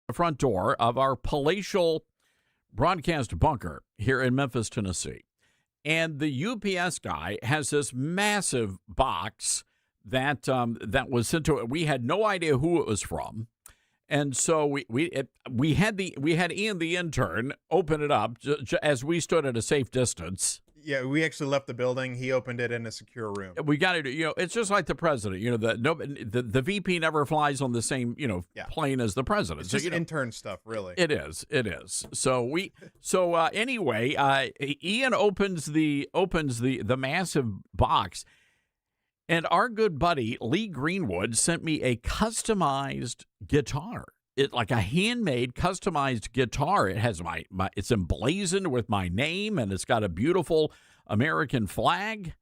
the front door of our palatial broadcast bunker here in Memphis, Tennessee. And the UPS guy has this massive box that was sent to it. We had no idea who it was from. And so we had Ian the intern open it up as we stood at a safe distance. Yeah, we actually left the building. He opened it in a secure room. We got to, it's just like the president. The VP never flies on the same plane as the president. It's just intern stuff, really. It is. So anyway, Ian opens the massive box, and our good buddy Lee Greenwood sent me a customized guitar. It's like a handmade, customized guitar. It has it's emblazoned with my name, and it's got a beautiful American flag.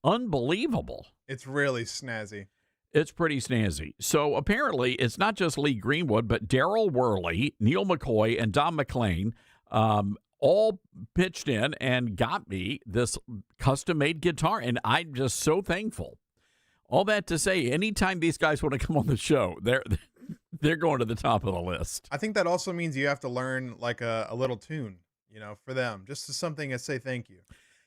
Unbelievable. It's really snazzy. It's pretty snazzy. So apparently, it's not just Lee Greenwood, but Daryl Worley, Neil McCoy, and Don McLean all pitched in and got me this custom-made guitar, and I'm just so thankful. All that to say, anytime these guys want to come on the show, they're going to the top of the list. I think that also means you have to learn like a little tune, for them, just as something to say thank you.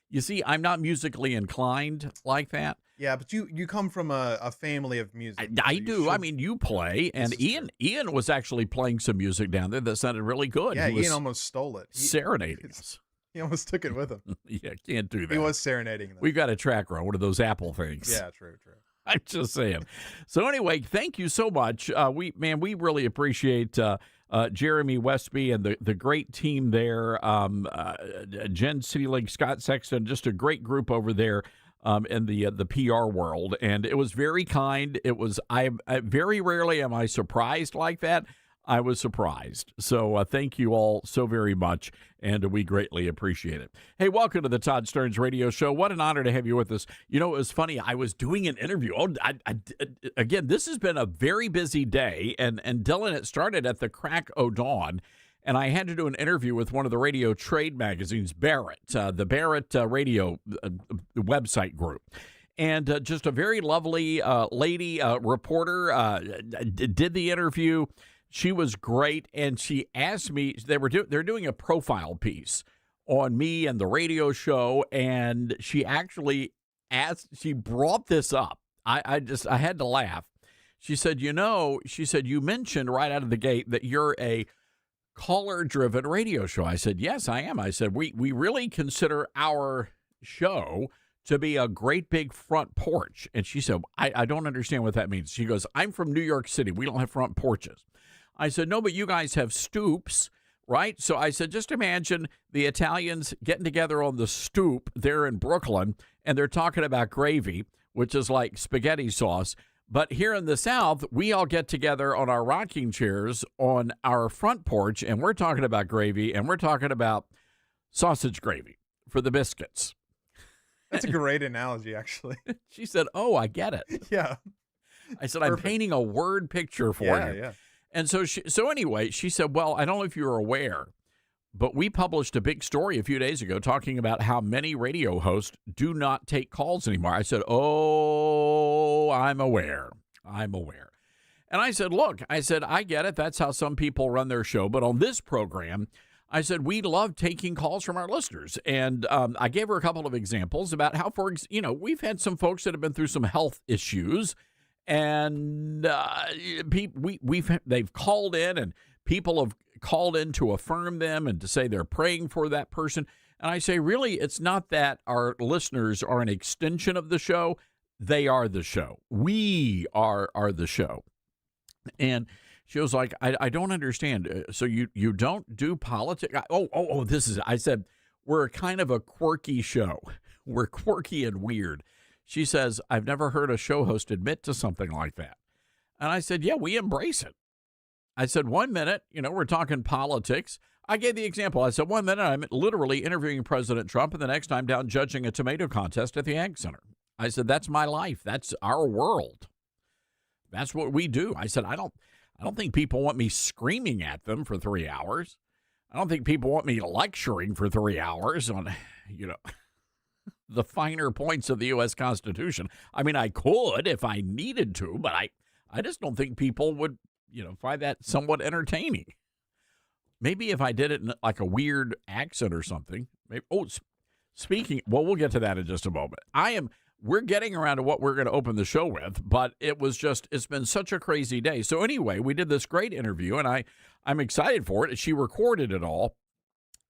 You see, I'm not musically inclined like that. Yeah, but you come from a family of music. I do. I mean, you play, and Ian was actually playing some music down there that sounded really good. Yeah, Ian almost stole it. Serenading us. He almost took it with him. Yeah, can't do that. He was serenading them. We've got a tracker on one of those Apple things. Yeah, true. I'm just saying. So anyway, thank you so much. We really appreciate Jeremy Westby and the great team there. Jen Seelig, Scott Sexton, just a great group over there in the PR world. And it was very kind. It was I very rarely am I surprised like that. I was surprised. So thank you all so very much, and we greatly appreciate it. Hey, welcome to the Todd Stearns Radio Show. What an honor to have you with us. It was funny. I was doing an interview. Again, this has been a very busy day, and Dylan, it started at the crack o' dawn, and I had to do an interview with one of the radio trade magazines, Barrett, the Barrett radio website group. And just a very lovely lady reporter did the interview. She was great, and she asked me, they're doing a profile piece on me and the radio show, and she actually she brought this up. I had to laugh. She said, you mentioned right out of the gate that you're a caller-driven radio show. I said, yes, I am. I said, we really consider our show to be a great big front porch. And she said, I don't understand what that means. She goes, I'm from New York City. We don't have front porches. I said, no, but you guys have stoops, right? So I said, just imagine the Italians getting together on the stoop there in Brooklyn, and they're talking about gravy, which is like spaghetti sauce. But here in the South, we all get together on our rocking chairs on our front porch, and we're talking about gravy, and we're talking about sausage gravy for the biscuits. That's a great analogy, actually. She said, oh, I get it. Yeah. I said, I'm painting a word picture for you. Yeah. And so anyway, she said, well, I don't know if you're aware, but we published a big story a few days ago talking about how many radio hosts do not take calls anymore. I said, oh, I'm aware. And I said, look, I get it. That's how some people run their show. But on this program, I said, we love taking calls from our listeners. And I gave her a couple of examples about how, we've had some folks that have been through some health issues. And they've called in, and people have called in to affirm them and to say they're praying for that person. And I say, really, it's not that our listeners are an extension of the show. They are the show. We are the show. And she was like, I don't understand. So you don't do politics? I said, we're kind of a quirky show. We're quirky and weird. She says, I've never heard a show host admit to something like that. And I said, yeah, we embrace it. I said, 1 minute, we're talking politics. I gave the example. I said, 1 minute, I'm literally interviewing President Trump, and the next time down judging a tomato contest at the Ag Center. I said, that's my life. That's our world. That's what we do. I said, I don't think people want me screaming at them for 3 hours. I don't think people want me lecturing for 3 hours on, the finer points of the U.S. Constitution. I mean, I could if I needed to, but I just don't think people would, find that somewhat entertaining. Maybe if I did it in like a weird accent or something. Maybe. Oh, speaking. Well, we'll get to that in just a moment. We're getting around to what we're going to open the show with, but it's been such a crazy day. So anyway, we did this great interview, and I'm excited for it. She recorded it all,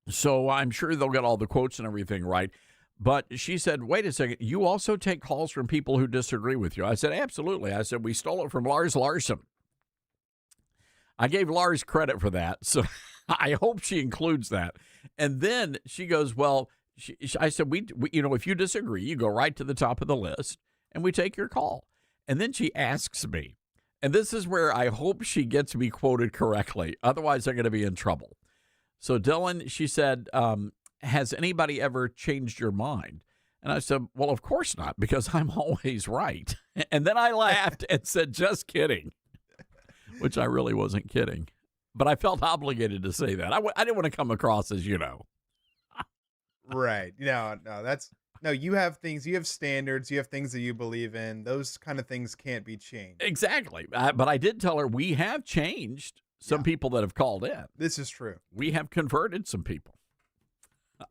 so I'm sure they'll get all the quotes and everything right. But she said, wait a second, you also take calls from people who disagree with you. I said, absolutely. I said, we stole it from Lars Larson. I gave Lars credit for that, so I hope she includes that. And then she goes, well, I said, we if you disagree, you go right to the top of the list, and we take your call. And then she asks me, and this is where I hope she gets me quoted correctly. Otherwise, I'm going to be in trouble. So, Dylan, she said, has anybody ever changed your mind? And I said, well, of course not, because I'm always right. And then I laughed and said, just kidding, which I really wasn't kidding. But I felt obligated to say that. I didn't want to come across as, Right. No, you have things, you have standards, you have things that you believe in. Those kind of things can't be changed. Exactly. But I did tell her we have changed some people that have called in. This is true. We have converted some people.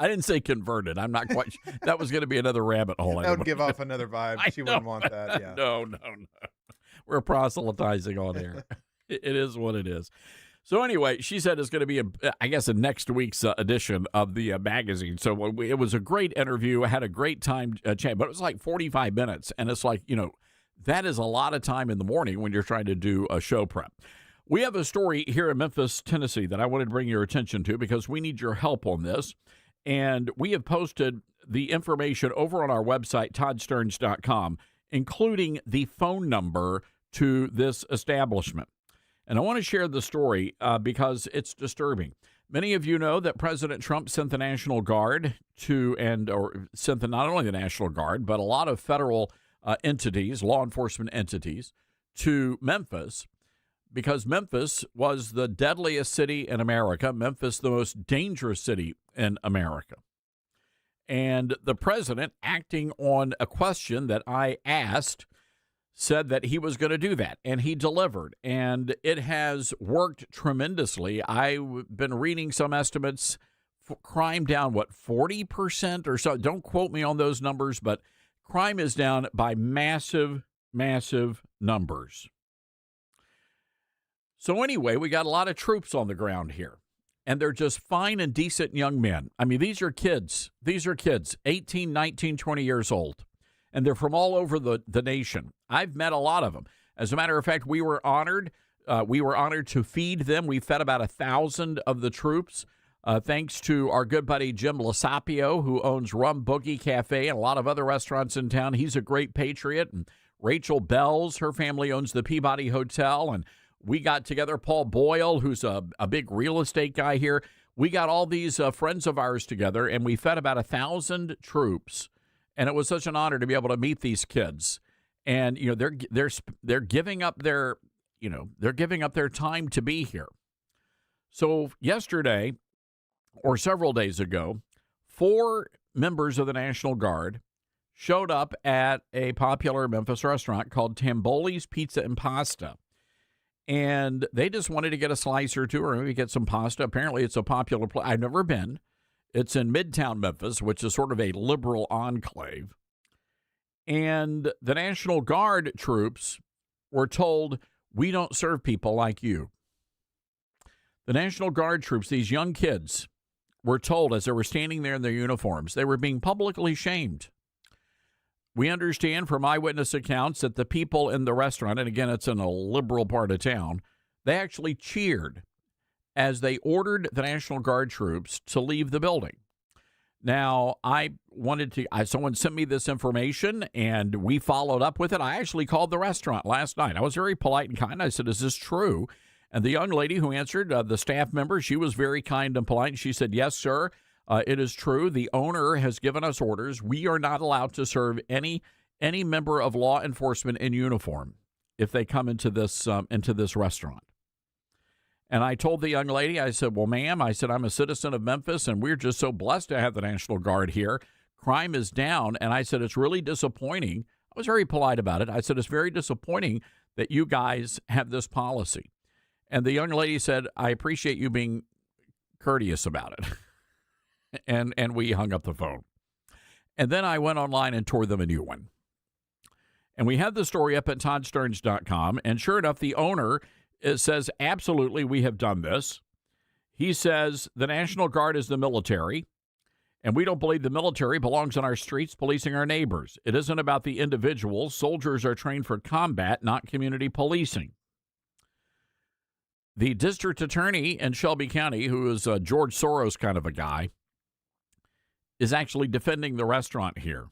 I didn't say converted. I'm not quite sure. That was going to be another rabbit hole. That would give off another vibe. She wouldn't want that. Yeah. No. We're proselytizing on air. It is what it is. So anyway, she said it's going to be, in next week's edition of the magazine. So it was a great interview. I had a great time chatting, but it was like 45 minutes. And it's like, that is a lot of time in the morning when you're trying to do a show prep. We have a story here in Memphis, Tennessee that I wanted to bring your attention to because we need your help on this. And we have posted the information over on our website, toddsterns.com, including the phone number to this establishment. And I want to share the story because it's disturbing. Many of you know that President Trump sent the National Guard sent not only the National Guard, but a lot of federal entities, law enforcement entities, to Memphis because Memphis was the deadliest city in America, Memphis the most dangerous city in America. And the president, acting on a question that I asked, said that he was going to do that, and he delivered, and it has worked tremendously. I've been reading some estimates, crime down, 40% or so? Don't quote me on those numbers, but crime is down by massive, massive numbers. So anyway, we got a lot of troops on the ground here, and they're just fine and decent young men. I mean, these are kids. These are kids, 18, 19, 20 years old. And they're from all over the nation. I've met a lot of them. As a matter of fact, we were honored. We were honored to feed them. We fed about 1,000 of the troops, thanks to our good buddy Jim Lasapio, who owns Rum Boogie Cafe and a lot of other restaurants in town. He's a great patriot. And Rachel Bells, her family owns the Peabody Hotel. And we got together, Paul Boyle, who's a big real estate guy here. We got all these friends of ours together, and we fed about 1,000 troops. And it was such an honor to be able to meet these kids. And, they're giving up their time to be here. So yesterday, or several days ago, 4 members of the National Guard showed up at a popular Memphis restaurant called Tamboli's Pizza and Pasta. And they just wanted to get a slice or two or maybe get some pasta. Apparently it's a popular place. I've never been. It's in Midtown Memphis, which is sort of a liberal enclave. And the National Guard troops were told, we don't serve people like you. The National Guard troops, these young kids, were told as they were standing there in their uniforms, they were being publicly shamed. We understand from eyewitness accounts that the people in the restaurant, and again, it's in a liberal part of town, they actually cheered as they ordered the National Guard troops to leave the building. Now, someone sent me this information, and we followed up with it. I actually called the restaurant last night. I was very polite and kind. I said, is this true? And the young lady who answered, the staff member, she was very kind and polite. She said, yes, sir, it is true. The owner has given us orders. We are not allowed to serve any member of law enforcement in uniform if they come into this restaurant. And I told the young lady, I said, well, ma'am, I said, I'm a citizen of Memphis, and we're just so blessed to have the National Guard here. Crime is down. And I said, it's really disappointing. I was very polite about it. I said, it's very disappointing that you guys have this policy. And the young lady said, I appreciate you being courteous about it. and we hung up the phone. And then I went online and tore them a new one. And we had the story up at toddsterns.com. And sure enough, the owner says, absolutely, we have done this. He says the National Guard is the military, and we don't believe the military belongs on our streets policing our neighbors. It isn't about the individuals. Soldiers are trained for combat, not community policing. The district attorney in Shelby County, who is a George Soros kind of a guy, is actually defending the restaurant here.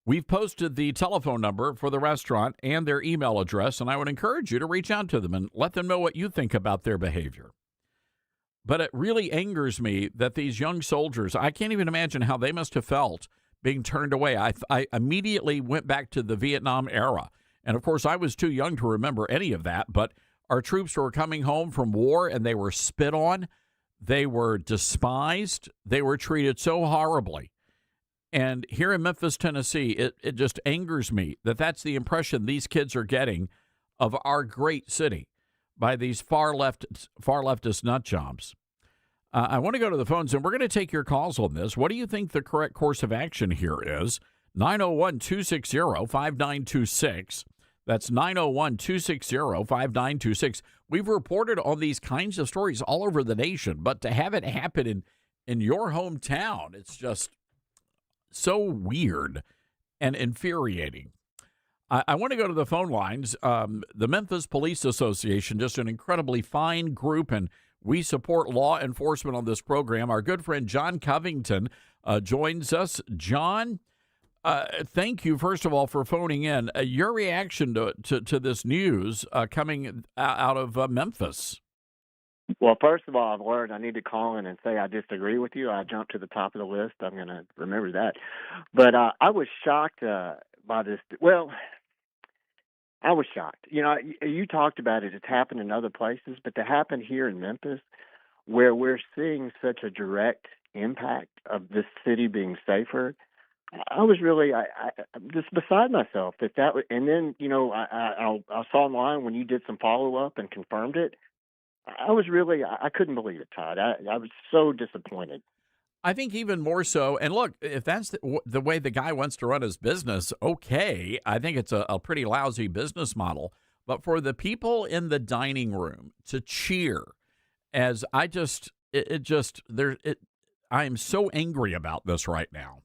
We've posted the telephone number for the restaurant and their email address, and I would encourage you to reach out to them and let them know what you think about their behavior. But it really angers me that these young soldiers, I can't even imagine how they must have felt being turned away. I immediately went back to the Vietnam era. And, of course, I was too young to remember any of that, but our troops were coming home from war, and they were spit on. They were despised. They were treated so horribly. And here in Memphis, Tennessee, it just angers me that that's the impression these kids are getting of our great city by these far leftist nut jobs. I want to go to the phones, and we're going to take your calls on this. What do you think the correct course of action here is? 901-260-5926. That's 901-260-5926. We've reported on these kinds of stories all over the nation, but to have it happen in your hometown, it's just so weird and infuriating. I want to go to the phone lines. The Memphis Police Association, just an incredibly fine group, and we support law enforcement on this program. Our good friend John Covington joins us. John, thank you, first of all, for phoning in. Your reaction to this news coming out of Memphis. Well, first of all, I've learned I need to call in and say I disagree with you. I jumped to the top of the list. I'm going to remember that. But I was shocked by this. Well, I was shocked. You know, you talked about it. It's happened in other places, but to happen here in Memphis, where we're seeing such a direct impact of this city being safer, I was really just beside myself that. And then, you know, I saw online when you did some follow up and confirmed it. I couldn't believe it, Todd. I was so disappointed. I think even more so. And look, if that's the way the guy wants to run his business, okay. I think it's a pretty lousy business model. But for the people in the dining room to cheer, as I am so angry about this right now.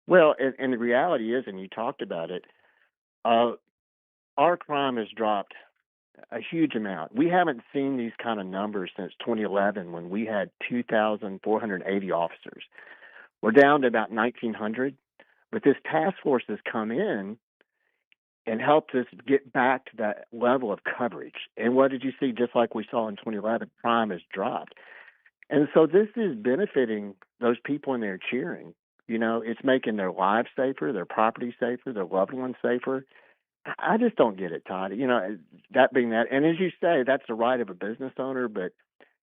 Well, and the reality is, and you talked about it, our crime has dropped a huge amount. We haven't seen these kind of numbers since 2011 when we had 2,480 officers. We're down to about 1,900, but this task force has come in and helped us get back to that level of coverage. And what did you see? Just like we saw in 2011, crime has dropped. And so this is benefiting those people in there cheering. You know, it's making their lives safer, their property safer, their loved ones safer. I just don't get it, Todd. You know, that being that, and as you say, that's the right of a business owner, but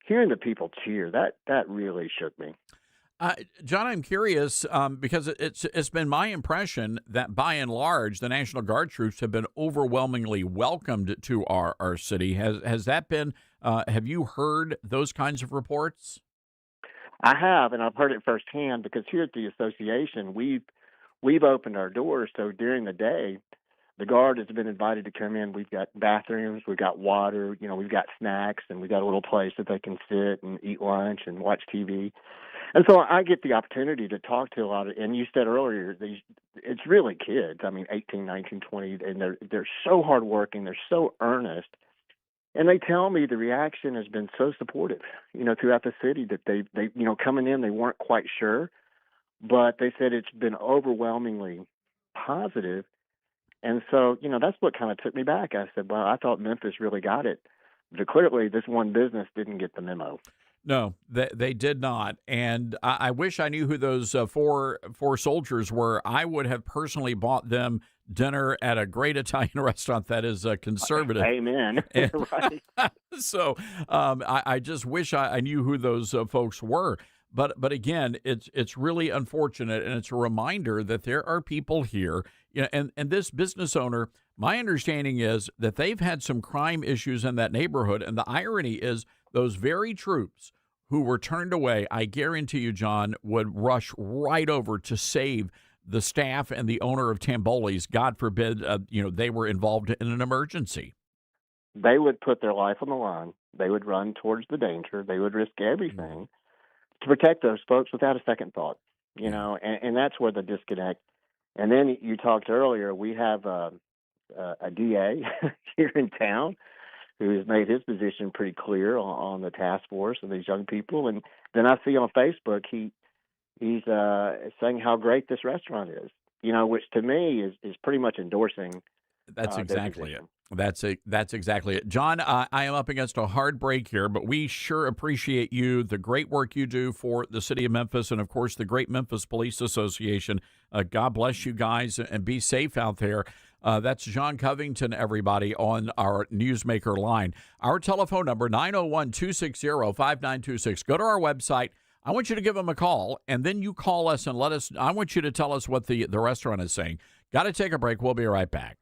hearing the people cheer, that really shook me. John, I'm curious because it's been my impression that by and large, the National Guard troops have been overwhelmingly welcomed to our city. Has that been? Have you heard those kinds of reports? I have, and I've heard it firsthand because here at the association, we've opened our doors so during the day, the Guard has been invited to come in. We've got bathrooms, we've got water, you know, we've got snacks, and we've got a little place that they can sit and eat lunch and watch TV. And so I get the opportunity to talk to a lot of, and you said earlier, it's really kids. I mean, 18, 19, 20, and they're so hardworking, they're so earnest. And they tell me the reaction has been so supportive, you know, throughout the city that they you know, coming in, they weren't quite sure, but they said it's been overwhelmingly positive. And so, you know, that's what kind of took me back. I said, well, I thought Memphis really got it. But clearly, this one business didn't get the memo. No, they did not. And I wish I knew who those four soldiers were. I would have personally bought them dinner at a great Italian restaurant that is conservative. Amen. Right. So I just wish I knew who those folks were. But again, it's really unfortunate, and it's a reminder that there are people here, and this business owner. My understanding is that they've had some crime issues in that neighborhood, and the irony is those very troops who were turned away, I guarantee you, John, would rush right over to save the staff and the owner of Tamboli's. God forbid, they were involved in an emergency. They would put their life on the line. They would run towards the danger. They would risk Mm. everything to protect those folks without a second thought. Yeah. And that's where the disconnect. And then you talked earlier. We have a DA here in town who has made his position pretty clear on the task force and these young people. And then I see on Facebook he's saying how great this restaurant is. Which to me is pretty much endorsing That's their exactly it. position. That's exactly it. John, I am up against a hard break here, but we sure appreciate you, the great work you do for the city of Memphis, and of course the great Memphis Police Association. God bless you guys and be safe out there. That's John Covington, everybody, on our Newsmaker line. Our telephone number, 901-260-5926. Go to our website. I want you to give them a call, and then you call us and I want you to tell us what the restaurant is saying. Got to take a break. We'll be right back.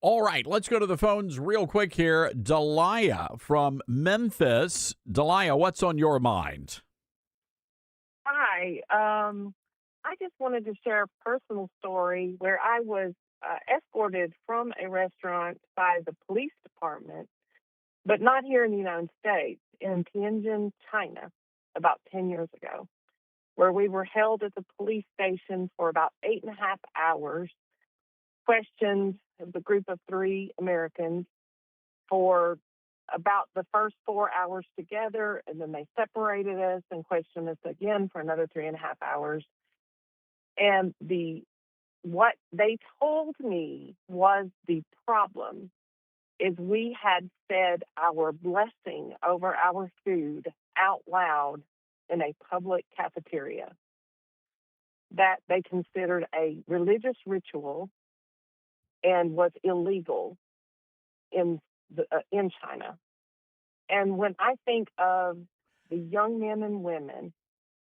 All right, let's go to the phones real quick here. Delia from Memphis. Delia, what's on your mind? Hi. I just wanted to share a personal story where I was escorted from a restaurant by the police department, but not here in the United States, in Tianjin, China, about 10 years ago, where we were held at the police station for about 8.5 hours, questioned the group of three Americans for about the first 4 hours together, and then they separated us and questioned us again for another 3.5 hours. And what they told me was the problem is we had said our blessing over our food out loud in a public cafeteria that they considered a religious ritual and was illegal in in China. And when I think of the young men and women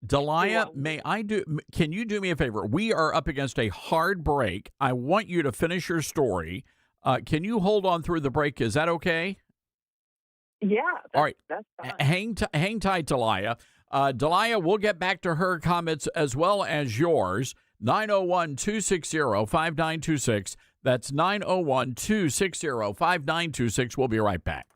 who Delia, are can you do me a favor? We are up against a hard break. I want you to finish your story. Can you hold on through the break? Is that okay? yeah, All right. that's fine. Hang tight, Delia. Delia, we'll get back to her comments as well as yours. 901 260 5926. That's 901 260 5926. We'll be right back.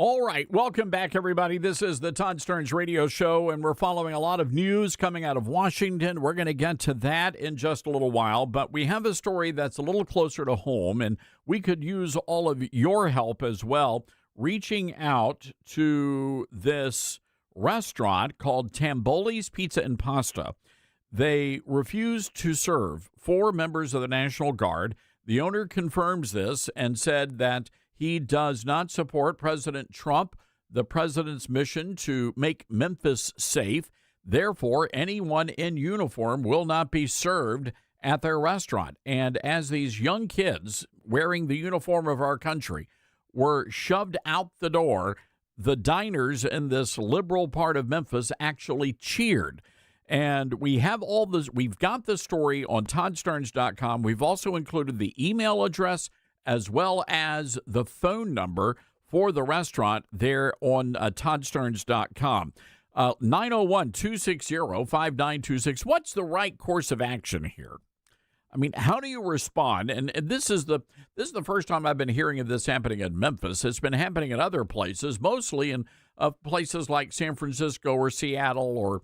All right. Welcome back, everybody. This is the Todd Stearns Radio Show, and we're following a lot of news coming out of Washington. We're going to get to that in just a little while, but we have a story that's a little closer to home, and we could use all of your help as well, reaching out to this restaurant called Tamboli's Pizza and Pasta. They refused to serve 4 members of the National Guard. The owner confirms this and said that he does not support President Trump, the president's mission to make Memphis safe. Therefore, anyone in uniform will not be served at their restaurant. And as these young kids wearing the uniform of our country were shoved out the door, the diners in this liberal part of Memphis actually cheered. And we have all this. We've got the story on ToddStearns.com. We've also included the email address as well as the phone number for the restaurant there on ToddStearns.com. 901-260-5926. What's the right course of action here? I mean, how do you respond? And this is the first time I've been hearing of this happening in Memphis. It's been happening in other places, mostly in places like San Francisco or Seattle or,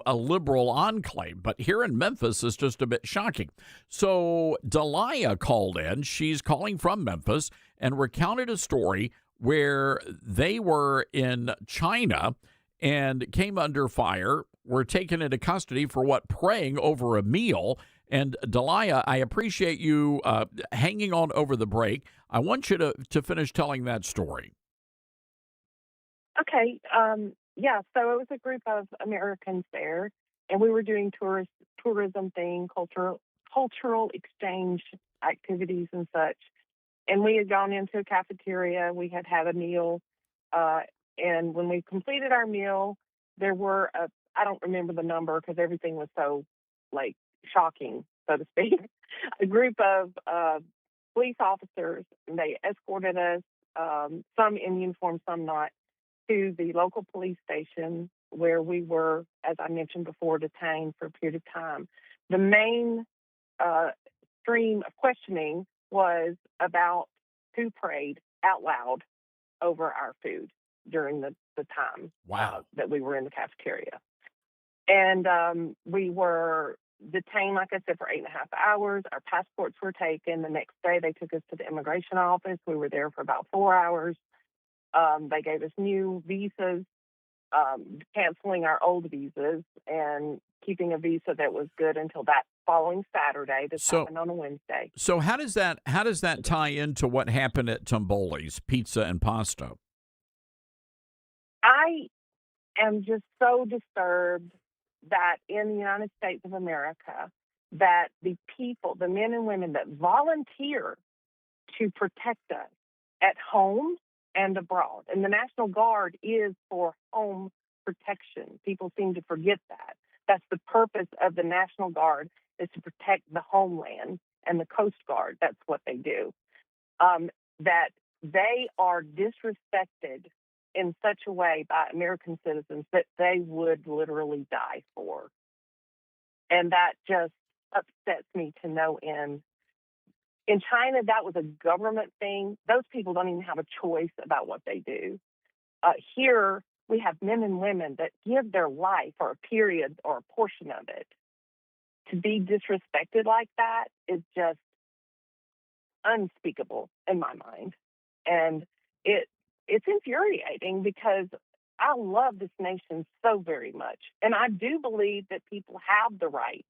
a liberal enclave. But here in Memphis, it's just a bit shocking. So Delia called in. She's calling from Memphis and recounted a story where they were in China and came under fire, were taken into custody for praying over a meal. And Delia, I appreciate you hanging on over the break. I want you to finish telling that story. Okay. Yeah, so it was a group of Americans there, and we were doing tourism thing, cultural exchange activities and such. And we had gone into a cafeteria. We had had a meal. And when we completed our meal, there were, I don't remember the number because everything was so, shocking, so to speak, a group of police officers. And they escorted us, some in uniform, some not, to the local police station where we were, as I mentioned before, detained for a period of time. The main stream of questioning was about who prayed out loud over our food during the time that we were in the cafeteria. And we were detained, like I said, for 8.5 hours. Our passports were taken. The next day, they took us to the immigration office. We were there for about 4 hours. They gave us new visas, canceling our old visas and keeping a visa that was good until that following Saturday. This happened on a Wednesday. So how does that tie into what happened at Tamboli's Pizza and Pasta? I am just so disturbed that in the United States of America, that the people, the men and women that volunteer to protect us at home and abroad, and the National Guard is for home protection. People seem to forget that. That's the purpose of the National Guard, is to protect the homeland, and the Coast Guard, that's what they do. That they are disrespected in such a way by American citizens that they would literally die for. And that just upsets me to no end. In China, that was a government thing. Those people don't even have a choice about what they do. Here, we have men and women that give their life for a period or a portion of it. To be disrespected like that is just unspeakable in my mind. And it's infuriating because I love this nation so very much. And I do believe that people have the right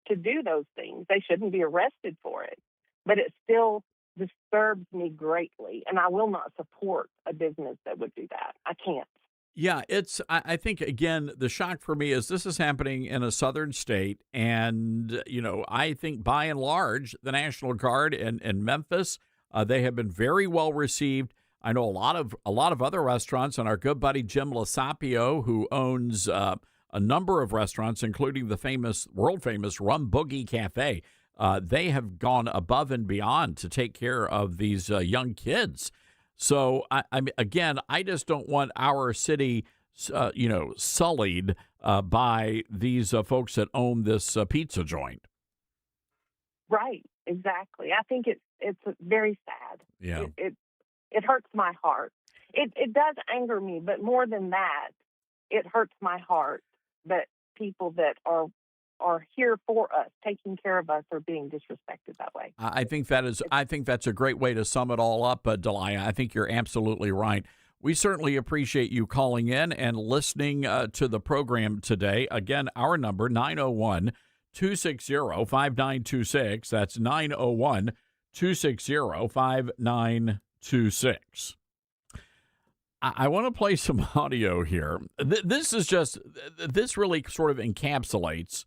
to do those things. They shouldn't be arrested for it. But it still disturbs me greatly. And I will not support a business that would do that. I can't. Yeah, I think, again, the shock for me is this is happening in a southern state. And, I think by and large, the National Guard in Memphis, they have been very well received. I know a lot of other restaurants, and our good buddy Jim Lasapio, who owns a number of restaurants, including the world famous Rum Boogie Cafe, they have gone above and beyond to take care of these young kids. So, I just don't want our city, sullied by these folks that own this pizza joint. Right, exactly. I think it's very sad. Yeah. It hurts my heart. it does anger me, but more than that, it hurts my heart that people that are here for us, taking care of us, are being disrespected that way. I think that's a great way to sum it all up, Delia. I think you're absolutely right. We certainly appreciate you calling in and listening to the program today. Again, our number, 901-260-5926. That's 901-260-5926. I want to play some audio here. This really sort of encapsulates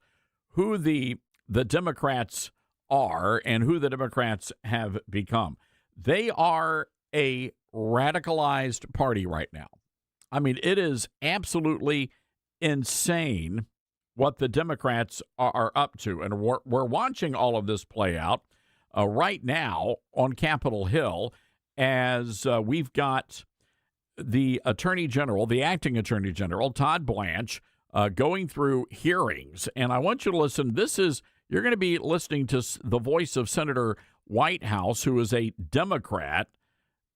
who the Democrats are and who the Democrats have become. They are a radicalized party right now. I mean, it is absolutely insane what the Democrats are up to. And we're watching all of this play out right now on Capitol Hill as we've got the Attorney General, the acting Attorney General, Todd Blanche, going through hearings. And I want you to listen. You're going to be listening to the voice of Senator Whitehouse, who is a Democrat.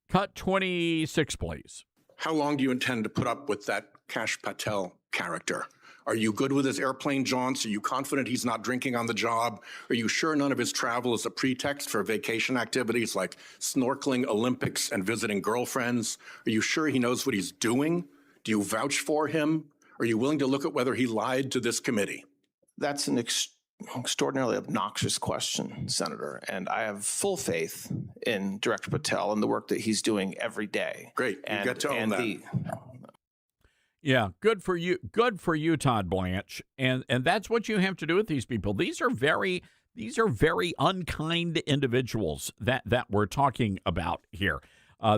Cut 26, please. How long do you intend to put up with that Kash Patel character? Are you good with his airplane jaunts? Are you confident he's not drinking on the job? Are you sure none of his travel is a pretext for vacation activities like snorkeling, Olympics, and visiting girlfriends? Are you sure he knows what he's doing? Do you vouch for him? Are you willing to look at whether he lied to this committee? That's an extraordinarily obnoxious question, Senator, and I have full faith in Director Patel and the work that he's doing every day. Great. You get to own that. Yeah, good for you. Good for you, Todd Blanche. And that's what you have to do with these people. These are very unkind individuals that we're talking about here.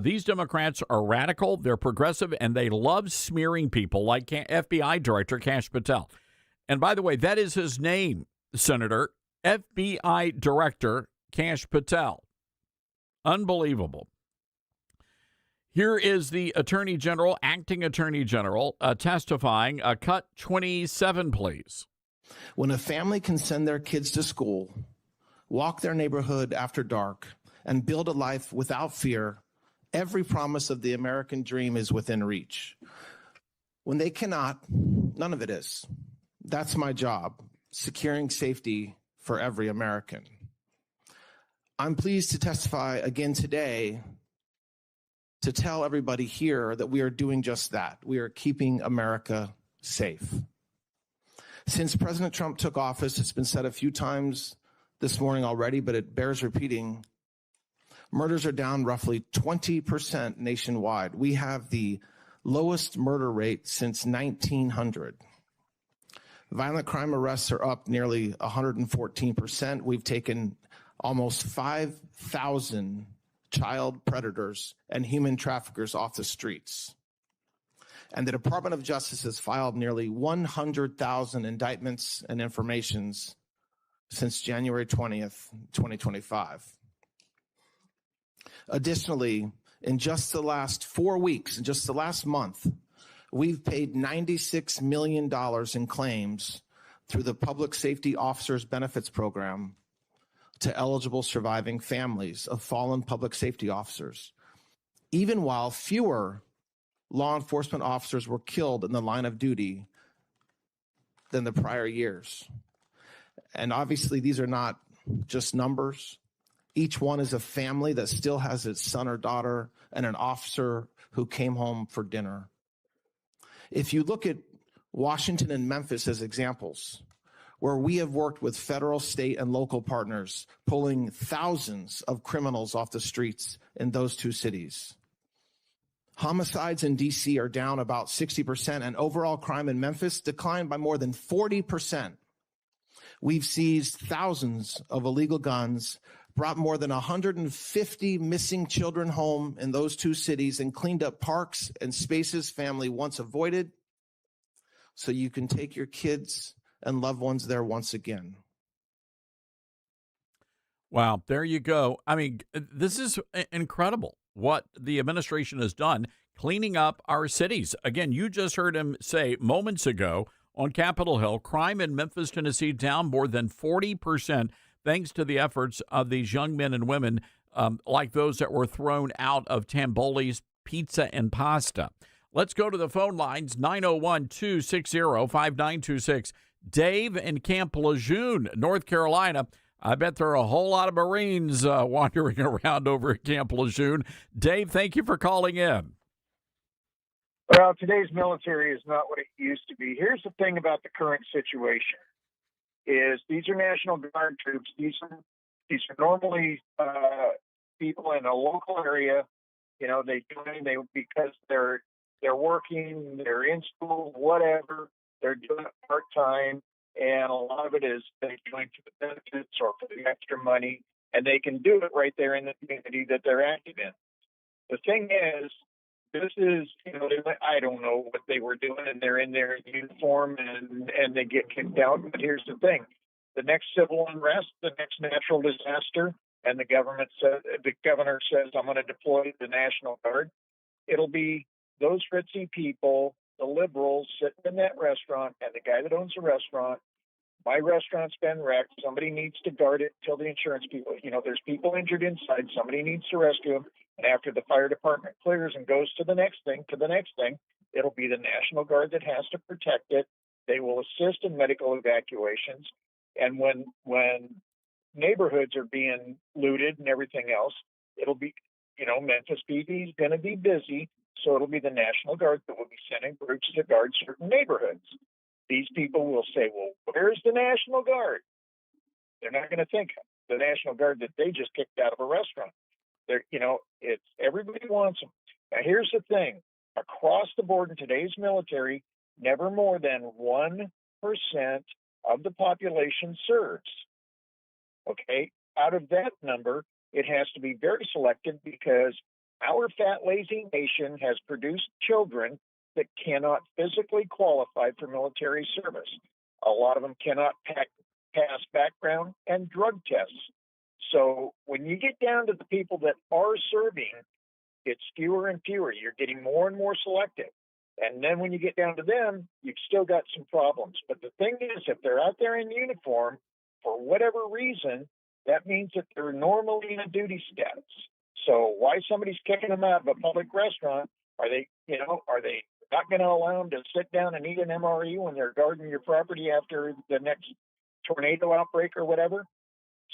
These Democrats are radical, they're progressive, and they love smearing people like FBI Director Kash Patel. And by the way, that is his name, Senator, FBI Director Kash Patel. Unbelievable. Here is the Attorney General, acting Attorney General, testifying. Cut 27, please. When a family can send their kids to school, walk their neighborhood after dark, and build a life without fear, every promise of the American dream is within reach. When they cannot, none of it is. That's my job, securing safety for every American. I'm pleased to testify again today to tell everybody here that we are doing just that. We are keeping America safe. Since President Trump took office, it's been said a few times this morning already, but it bears repeating, murders are down roughly 20% nationwide. We have the lowest murder rate since 1900. Violent crime arrests are up nearly 114%. We've taken almost 5,000 child predators and human traffickers off the streets. And the Department of Justice has filed nearly 100,000 indictments and informations since January 20th, 2025. Additionally, in just the last 4 weeks, in just the last month, we've paid $96 million in claims through the Public Safety Officers Benefits Program to eligible surviving families of fallen public safety officers, even while fewer law enforcement officers were killed in the line of duty than the prior years. And obviously, these are not just numbers. Each one is a family that still has its son or daughter and an officer who came home for dinner. If you look at Washington and Memphis as examples, where we have worked with federal, state, and local partners, pulling thousands of criminals off the streets in those two cities. Homicides in D.C. are down about 60%, and overall crime in Memphis declined by more than 40%. We've seized thousands of illegal guns, brought more than 150 missing children home in those two cities, and cleaned up parks and spaces family once avoided, so you can take your kids and loved ones there once again. Wow, there you go. I mean, this is incredible what the administration has done cleaning up our cities. Again, you just heard him say moments ago on Capitol Hill, crime in Memphis, Tennessee down more than 40% thanks to the efforts of these young men and women like those that were thrown out of Tamboli's pizza and pasta. Let's go to the phone lines, 901-260-5926. Dave in Camp Lejeune, North Carolina. I bet there are a whole lot of Marines wandering around over at Camp Lejeune. Dave, thank you for calling in. Well, today's military is not what it used to be. Here's the thing about the current situation is these are National Guard troops. These are normally people in a local area. You know, they join because they're working, they're in school, whatever. They're doing it part-time, and a lot of it is they join for the benefits or for the extra money, and they can do it right there in the community that they're active in. The thing is, this is, I don't know what they were doing, and they're in their uniform, and they get kicked out. But here's the thing. The next civil unrest, the next natural disaster, and the governor says, I'm going to deploy the National Guard. It'll be those ritzy people, the liberals sitting in that restaurant, and the guy that owns the restaurant. My restaurant's been wrecked. Somebody needs to guard it till the insurance people, there's people injured inside. Somebody needs to rescue them. And after the fire department clears and goes to the next thing, it'll be the National Guard that has to protect it. They will assist in medical evacuations. And when neighborhoods are being looted and everything else, it'll be, Memphis PD is going to be busy. So it'll be the National Guard that will be sending groups to guard certain neighborhoods. These people will say, well, where's the National Guard? They're not going to think the National Guard that they just kicked out of a restaurant. It's everybody wants them. Now, here's the thing. Across the board in today's military, never more than 1% of the population serves. Okay? Out of that number, it has to be very selective because our fat, lazy nation has produced children that cannot physically qualify for military service. A lot of them cannot pass background and drug tests. So when you get down to the people that are serving, it's fewer and fewer. You're getting more and more selective. And then when you get down to them, you've still got some problems. But the thing is, if they're out there in uniform, for whatever reason, that means that they're normally in a duty status. So why somebody's kicking them out of a public restaurant? Are they not going to allow them to sit down and eat an MRE when they're guarding your property after the next tornado outbreak or whatever?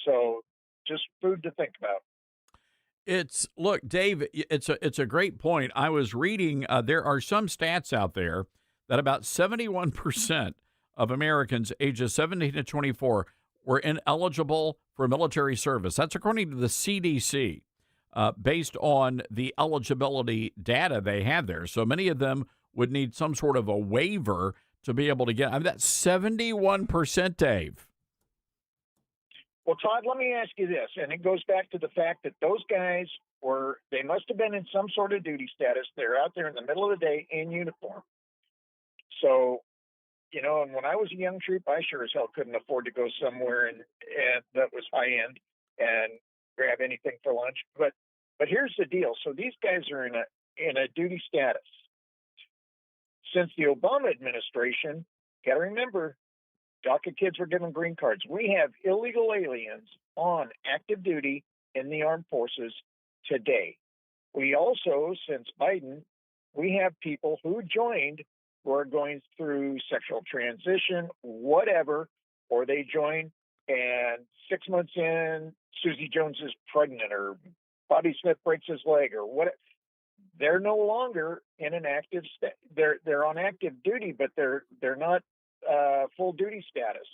So just food to think about. Look, Dave, it's a great point. I was reading, there are some stats out there that about 71% of Americans ages 17 to 24 were ineligible for military service. That's according to the CDC, based on the eligibility data they had there. So many of them would need some sort of a waiver to be able to get. I mean, that's 71%, Dave. Well, Todd, let me ask you this, and it goes back to the fact that those guys they must have been in some sort of duty status. They're out there in the middle of the day in uniform. So, and when I was a young troop, I sure as hell couldn't afford to go somewhere and that was high end and grab anything for lunch. But here's the deal. So these guys are in a duty status. Since the Obama administration, got to remember, DACA kids were given green cards. We have illegal aliens on active duty in the armed forces today. We also, since Biden, we have people who joined who are going through sexual transition, whatever, or they join and 6 months in, Susie Jones is pregnant or Bobby Smith breaks his leg or what. They're no longer in an active they're on active duty, but they're not full duty status.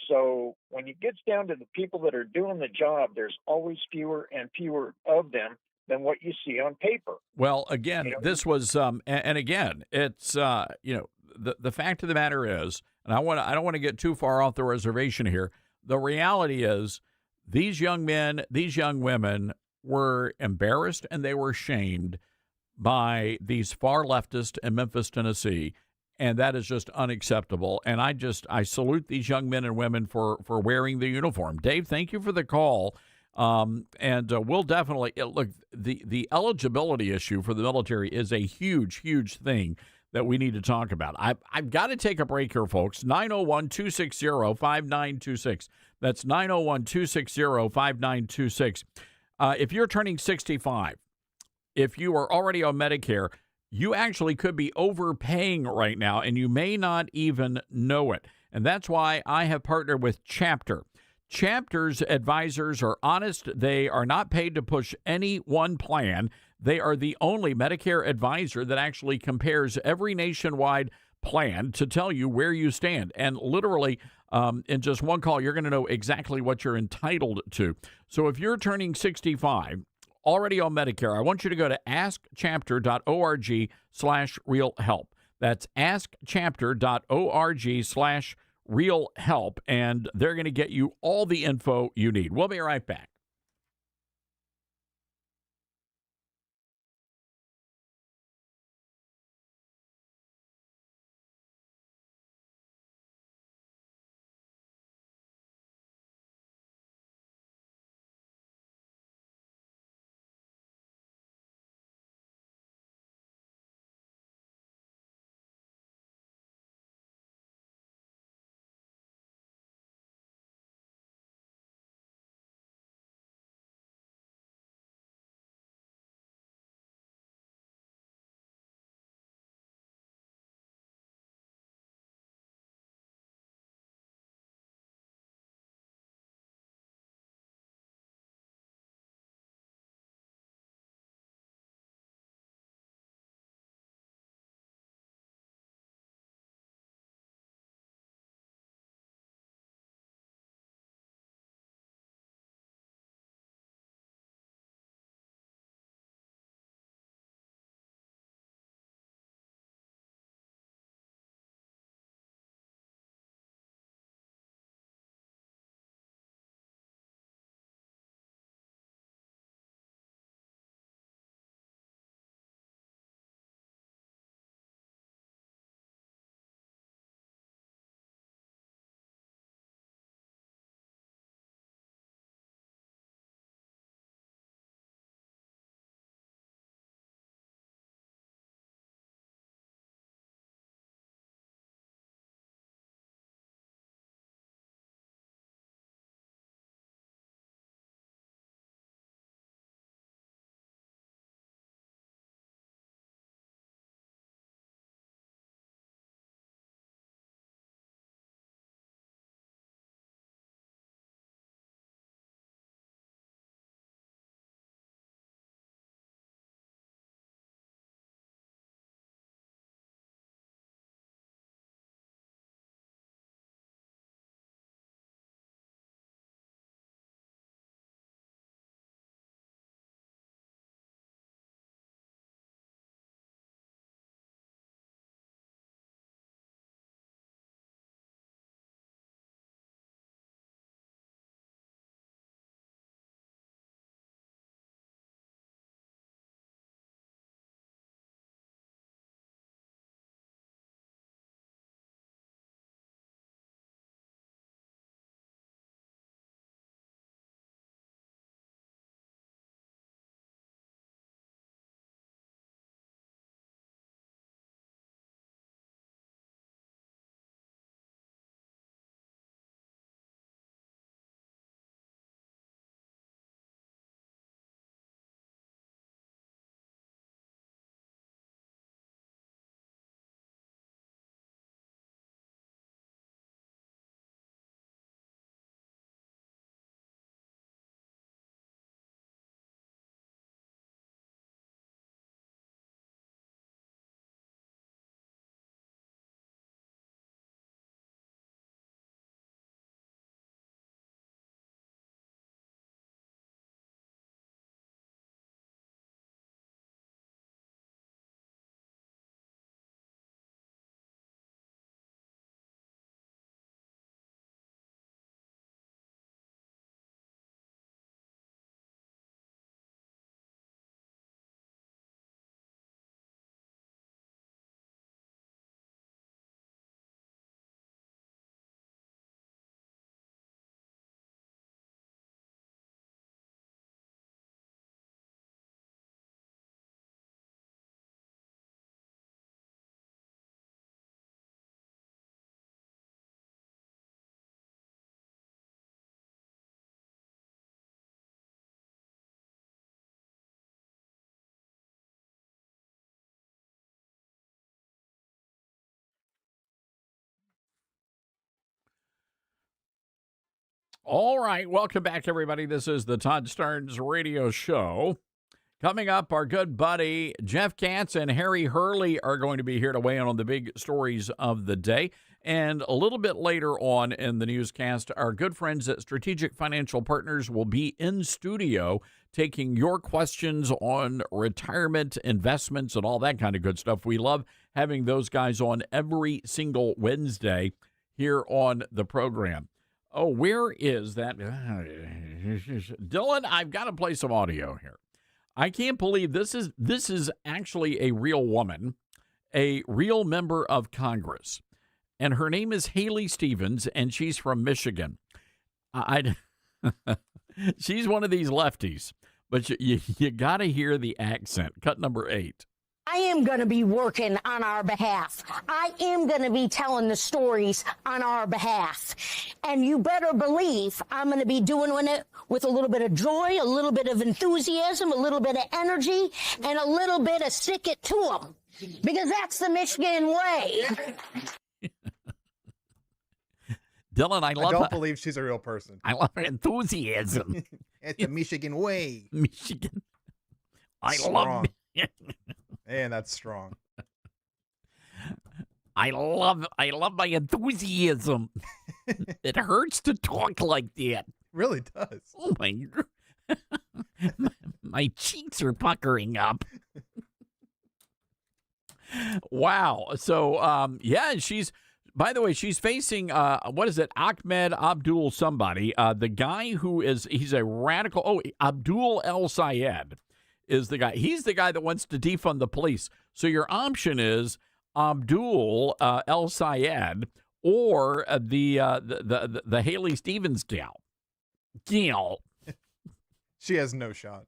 So when it gets down to the people that are doing the job, there's always fewer and fewer of them than what you see on paper. Well, again, this was, and again, it's, the fact of the matter is, and I don't want to get too far off the reservation here. The reality is these young men, these young women were embarrassed and they were shamed by these far leftists in Memphis, Tennessee. And that is just unacceptable. And I salute these young men and women for wearing the uniform. Dave, thank you for the call. And we'll definitely look. The eligibility issue for the military is a huge, huge thing that we need to talk about. I've got to take a break here, folks. 901-260-5926. That's 901-260-5926. If you're turning 65, if you are already on Medicare, you actually could be overpaying right now, and you may not even know it. And that's why I have partnered with Chapter. Chapter's advisors are honest. They are not paid to push any one plan. They are the only Medicare advisor that actually compares every nationwide plan to tell you where you stand. And literally, in just one call, you're going to know exactly what you're entitled to. So if you're turning 65, already on Medicare, I want you to go to askchapter.org/realhelp. That's askchapter.org/realhelp, and they're going to get you all the info you need. We'll be right back. All right, welcome back, everybody. This is the Todd Starnes Radio Show. Coming up, our good buddy Jeff Katz and Harry Hurley are going to be here to weigh in on the big stories of the day. And a little bit later on in the newscast, our good friends at Strategic Financial Partners will be in studio taking your questions on retirement, investments, and all that kind of good stuff. We love having those guys on every single Wednesday here on the program. Oh, where is that? Dylan, I've got to play some audio here. I can't believe this is actually a real woman, a real member of Congress. And her name is Haley Stevens, and she's from Michigan. She's one of these lefties, but you got to hear the accent. Cut number 8. I am going to be working on our behalf. I am going to be telling the stories on our behalf. And you better believe I'm going to be doing it with a little bit of joy, a little bit of enthusiasm, a little bit of energy, and a little bit of stick it to them. Because that's the Michigan way. Dylan, I don't believe she's a real person. I love her enthusiasm. It's the Michigan way. Michigan. I Strong. love Man, that's strong. I love my enthusiasm. It hurts to talk like that. Really does. Oh my my cheeks are puckering up. Wow. So yeah, by the way, she's facing what is it? Ahmed Abdul somebody. The guy he's a radical. Oh, Abdul El Sayed is the guy. He's the guy that wants to defund the police. So your option is Abdul El Sayed or the Haley Stevens gal. She has no shot.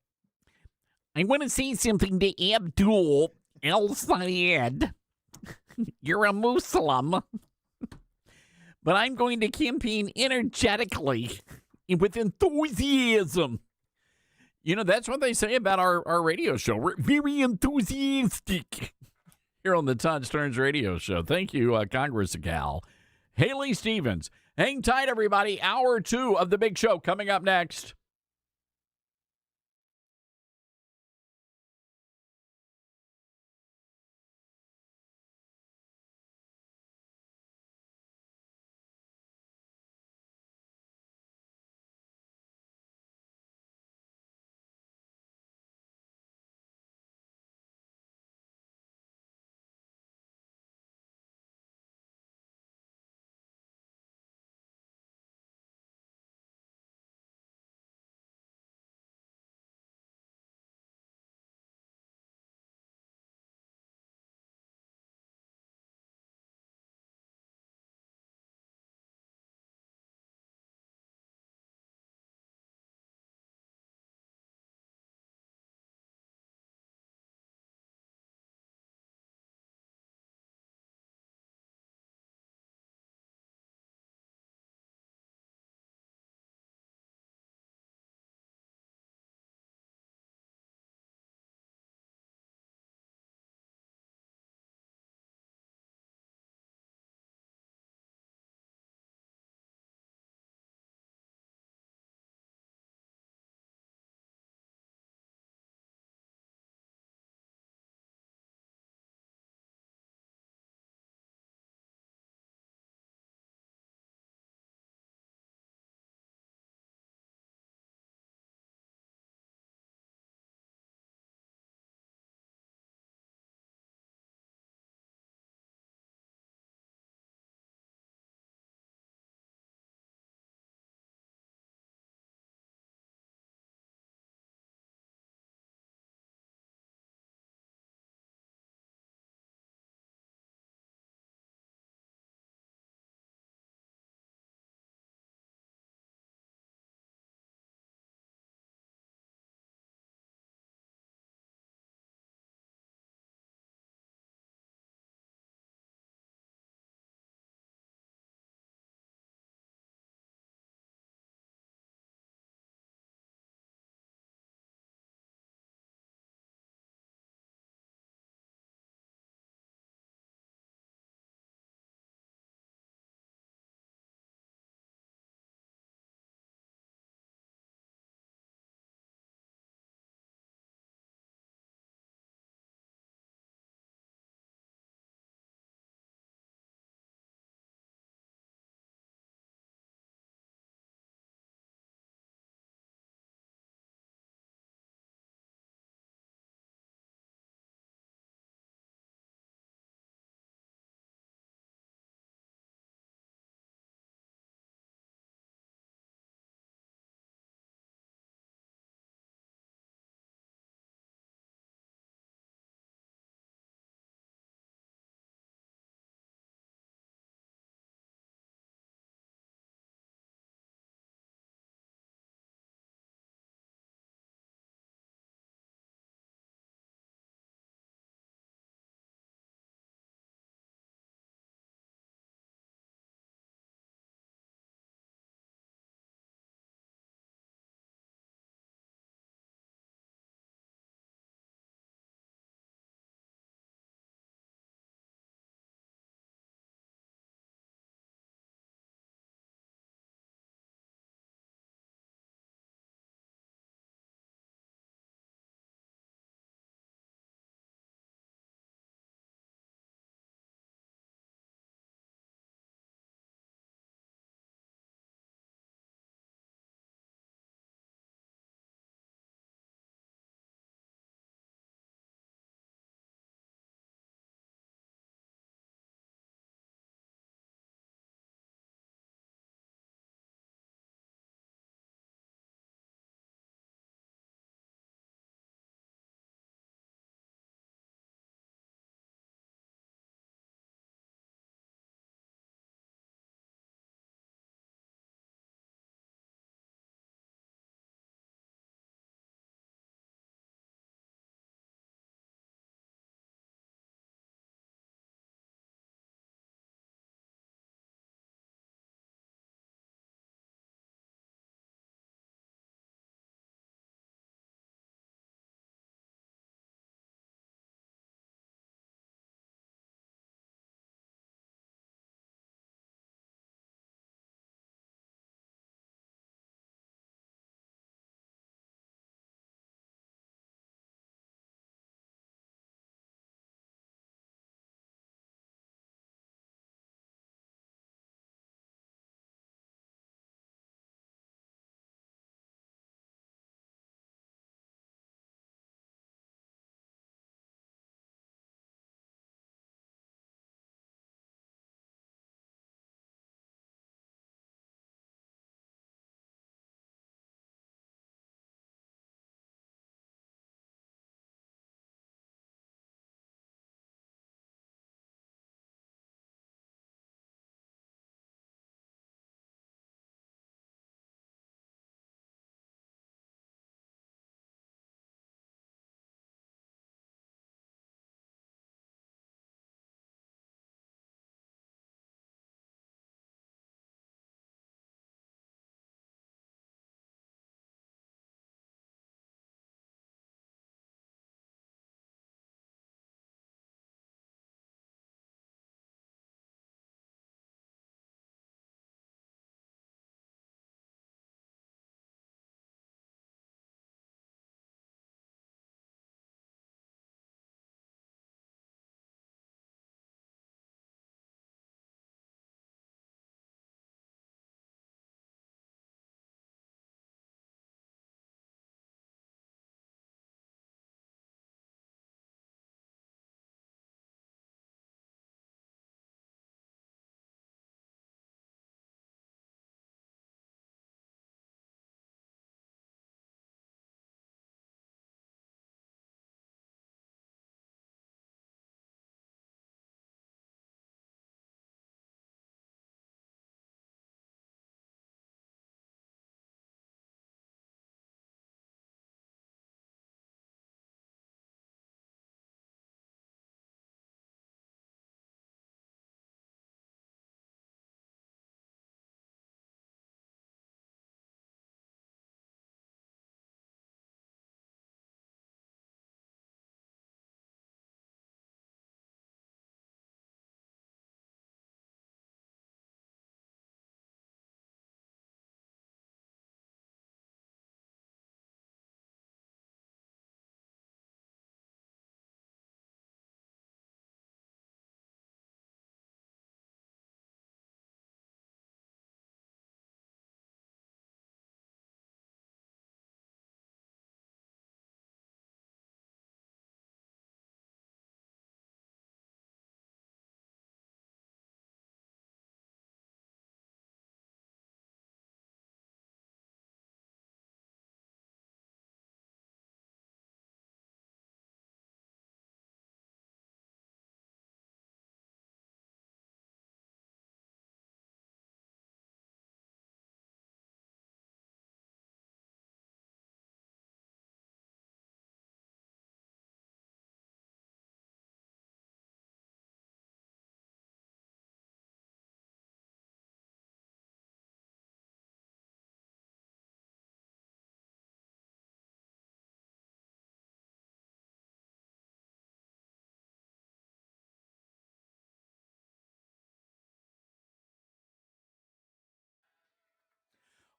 I want to say something to Abdul El Sayed. You're a Muslim. But I'm going to campaign energetically with enthusiasm. You know, that's what they say about our radio show. We're very enthusiastic here on the Todd Starnes Radio Show. Thank you, Congress gal. Haley Stevens. Hang tight, everybody. Hour 2 of the big show coming up next.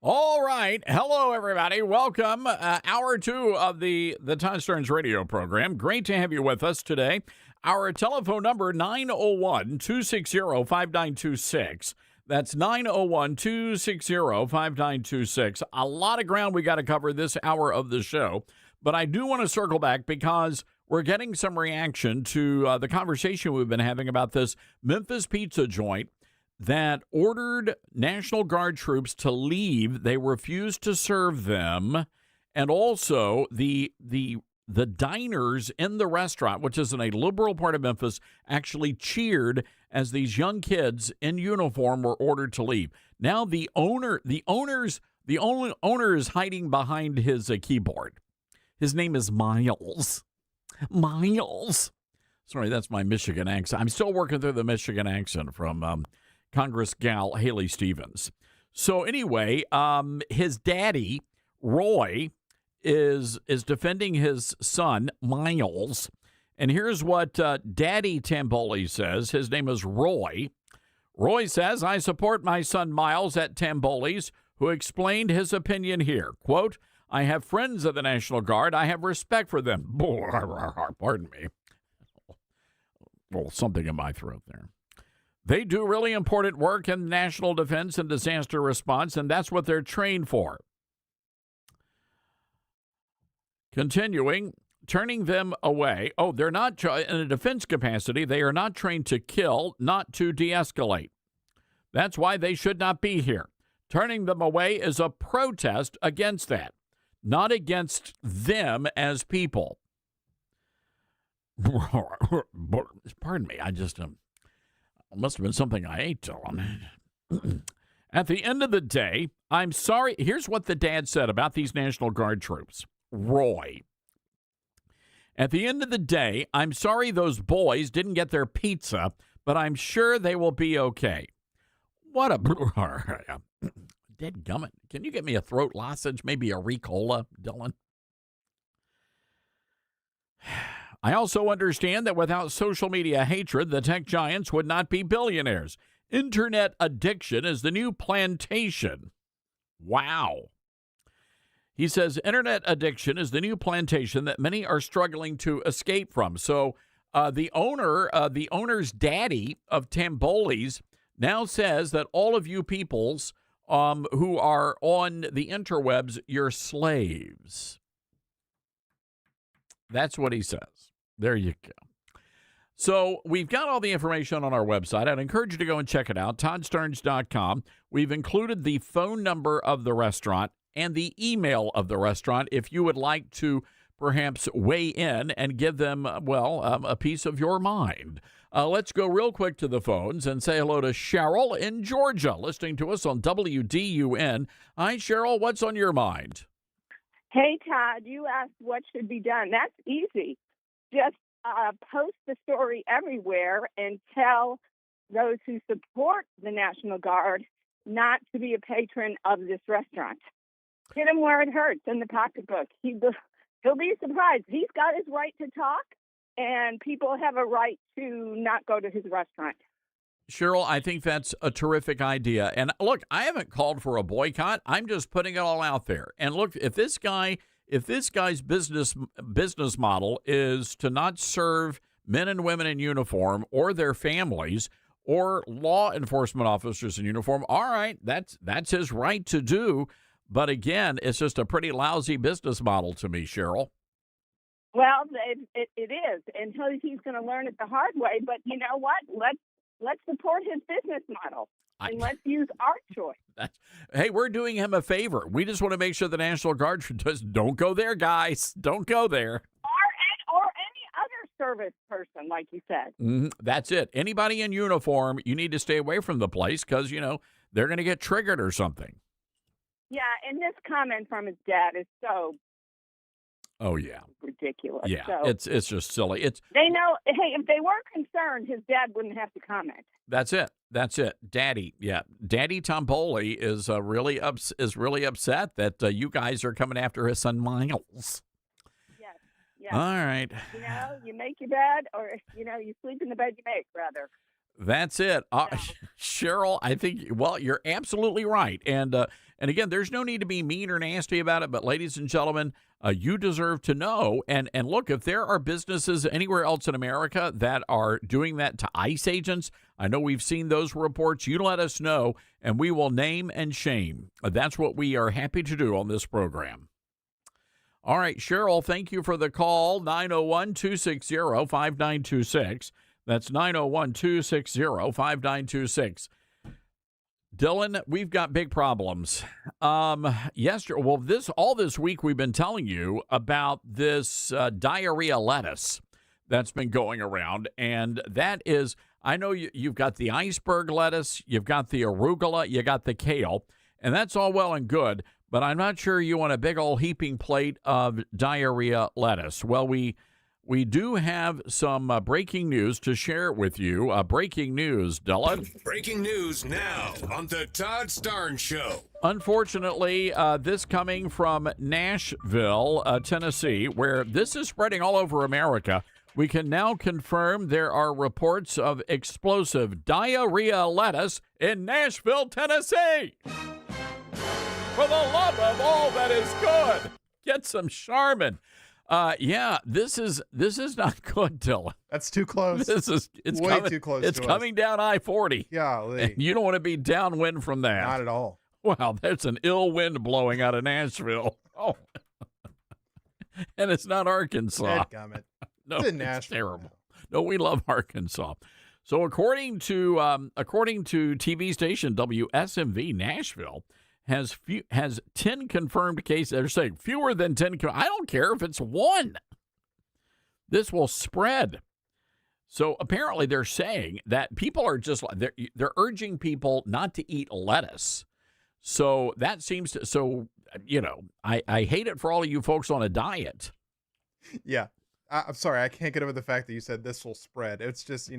All right. Hello, everybody. Welcome. Hour 2 of the Todd Stearns radio program. Great to have you with us today. Our telephone number, 901-260-5926. That's 901-260-5926. A lot of ground we got to cover this hour of the show, but I do want to circle back because we're getting some reaction to the conversation we've been having about this Memphis pizza joint that ordered National Guard troops to leave. They refused to serve them. And also the diners in the restaurant, which is in a liberal part of Memphis, actually cheered as these young kids in uniform were ordered to leave. Now the owner is hiding behind his keyboard. His name is Miles. Miles. Sorry, that's my Michigan accent. I'm still working through the Michigan accent from Congress gal Haley Stevens. So anyway, his daddy, Roy, is defending his son, Miles. And here's what Daddy Tamboli says. His name is Roy. Roy says, I support my son Miles at Tamboli's, who explained his opinion here. Quote, I have friends of the National Guard. I have respect for them. Pardon me. Well, something in my throat there. They do really important work in national defense and disaster response, and that's what they're trained for. Continuing, turning them away. Oh, they're not in a defense capacity. They are not trained to kill, not to de-escalate. That's why they should not be here. Turning them away is a protest against that, not against them as people. Pardon me, I just must have been something I ate, Dylan. At the end of the day, I'm sorry. Here's what the dad said about these National Guard troops. Roy. At the end of the day, I'm sorry those boys didn't get their pizza, but I'm sure they will be okay. What a... Dead gummit. Can you get me a throat lozenge, maybe a Ricola, Dylan? I also understand that without social media hatred, the tech giants would not be billionaires. Internet addiction is the new plantation. Wow. He says internet addiction is the new plantation that many are struggling to escape from. So the owner's daddy of Tamboli's now says that all of you peoples who are on the interwebs, you're slaves. That's what he says. There you go. So we've got all the information on our website. I'd encourage you to go and check it out, toddstearns.com. We've included the phone number of the restaurant and the email of the restaurant if you would like to perhaps weigh in and give them, a piece of your mind. Let's go real quick to the phones and say hello to Cheryl in Georgia, listening to us on WDUN. Hi, Cheryl. What's on your mind? Hey, Todd, you asked what should be done. That's easy. Just post the story everywhere and tell those who support the National Guard not to be a patron of this restaurant. Hit him where it hurts, in the pocketbook. He'll be surprised. He's got his right to talk, and people have a right to not go to his restaurant. Cheryl, I think that's a terrific idea. And look, I haven't called for a boycott. I'm just putting it all out there. And look, if this guy's business model is to not serve men and women in uniform or their families or law enforcement officers in uniform, all right, that's his right to do. But again, it's just a pretty lousy business model to me, Cheryl. Well, it is, and he's going to learn it the hard way. But you know what? Let's support his business model, and let's use our choice. Hey, we're doing him a favor. We just want to make sure the National Guard just don't go there, guys. Don't go there. Or any other service person, like you said. That's it. Anybody in uniform, you need to stay away from the place because, they're going to get triggered or something. Yeah, and this comment from his dad is so ridiculous. Yeah, so, it's just silly. They know, hey, if they weren't concerned, his dad wouldn't have to comment. That's it. Daddy Tamboli is really upset that you guys are coming after his son Miles. Yes. All right. You make your bed, or you sleep in the bed you make, rather. That's it. Cheryl, I think, well, you're absolutely right. And again, there's no need to be mean or nasty about it. But ladies and gentlemen, you deserve to know. And look, if there are businesses anywhere else in America that are doing that to ICE agents, I know we've seen those reports. You let us know, and we will name and shame. That's what we are happy to do on this program. All right, Cheryl, thank you for the call. 901-260-5926. That's 901-260-5926. Dylan, we've got big problems. Yesterday, well, all this week we've been telling you about this diarrhea lettuce that's been going around, and that is, I know you've got the iceberg lettuce, you've got the arugula, you got the kale, and that's all well and good, but I'm not sure you want a big old heaping plate of diarrhea lettuce. Well, we do have some breaking news to share with you. Breaking news, Dylan. Breaking news now on the Todd Starnes Show. Unfortunately, this coming from Nashville, Tennessee, where this is spreading all over America. We can now confirm there are reports of explosive diarrhea lettuce in Nashville, Tennessee. For the love of all that is good, get some Charmin. Yeah, this is not good, Dylan. That's too close. It's way coming, too close. It's to coming down I-40. Golly. And you don't want to be downwind from that. Not at all. Wow, there's an ill wind blowing out of Nashville. Oh, and it's not Arkansas. Dadgummit. No, It's in it's Nashville. terrible. No, we love Arkansas. So according to TV station WSMV, Nashville has 10 confirmed cases. They're saying fewer than 10. I don't care if it's one. This will spread. So apparently they're saying that people are just they're urging people not to eat lettuce. So that seems to, so, you know, I hate it for all of you folks on a diet. Yeah. I'm sorry. I can't get over the fact that you said this will spread. It's just,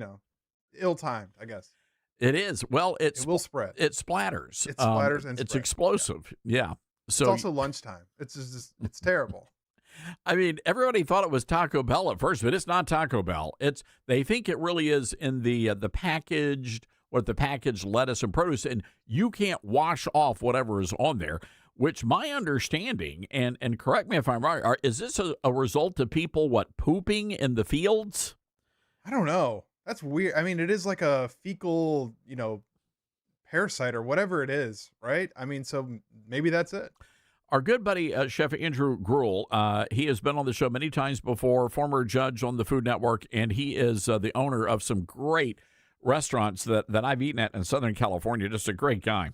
ill-timed, I guess. It is. Well, It will spread. it splatters. It splatters and it's spreads. explosive. Yeah. So It's also lunchtime. It's just it's terrible. I mean, everybody thought it was Taco Bell at first, but it's not Taco Bell. They think it really is in the packaged lettuce and produce, and you can't wash off whatever is on there. Which my understanding, and correct me if I'm wrong, is this a result of people pooping in the fields? I don't know. That's weird. I mean, it is like a fecal, parasite or whatever it is, right? I mean, so maybe that's it. Our good buddy, Chef Andrew Gruel, he has been on the show many times before, former judge on the Food Network, and he is the owner of some great restaurants that I've eaten at in Southern California. Just a great guy.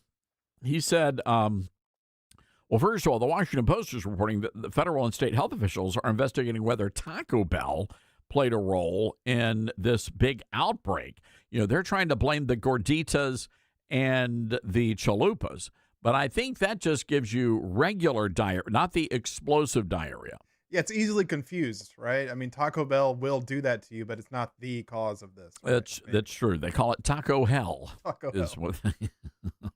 He said, well, first of all, the Washington Post is reporting that the federal and state health officials are investigating whether Taco Bell played a role in this big outbreak. They're trying to blame the gorditas and the chalupas. But I think that just gives you regular diarrhea, not the explosive diarrhea. Yeah, it's easily confused, right? I mean, Taco Bell will do that to you, but it's not the cause of this. Right? That's true. They call it Taco Hell. Taco is Hell.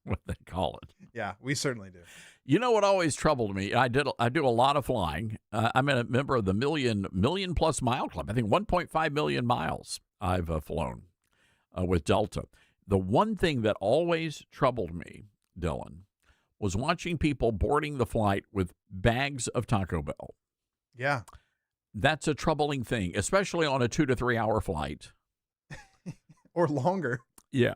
what they call it. Yeah, we certainly do. You know what always troubled me? I do a lot of flying. I'm a member of the million plus mile club. I think 1.5 million miles I've flown with Delta. The one thing that always troubled me, Dylan, was watching people boarding the flight with bags of Taco Bell. Yeah. That's a troubling thing, especially on a 2 to 3 hour flight. Or longer. Yeah.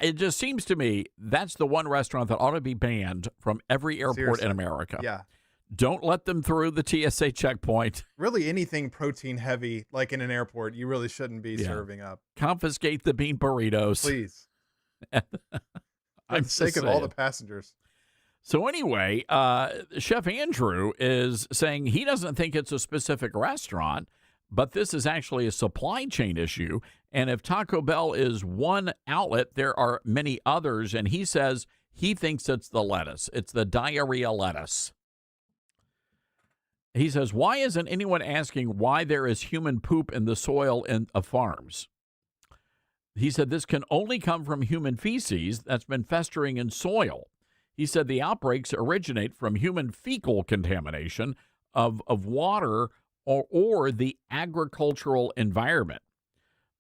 It just seems to me that's the one restaurant that ought to be banned from every airport Seriously. in America. Yeah. Don't let them through the TSA checkpoint. Really, anything protein heavy, like in an airport, you really shouldn't be serving up. Confiscate the bean burritos. Please. For I'm the sake just of all saying. the passengers. So anyway, Chef Andrew is saying he doesn't think it's a specific restaurant, but this is actually a supply chain issue. And if Taco Bell is one outlet, there are many others. And he says he thinks it's the lettuce. It's the diarrhea lettuce. He says, why isn't anyone asking why there is human poop in the soil of farms? He said this can only come from human feces that's been festering in soil. He said the outbreaks originate from human fecal contamination of water or the agricultural environment.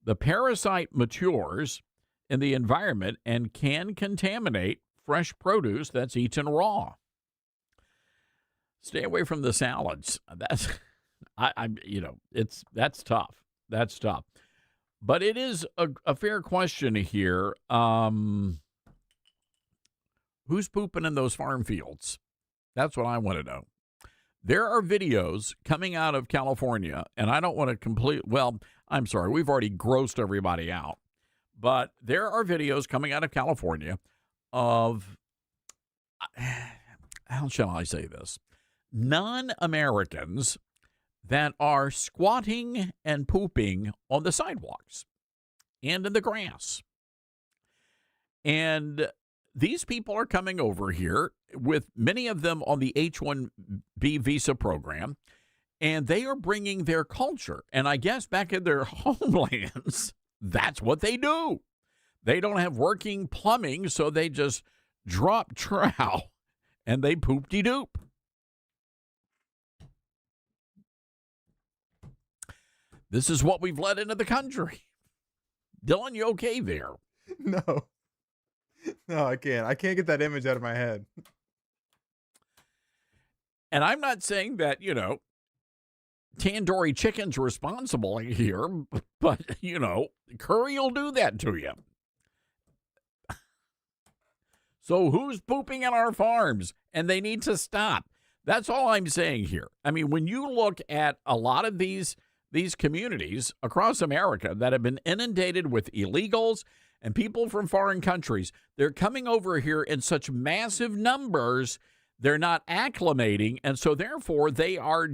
The parasite matures in the environment and can contaminate fresh produce that's eaten raw. Stay away from the salads. That's, that's tough. That's tough. But it is a fair question here. Who's pooping in those farm fields? That's what I want to know. There are videos coming out of California, and I don't want to I'm sorry, we've already grossed everybody out. But there are videos coming out of California of, how shall I say this, non-Americans that are squatting and pooping on the sidewalks and in the grass. And these people are coming over here, with many of them on the H-1B visa program, and they are bringing their culture. And I guess back in their homelands, that's what they do. They don't have working plumbing, so they just drop trow and they poop-de-doop. This is what we've let into the country. Dylan, you okay there? No, I can't. I can't get that image out of my head. And I'm not saying that, tandoori chicken's responsible here, but, curry will do that to you. So who's pooping in our farms? And they need to stop. That's all I'm saying here. I mean, when you look at a lot of these communities across America that have been inundated with illegals and people from foreign countries, they're coming over here in such massive numbers, they're not acclimating, and so therefore they are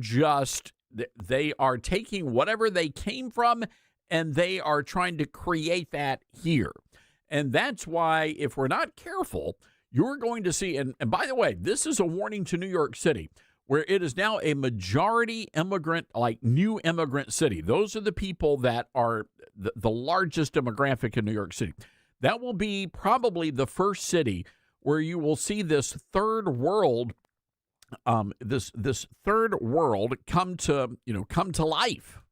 taking whatever they came from and they are trying to create that here. And that's why, if we're not careful, you're going to see, and by the way, this is a warning to New York City, where it is now a majority immigrant, like new immigrant city. Those are the people that are the largest demographic in New York City. That will be probably the first city where you will see this third world, this third world come to life.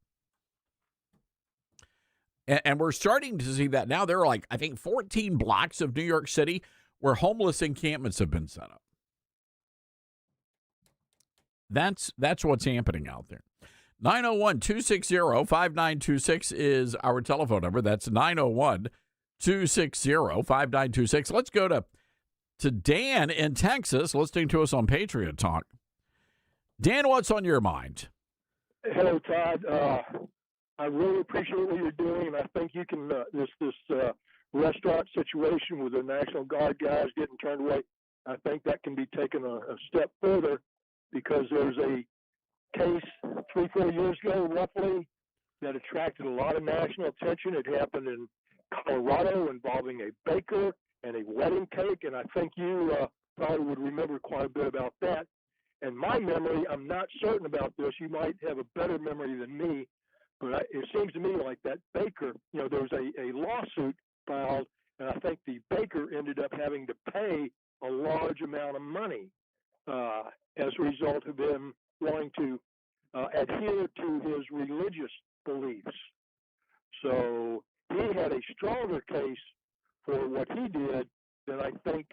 And we're starting to see that now. There are like, I think, 14 blocks of New York City where homeless encampments have been set up. That's what's happening out there. 901-260-5926 is our telephone number. That's 901-260-5926. Let's go to Dan in Texas, listening to us on Patriot Talk. Dan, what's on your mind? Hello, Todd. I really appreciate what you're doing, and I think you can, this restaurant situation with the National Guard guys getting turned away, I think that can be taken a step further, because there's a case 3-4 years ago, roughly, that attracted a lot of national attention. It happened in Colorado involving a baker and a wedding cake, and I think you probably would remember quite a bit about that. And my memory, I'm not certain about this. You might have a better memory than me, but it seems to me like that baker, there was a lawsuit filed, and I think the baker ended up having to pay a large amount of money as a result of him wanting to adhere to his religious beliefs. So he had a stronger case for what he did than I think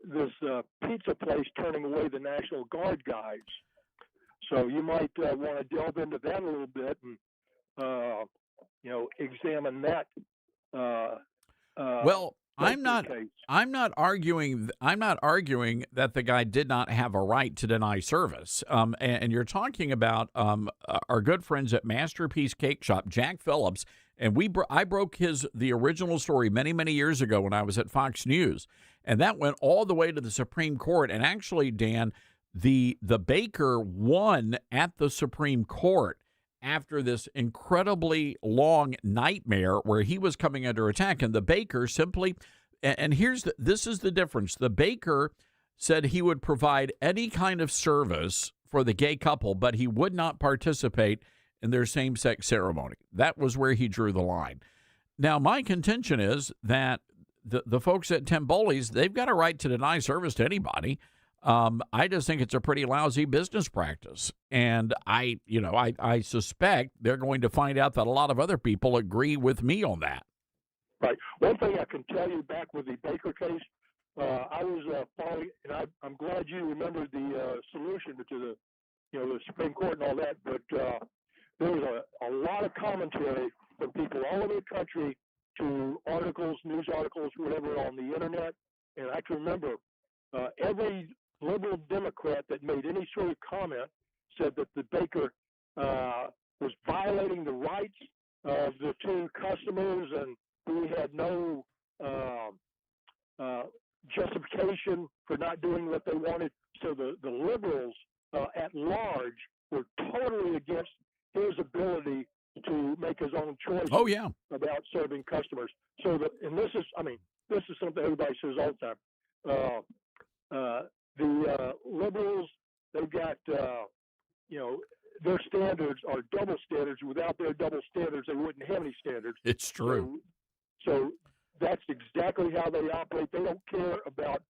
this pizza place turning away the National Guard guys. So you might want to delve into that a little bit and, examine that. Well, I'm not arguing that the guy did not have a right to deny service. And you're talking about our good friends at Masterpiece Cake Shop, Jack Phillips, and I broke the original story many years ago when I was at Fox News, and that went all the way to the Supreme Court. And actually, Dan, the baker won at the Supreme Court after this incredibly long nightmare where he was coming under attack, and the baker simply, and this is the difference. The baker said he would provide any kind of service for the gay couple, but he would not participate in their same-sex ceremony. That was where he drew the line. Now, my contention is that the folks at Timboli's, they've got a right to deny service to anybody. I just think it's a pretty lousy business practice. And I suspect they're going to find out that a lot of other people agree with me on that. Right. One thing I can tell you back with the Baker case, I was following, and I'm glad you remembered the solution to the Supreme Court and all that. But there was a lot of commentary from people all over the country to articles, news articles, whatever, on the internet. And I can remember every liberal Democrat that made any sort of comment said that the Baker was violating the rights of the two customers, and we had no justification for not doing what they wanted. So the liberals at large were totally against his ability to make his own choices about serving customers. So this is something everybody says all the time. The liberals, they've got, their standards are double standards. Without their double standards, they wouldn't have any standards. It's true. So that's exactly how they operate. They don't care about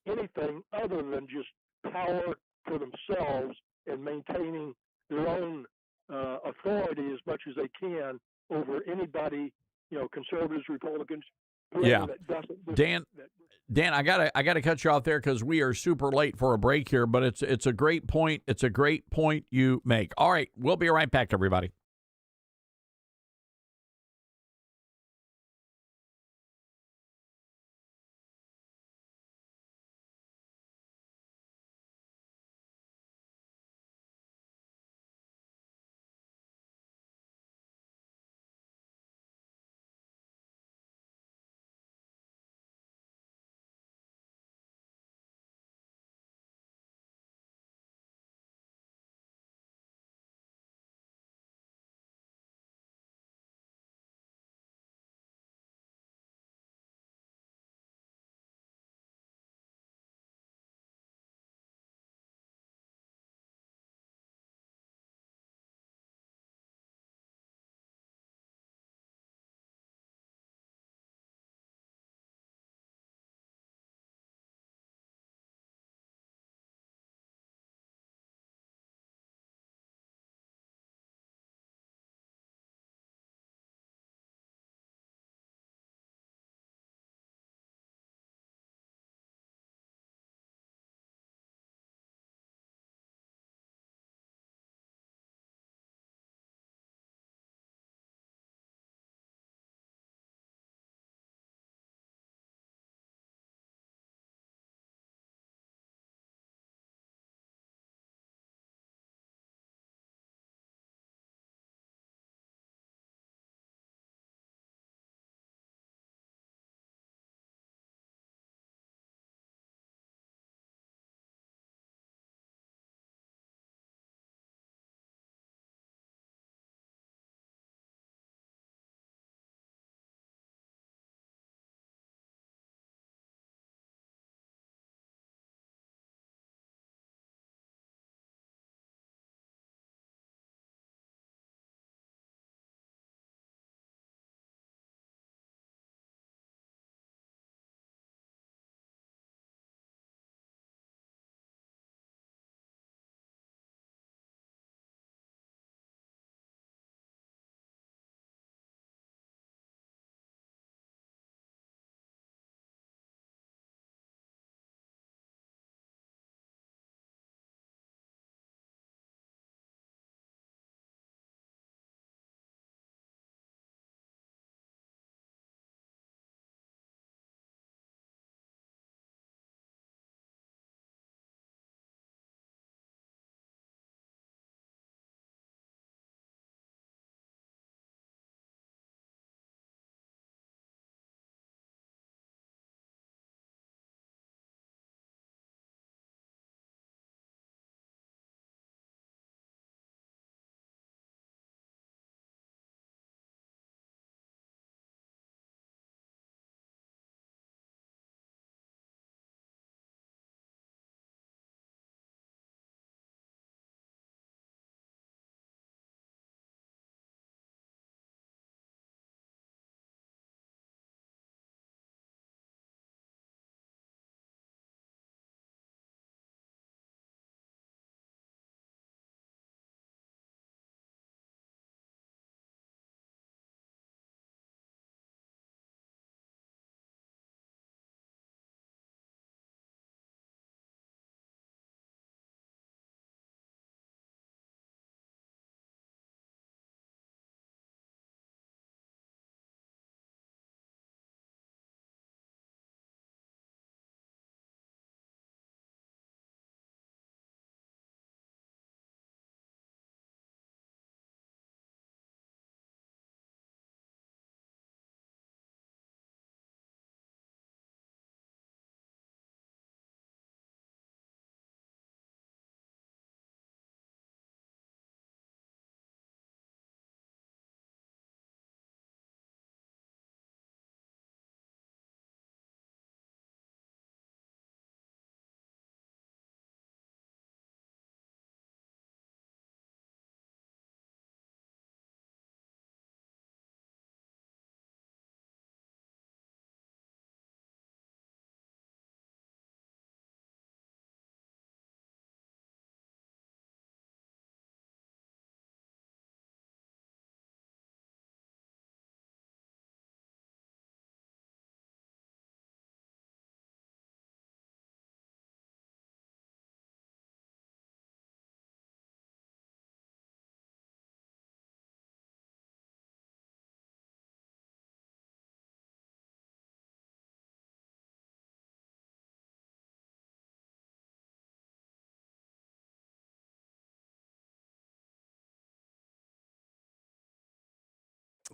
anything other than just power for themselves and maintaining their own authority as much as they can over anybody, conservatives, Republicans. Yeah. Dan, I gotta cut you off there because we are super late for a break here, but it's a great point. It's a great point you make. All right, we'll be right back, everybody.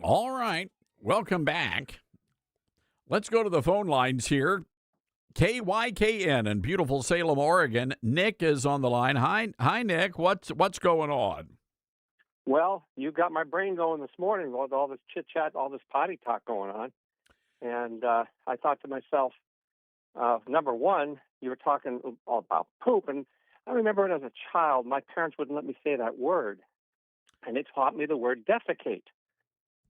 All right. Welcome back. Let's go to the phone lines here. KYKN in beautiful Salem, Oregon. Nick is on the line. Hi, Nick. What's going on? Well, you got my brain going this morning with all this chit chat, all this potty talk going on, and I thought to myself, number one, you were talking all about poop, and I remember when as a child, my parents wouldn't let me say that word, and they taught me the word defecate.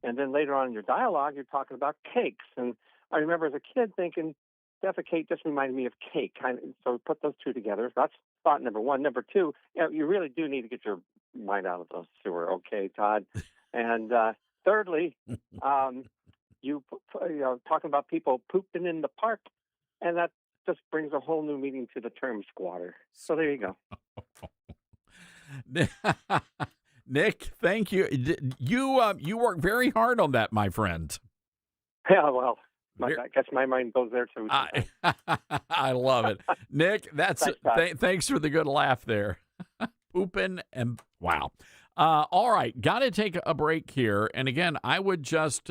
And then later on in your dialogue, you're talking about cakes, and I remember as a kid thinking defecate just reminded me of cake. So put those two together. That's thought number one. Number two, you really do need to get your mind out of the sewer, okay, Todd? And thirdly, you talking about people pooping in the park, and that just brings a whole new meaning to the term squatter. So there you go. Nick, thank you. You work very hard on that, my friend. Yeah, well, I guess my mind goes there too. I love it, Nick. Thanks for the good laugh there. Pooping and wow. All right, got to take a break here. And again, I would just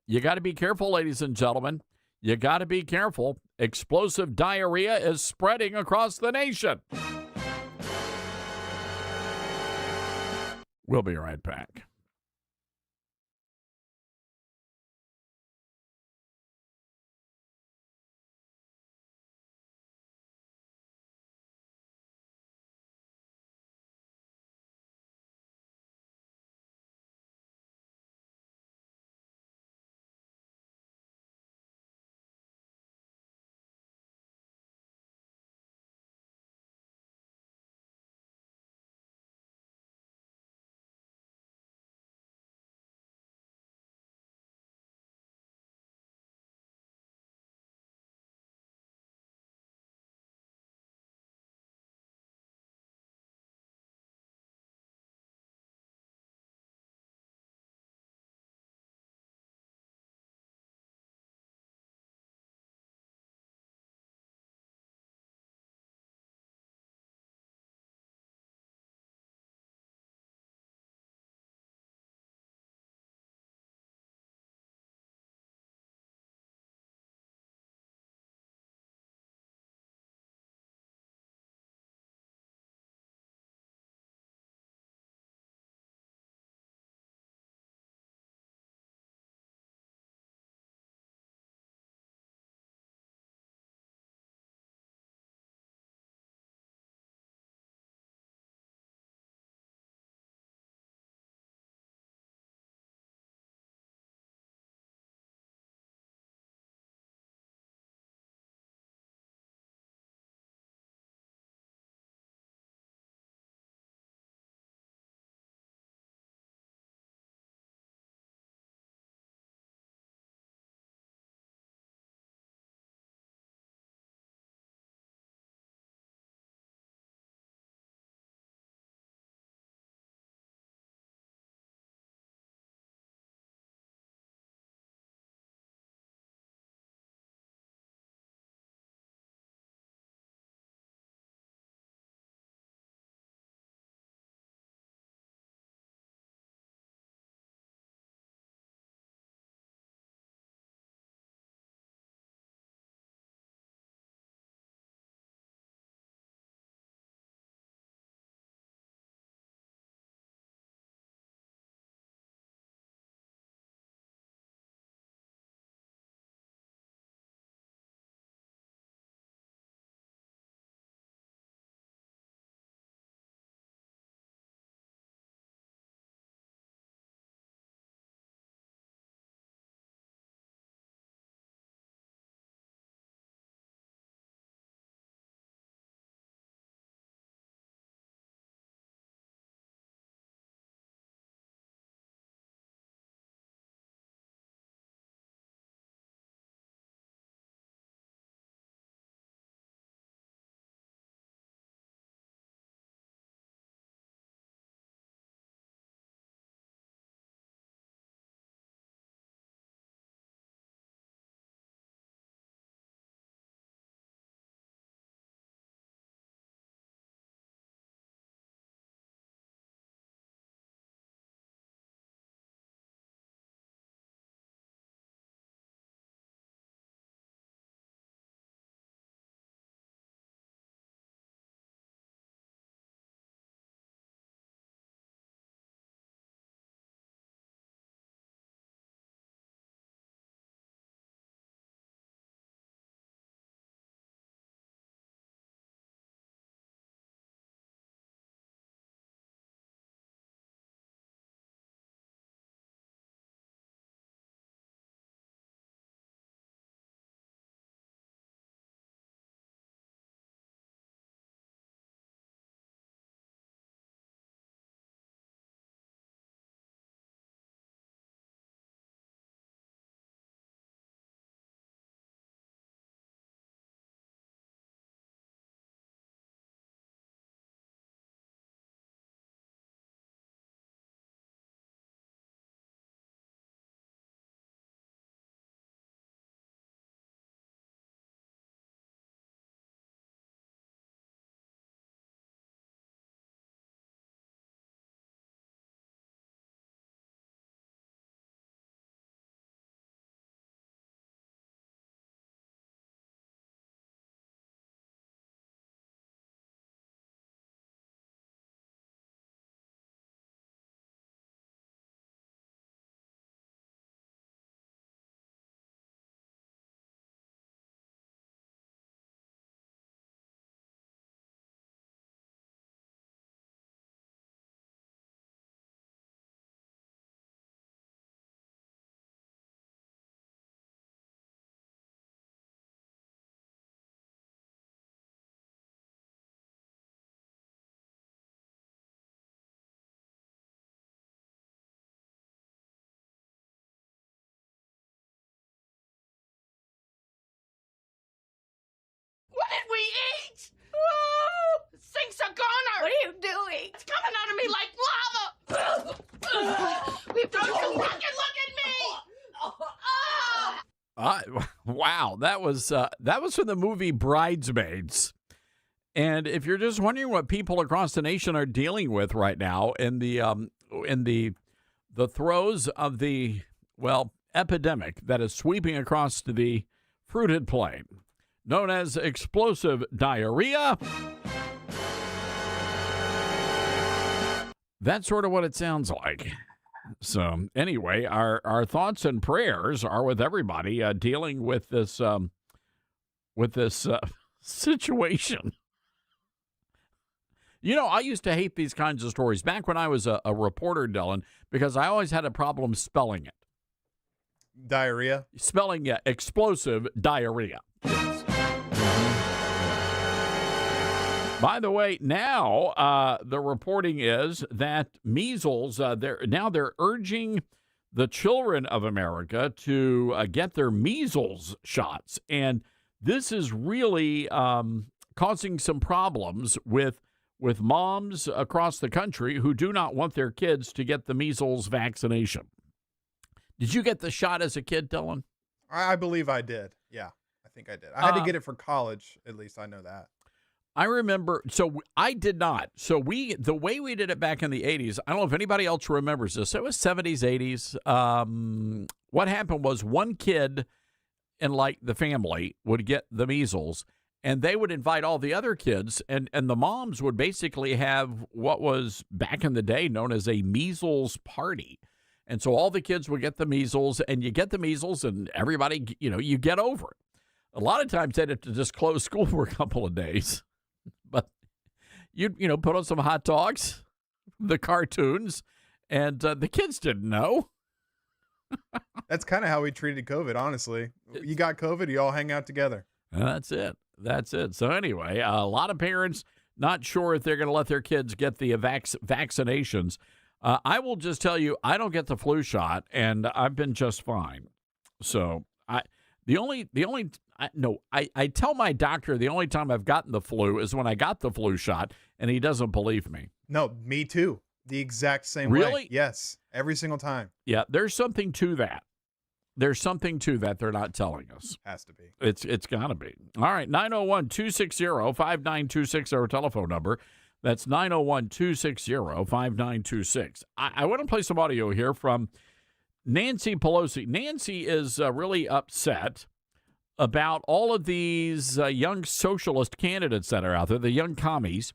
you got to be careful, ladies and gentlemen. You got to be careful. Explosive diarrhea is spreading across the nation. We'll be right back. Wow, that was from the movie Bridesmaids. And if you're just wondering what people across the nation are dealing with right now in the throes of the epidemic that is sweeping across the fruited plain, known as explosive diarrhea, that's sort of what it sounds like. So anyway, our thoughts and prayers are with everybody dealing with this situation. You know, I used to hate these kinds of stories back when I was a reporter, Dylan, because I always had a problem spelling it. Diarrhea? Spelling, yeah, explosive diarrhea. Yes. By the way, now the reporting is that measles, they're urging the children of America to get their measles shots. And this is really causing some problems with moms across the country who do not want their kids to get the measles vaccination. Did you get the shot as a kid, Dylan? I believe I did. Yeah, I think I did. I had to get it for college. At least I know that. I remember. So I did not. So the way we did it back in the 80s, I don't know if anybody else remembers this. It was 70s, 80s. What happened was one kid in like the family would get the measles, and they would invite all the other kids, and the moms would basically have what was back in the day known as a measles party. And so all the kids would get the measles, and you get the measles, and everybody, you get over it. A lot of times they'd have to just close school for a couple of days. But you'd, put on some hot dogs, the cartoons, and the kids didn't know. That's kind of how we treated COVID, honestly. You got COVID, you all hang out together. That's it. So anyway, a lot of parents not sure if they're going to let their kids get the vaccinations. I will just tell you, I don't get the flu shot, and I've been just fine. So I tell my doctor the only time I've gotten the flu is when I got the flu shot, and he doesn't believe me. No, me too. The exact same way. Really? Yes, every single time. Yeah, there's something to that. There's something to that they're not telling us. Has to be. It's got to be. All right, 901-260-5926, our telephone number. That's 901-260-5926. I want to play some audio here from Nancy Pelosi. Nancy is really upset about all of these young socialist candidates that are out there, the young commies,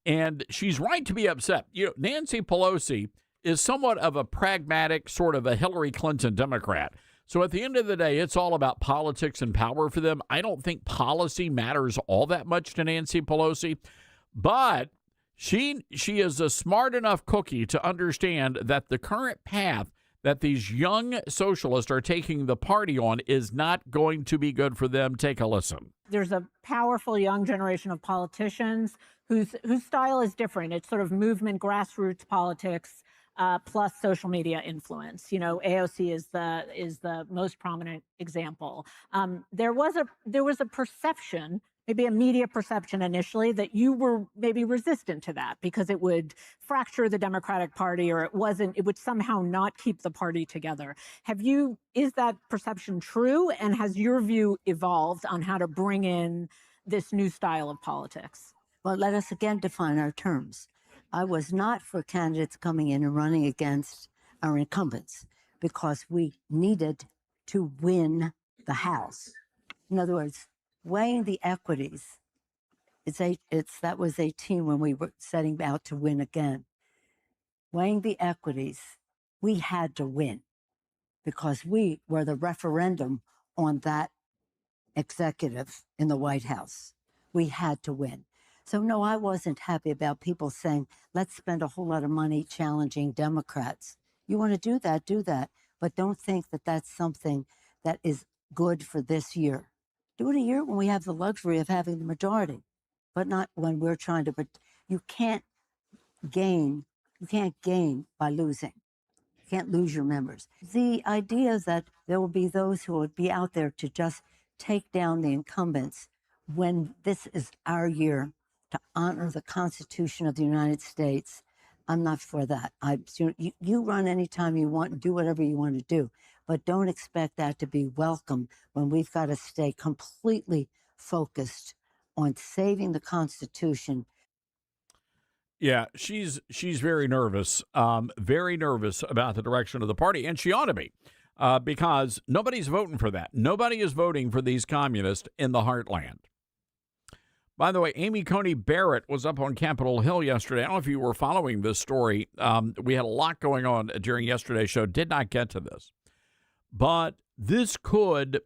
and she's right to be upset. Nancy Pelosi is somewhat of a pragmatic, sort of a Hillary Clinton Democrat. So at the end of the day, it's all about politics and power for them. I don't think policy matters all that much to Nancy Pelosi, but she is a smart enough cookie to understand that the current path that these young socialists are taking the party on is not going to be good for them. Take a listen. There's a powerful young generation of politicians whose style is different. It's sort of movement, grassroots politics, plus social media influence. AOC is the most prominent example. There was a perception, maybe a media perception initially, that you were maybe resistant to that because it would fracture the Democratic Party, or it would somehow not keep the party together. Is that perception true? And has your view evolved on how to bring in this new style of politics? Well, let us again define our terms. I was not for candidates coming in and running against our incumbents because we needed to win the House. In other words, weighing the equities, that was 18 when we were setting out to win again. Weighing the equities, we had to win because we were the referendum on that executive in the White House. We had to win. So no, I wasn't happy about people saying, let's spend a whole lot of money challenging Democrats. You want to do that, but don't think that that's something that is good for this year. Do it a year when we have the luxury of having the majority, but not when we're trying to. But you can't gain by losing. You can't lose your members. The idea that there will be those who would be out there to just take down the incumbents when this is our year to honor the Constitution of the United States I'm not for that. You run anytime you want and do whatever you want to do, but don't expect that to be welcome when we've got to stay completely focused on saving the Constitution. Yeah, she's very nervous about the direction of the party, and she ought to be, because nobody's voting for that. Nobody is voting for these communists in the heartland. By the way, Amy Coney Barrett was up on Capitol Hill yesterday. I don't know if you were following this story. We had a lot going on during yesterday's show. Did not get to this, but this could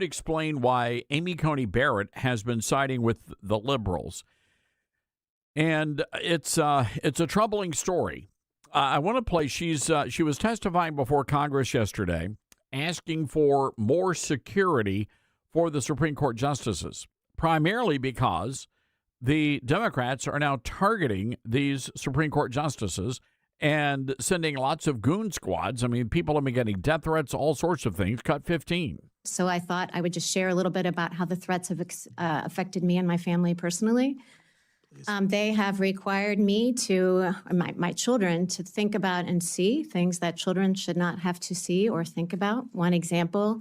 explain why Amy Coney Barrett has been siding with the liberals. And it's a troubling story. I want to play. She was testifying before Congress yesterday, asking for more security for the Supreme Court justices, primarily because the Democrats are now targeting these Supreme Court justices and sending lots of goon squads. I mean, people have been getting death threats, all sorts of things. Cut 15. So I thought I would just share a little bit about how the threats have affected me and my family personally. They have required me my children to think about and see things that children should not have to see or think about. One example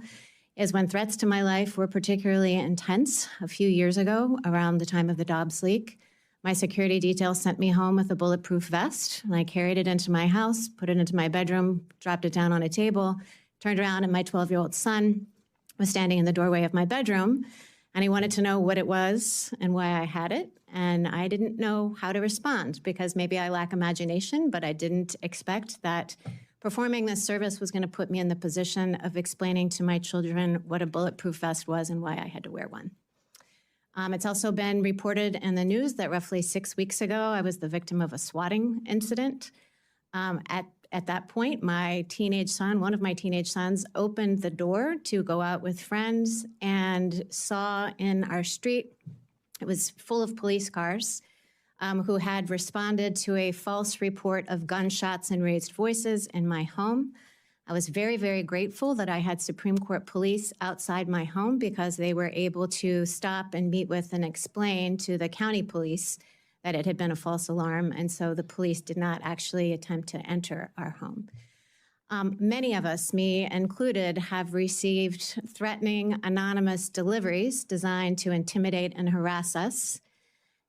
is when threats to my life were particularly intense a few years ago, around the time of the Dobbs leak. My security detail sent me home with a bulletproof vest, and I carried it into my house, put it into my bedroom, dropped it down on a table, turned around, and my 12-year-old son was standing in the doorway of my bedroom, and he wanted to know what it was and why I had it. And I didn't know how to respond because maybe I lack imagination, but I didn't expect that performing this service was going to put me in the position of explaining to my children what a bulletproof vest was and why I had to wear one. It's also been reported in the news that roughly 6 weeks ago, I was the victim of a swatting incident. At that point, one of my teenage sons, opened the door to go out with friends and saw in our street, it was full of police cars who had responded to a false report of gunshots and raised voices in my home. I was very, very grateful that I had Supreme Court police outside my home because they were able to stop and meet with and explain to the county police that it had been a false alarm, and so the police did not actually attempt to enter our home. Many of us, me included, have received threatening anonymous deliveries designed to intimidate and harass us.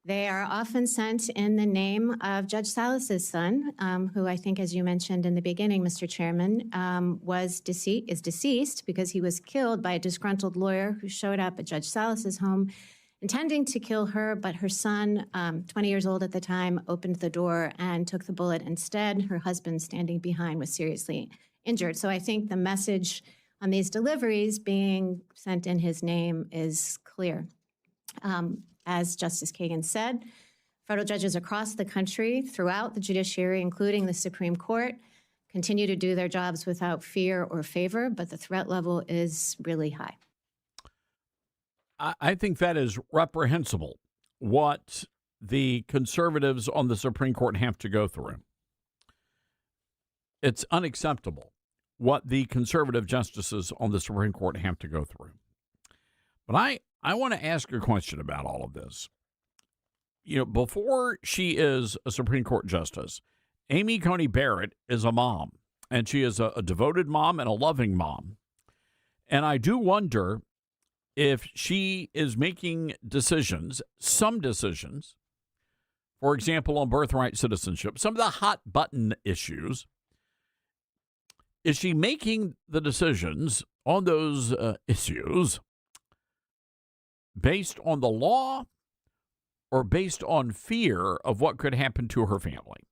They are often sent in the name of Judge Salas's son, who I think, as you mentioned in the beginning, Mr. Chairman, is deceased because he was killed by a disgruntled lawyer who showed up at Judge Salas's home intending to kill her, but her son, 20 years old at the time, opened the door and took the bullet instead. Her husband, standing behind, was seriously injured. So I think the message on these deliveries being sent in his name is clear. As Justice Kagan said, federal judges across the country, throughout the judiciary, including the Supreme Court, continue to do their jobs without fear or favor, but the threat level is really high. I think that is reprehensible, what the conservatives on the Supreme Court have to go through. It's unacceptable what the conservative justices on the Supreme Court have to go through. But I want to ask a question about all of this. You know, before she is a Supreme Court justice, Amy Coney Barrett is a mom, and she is a devoted mom and a loving mom. And I do wonder if she is making decisions, some decisions, for example, on birthright citizenship, some of the hot button issues, is she making the decisions on those issues based on the law or based on fear of what could happen to her family?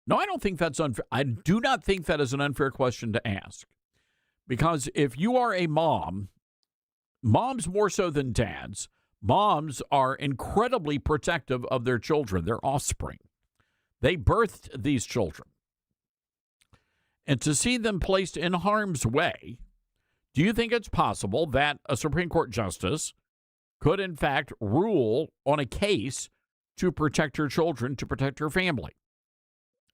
No, I don't think that's unfair. I do not think that is an unfair question to ask. Because if you are a mom, moms more so than dads, moms are incredibly protective of their children, their offspring. They birthed these children. And to see them placed in harm's way, do you think it's possible that a Supreme Court justice could, in fact, rule on a case to protect her children, to protect her family?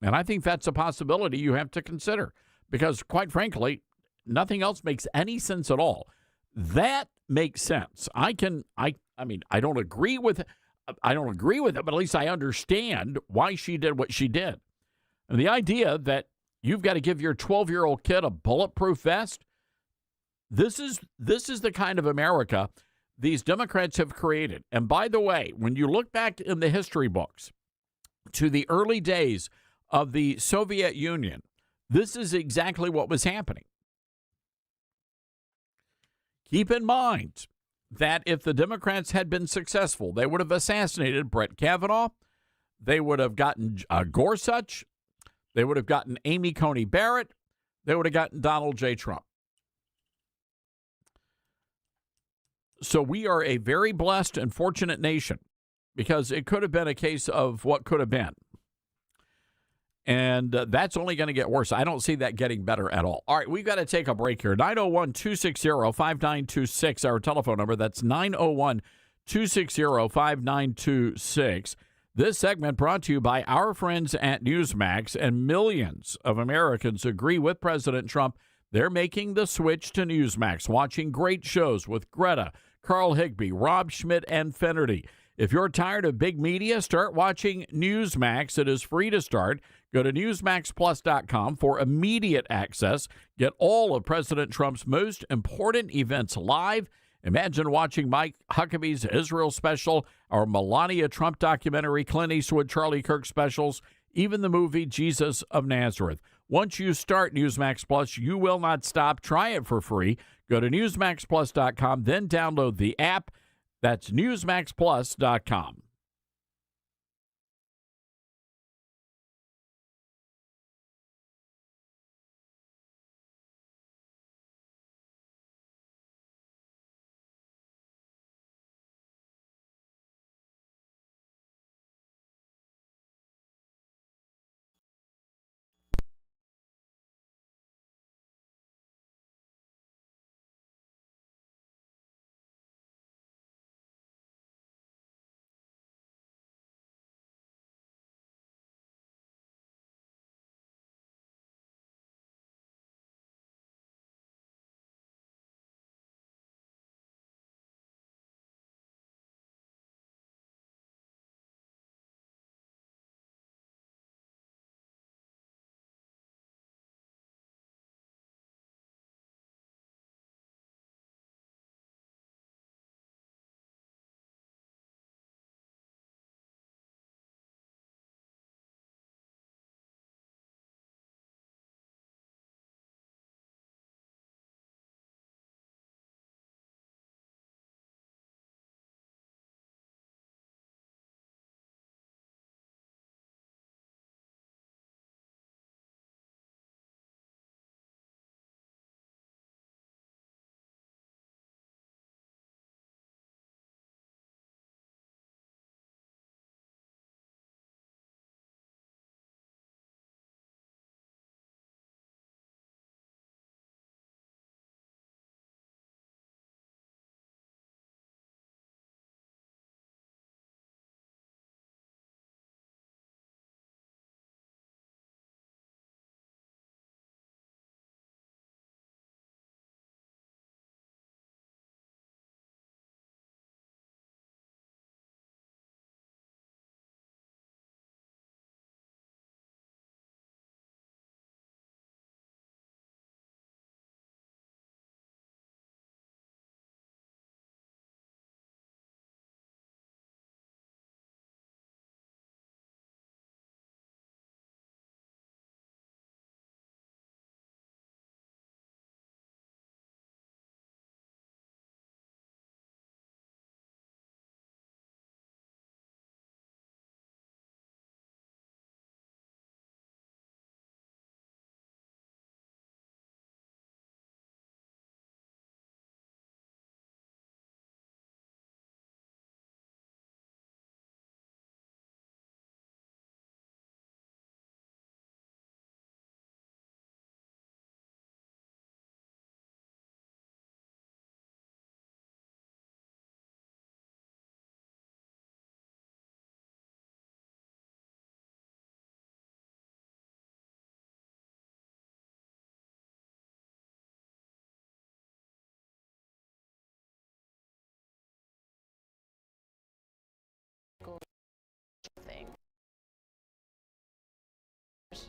And I think that's a possibility you have to consider. Because, quite frankly, nothing else makes any sense at all. That makes sense. I mean, I don't agree with I don't agree with it, but at least I understand why she did what she did. And the idea that you've got to give your 12-year-old kid a bulletproof vest, this is the kind of America these Democrats have created. And by the way, when you look back in the history books to the early days of the Soviet Union, this is exactly what was happening. Keep in mind that if the Democrats had been successful, they would have assassinated Brett Kavanaugh. They would have gotten Gorsuch. They would have gotten Amy Coney Barrett. They would have gotten Donald J. Trump. So we are a very blessed and fortunate nation because it could have been a case of what could have been. And that's only going to get worse. I don't see that getting better at all. All right, we've got to take a break here. 901-260-5926, our telephone number. That's 901-260-5926. This segment brought to you by our friends at Newsmax, and millions of Americans agree with President Trump. They're making the switch to Newsmax, watching great shows with Greta, Carl Higbee, Rob Schmidt, and Finnerty. If you're tired of big media, start watching Newsmax. It is free to start. Go to NewsmaxPlus.com for immediate access. Get all of President Trump's most important events live. Imagine watching Mike Huckabee's Israel special, our Melania Trump documentary, Clint Eastwood, Charlie Kirk specials, even the movie Jesus of Nazareth. Once you start Newsmax Plus, you will not stop. Try it for free. Go to NewsmaxPlus.com, then download the app. That's NewsmaxPlus.com.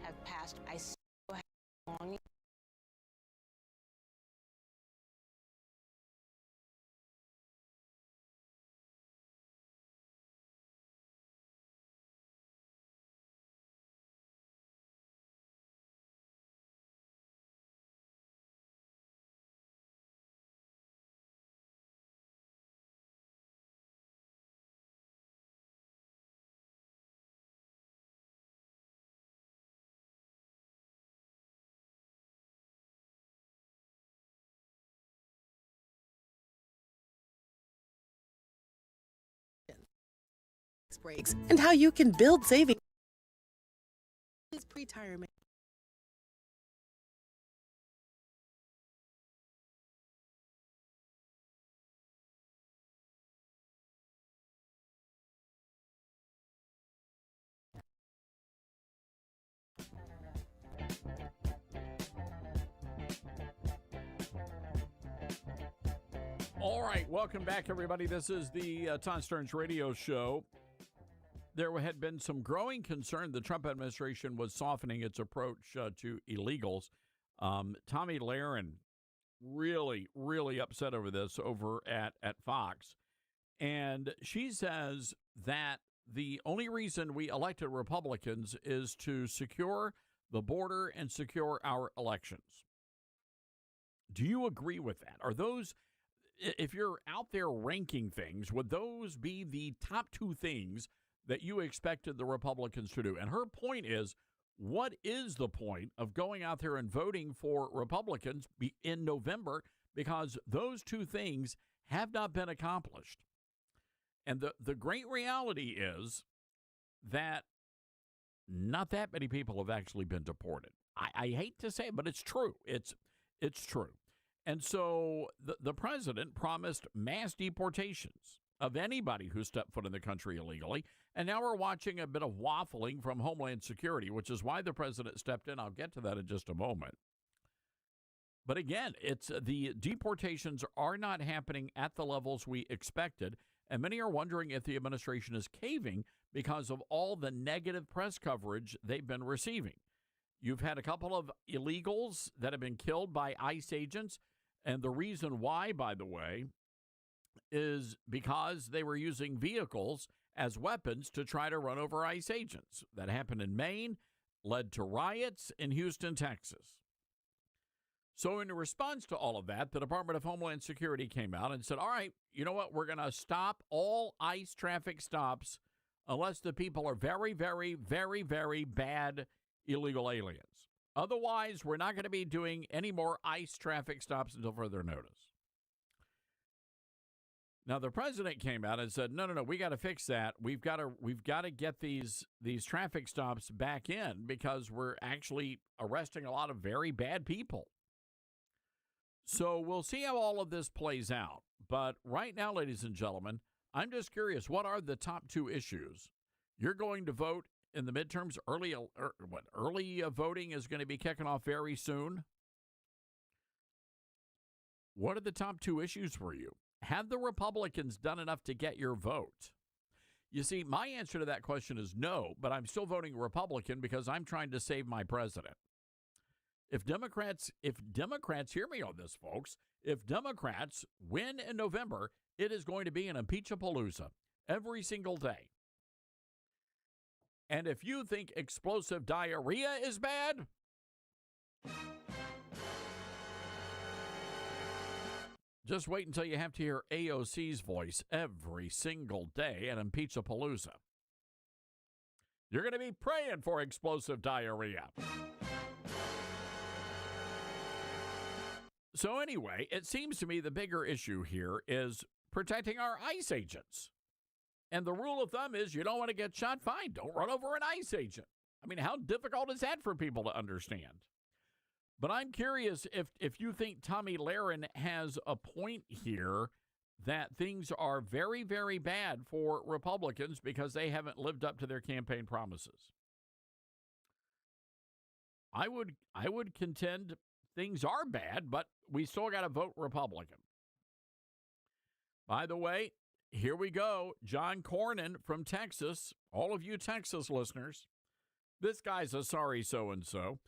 have passed, I still have longing. breaks and how you can build savings pre-retirement. All right, welcome back, everybody. This is the Todd Stearns Radio Show. There had been some growing concern the Trump administration was softening its approach to illegals. Tomi Lahren really, really upset over this over at Fox. And she says that the only reason we elected Republicans is to secure the border and secure our elections. Do you agree with that? Are those, if you're out there ranking things, would those be the top two things that you expected the Republicans to do? And her point is, what is the point of going out there and voting for Republicans in November, because those two things have not been accomplished? And the great reality is that not that many people have actually been deported. I hate to say it, but it's true. It's true. And so the president promised mass deportations of anybody who stepped foot in the country illegally. And now we're watching a bit of waffling from Homeland Security, which is why the president stepped in. I'll get to that in just a moment. But again, it's the deportations are not happening at the levels we expected. And many are wondering if the administration is caving because of all the negative press coverage they've been receiving. You've had a couple of illegals that have been killed by ICE agents. And the reason why, by the way, is because they were using vehicles as weapons to try to run over ICE agents. That happened in Maine, led to riots in Houston, Texas. So in response to all of that, the Department of Homeland Security came out and said, all right, you know what? We're going to stop all ICE traffic stops unless the people are very, very, very, very bad illegal aliens. Otherwise, we're not going to be doing any more ICE traffic stops until further notice. Now, the president came out and said, no, we got to fix that. We've got to get these traffic stops back in because we're actually arresting a lot of very bad people. So we'll see how all of this plays out. But right now, ladies and gentlemen, I'm just curious, what are the top two issues? You're going to vote in the midterms. Early voting is going to be kicking off very soon. What are the top two issues for you? Have the Republicans done enough to get your vote? You see, my answer to that question is no, but I'm still voting Republican because I'm trying to save my president. If Democrats, hear me on this, folks, if Democrats win in November, it is going to be an impeach-a-palooza every single day. And if you think explosive diarrhea is bad, just wait until you have to hear AOC's voice every single day at Impeach-a-Palooza. You're going to be praying for explosive diarrhea. So anyway, it seems to me the bigger issue here is protecting our ICE agents. And the rule of thumb is you don't want to get shot, fine. Don't run over an ICE agent. I mean, how difficult is that for people to understand? But I'm curious if you think Tomi Lahren has a point here that things are very, very bad for Republicans because they haven't lived up to their campaign promises. I would contend things are bad, but we still got to vote Republican. By the way, here we go. John Cornyn from Texas, all of you Texas listeners, This guy's a sorry so-and-so.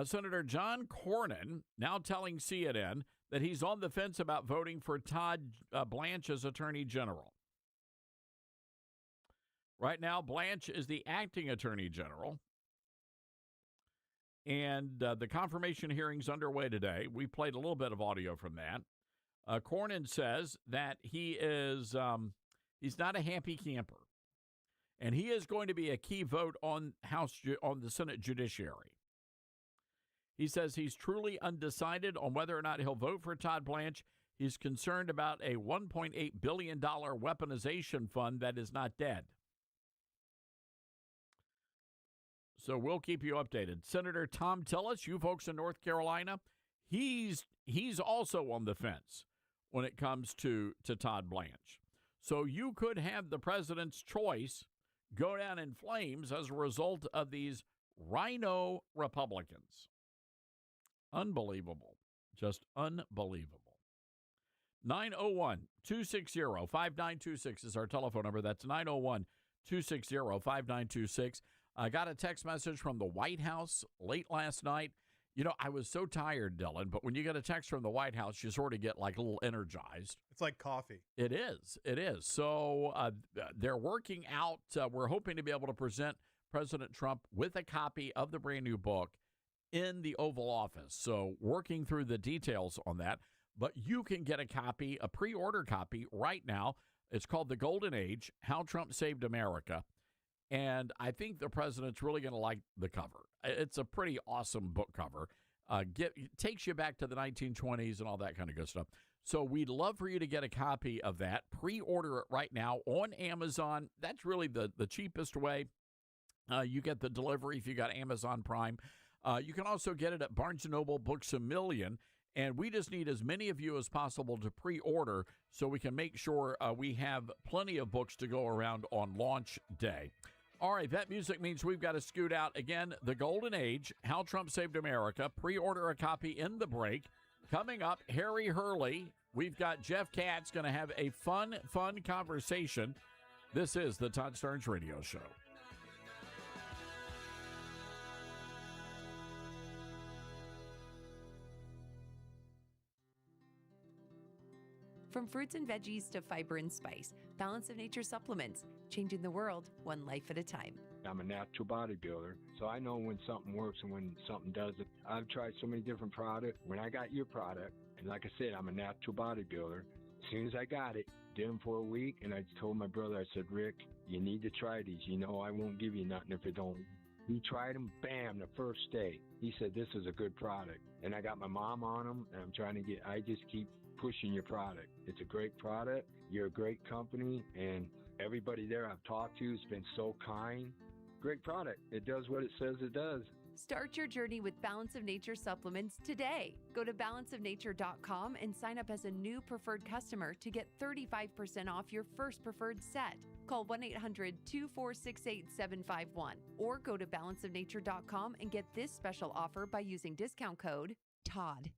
Senator John Cornyn now telling CNN that he's on the fence about voting for Todd Blanche as Attorney General. Right now, Blanche is the acting Attorney General, and the confirmation hearing's underway today. We played a little bit of audio from that. Cornyn says that he is he's not a happy camper, and he is going to be a key vote on the Senate Judiciary. He says he's truly undecided on whether or not he'll vote for Todd Blanche. He's concerned about a $1.8 billion weaponization fund that is not dead. So we'll keep you updated. Senator Tom Tillis, you folks in North Carolina, he's also on the fence when it comes to Todd Blanche. So you could have the president's choice go down in flames as a result of these rhino Republicans. Unbelievable. Just unbelievable. 901-260-5926 is our telephone number. That's 901-260-5926. I got a text message from the White House late last night. You know, I was so tired, Dylan, but when you get a text from the White House, you sort of get like a little energized. It's like coffee. It is. It is. So they're working out. We're hoping to be able to present President Trump with a copy of the brand new book in the Oval Office. So working through the details on that. But you can get a copy, a pre-order copy right now. It's called The Golden Age, How Trump Saved America. And I think the president's really going to like the cover. It's a pretty awesome book cover. It takes you back to the 1920s and all that kind of good stuff. So we'd love for you to get a copy of that. Pre-order it right now on Amazon. That's really the cheapest way. You get the delivery if you got Amazon Prime. You can also get it at Barnes & Noble Books A Million. And we just need as many of you as possible to pre-order so we can make sure we have plenty of books to go around on launch day. All right, that music means we've got to scoot out. Again, The Golden Age, How Trump Saved America. Pre-order a copy in the break. Coming up, Harry Hurley. We've got Jeff Katz going to have a fun conversation. This is the Todd Starnes Radio Show. From fruits and veggies to fiber and spice, Balance of Nature supplements, changing the world one life at a time. I'm a natural bodybuilder, so I know when something works and when something doesn't. I've tried so many different products. When I got your product, and like I said, I'm a natural bodybuilder, as soon as I got it, did them for a week, and I told my brother, I said, Rick, you need to try these. You know I won't give you nothing if it don't. He tried them, bam, the first day. He said, this is a good product. And I got my mom on them, and I just keep pushing your product. It's a great product. You're a great company, and everybody there I've talked to has been so kind. Great product. It does what it says it does. Start your journey with Balance of Nature supplements today. Go to balanceofnature.com and sign up as a new preferred customer to get 35% off your first preferred set. Call 1-800-246-8751 or go to balanceofnature.com and get this special offer by using discount code TODD.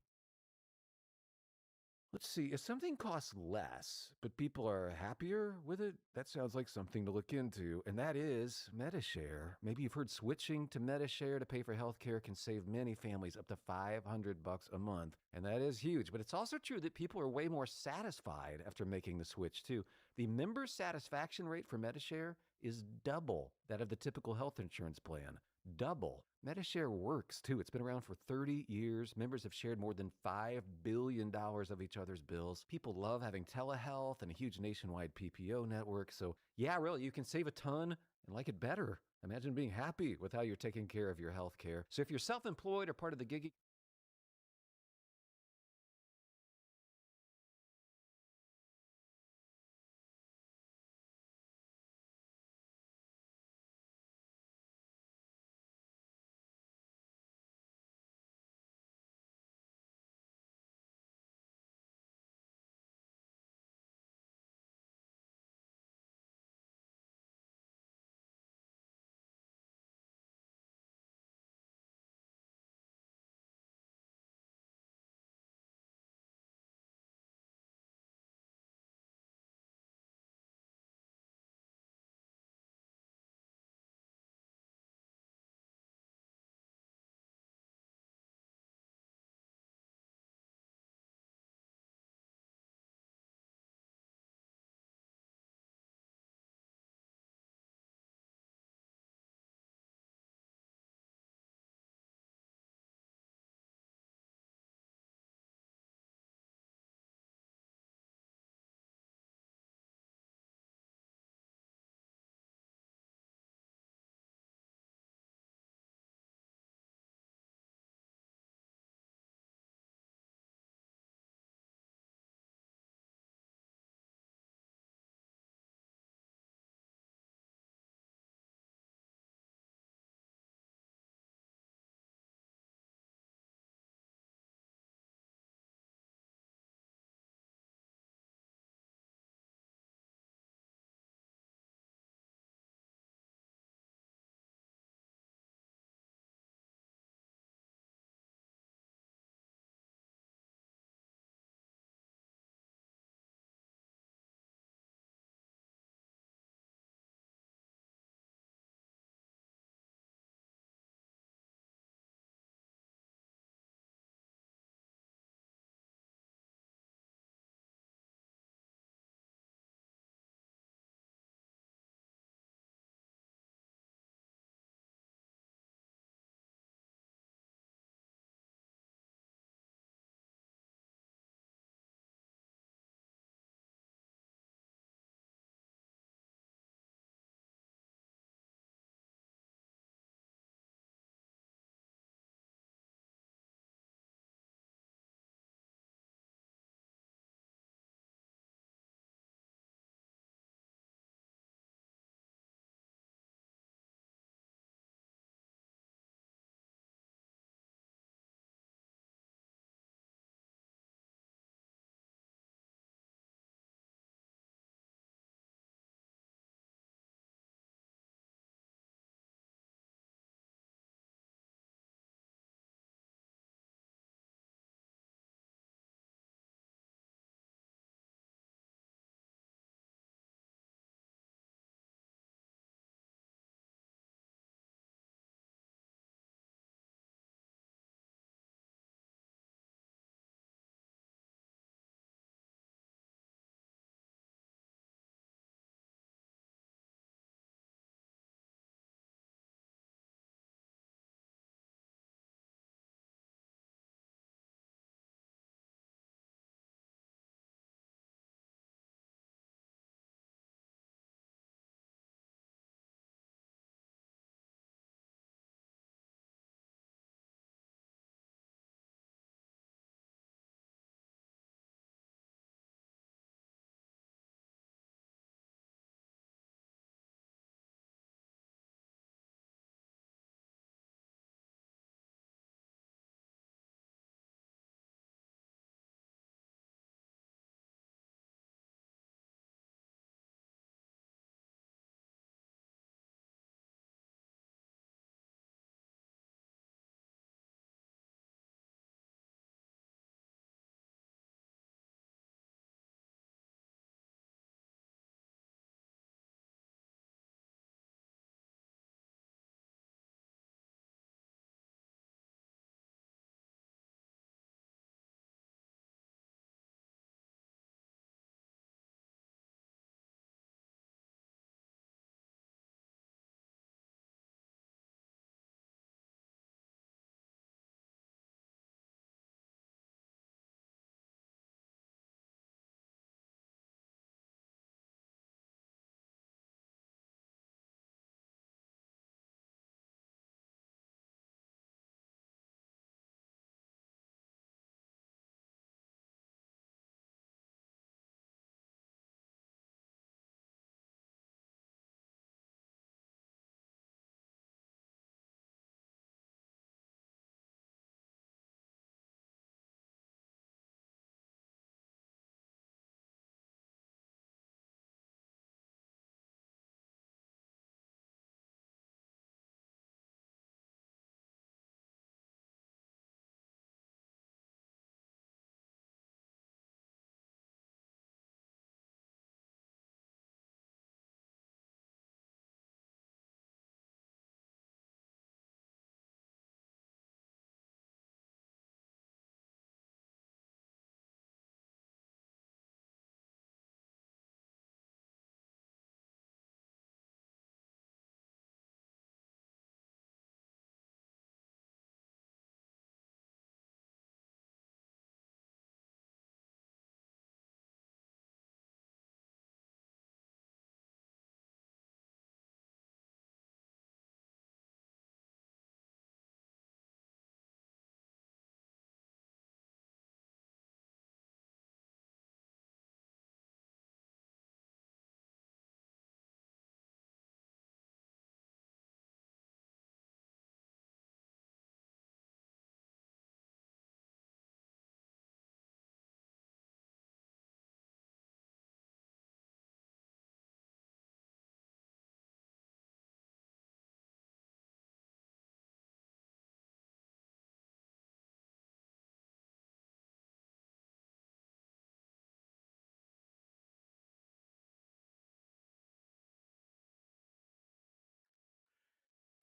Let's see, if something costs less, but people are happier with it, that sounds like something to look into, and that is Medi-Share. Maybe you've heard switching to Medi-Share to pay for healthcare can save many families up to $500 a month, and that is huge. But it's also true that people are way more satisfied after making the switch, too. The member satisfaction rate for Medi-Share is double that of the typical health insurance plan. Double. Medi-Share works, too. It's been around for 30 years. Members have shared more than $5 billion of each other's bills. People love having telehealth and a huge nationwide PPO network. So, yeah, really, you can save a ton and like it better. Imagine being happy with how you're taking care of your health care. So if you're self-employed or part of the gig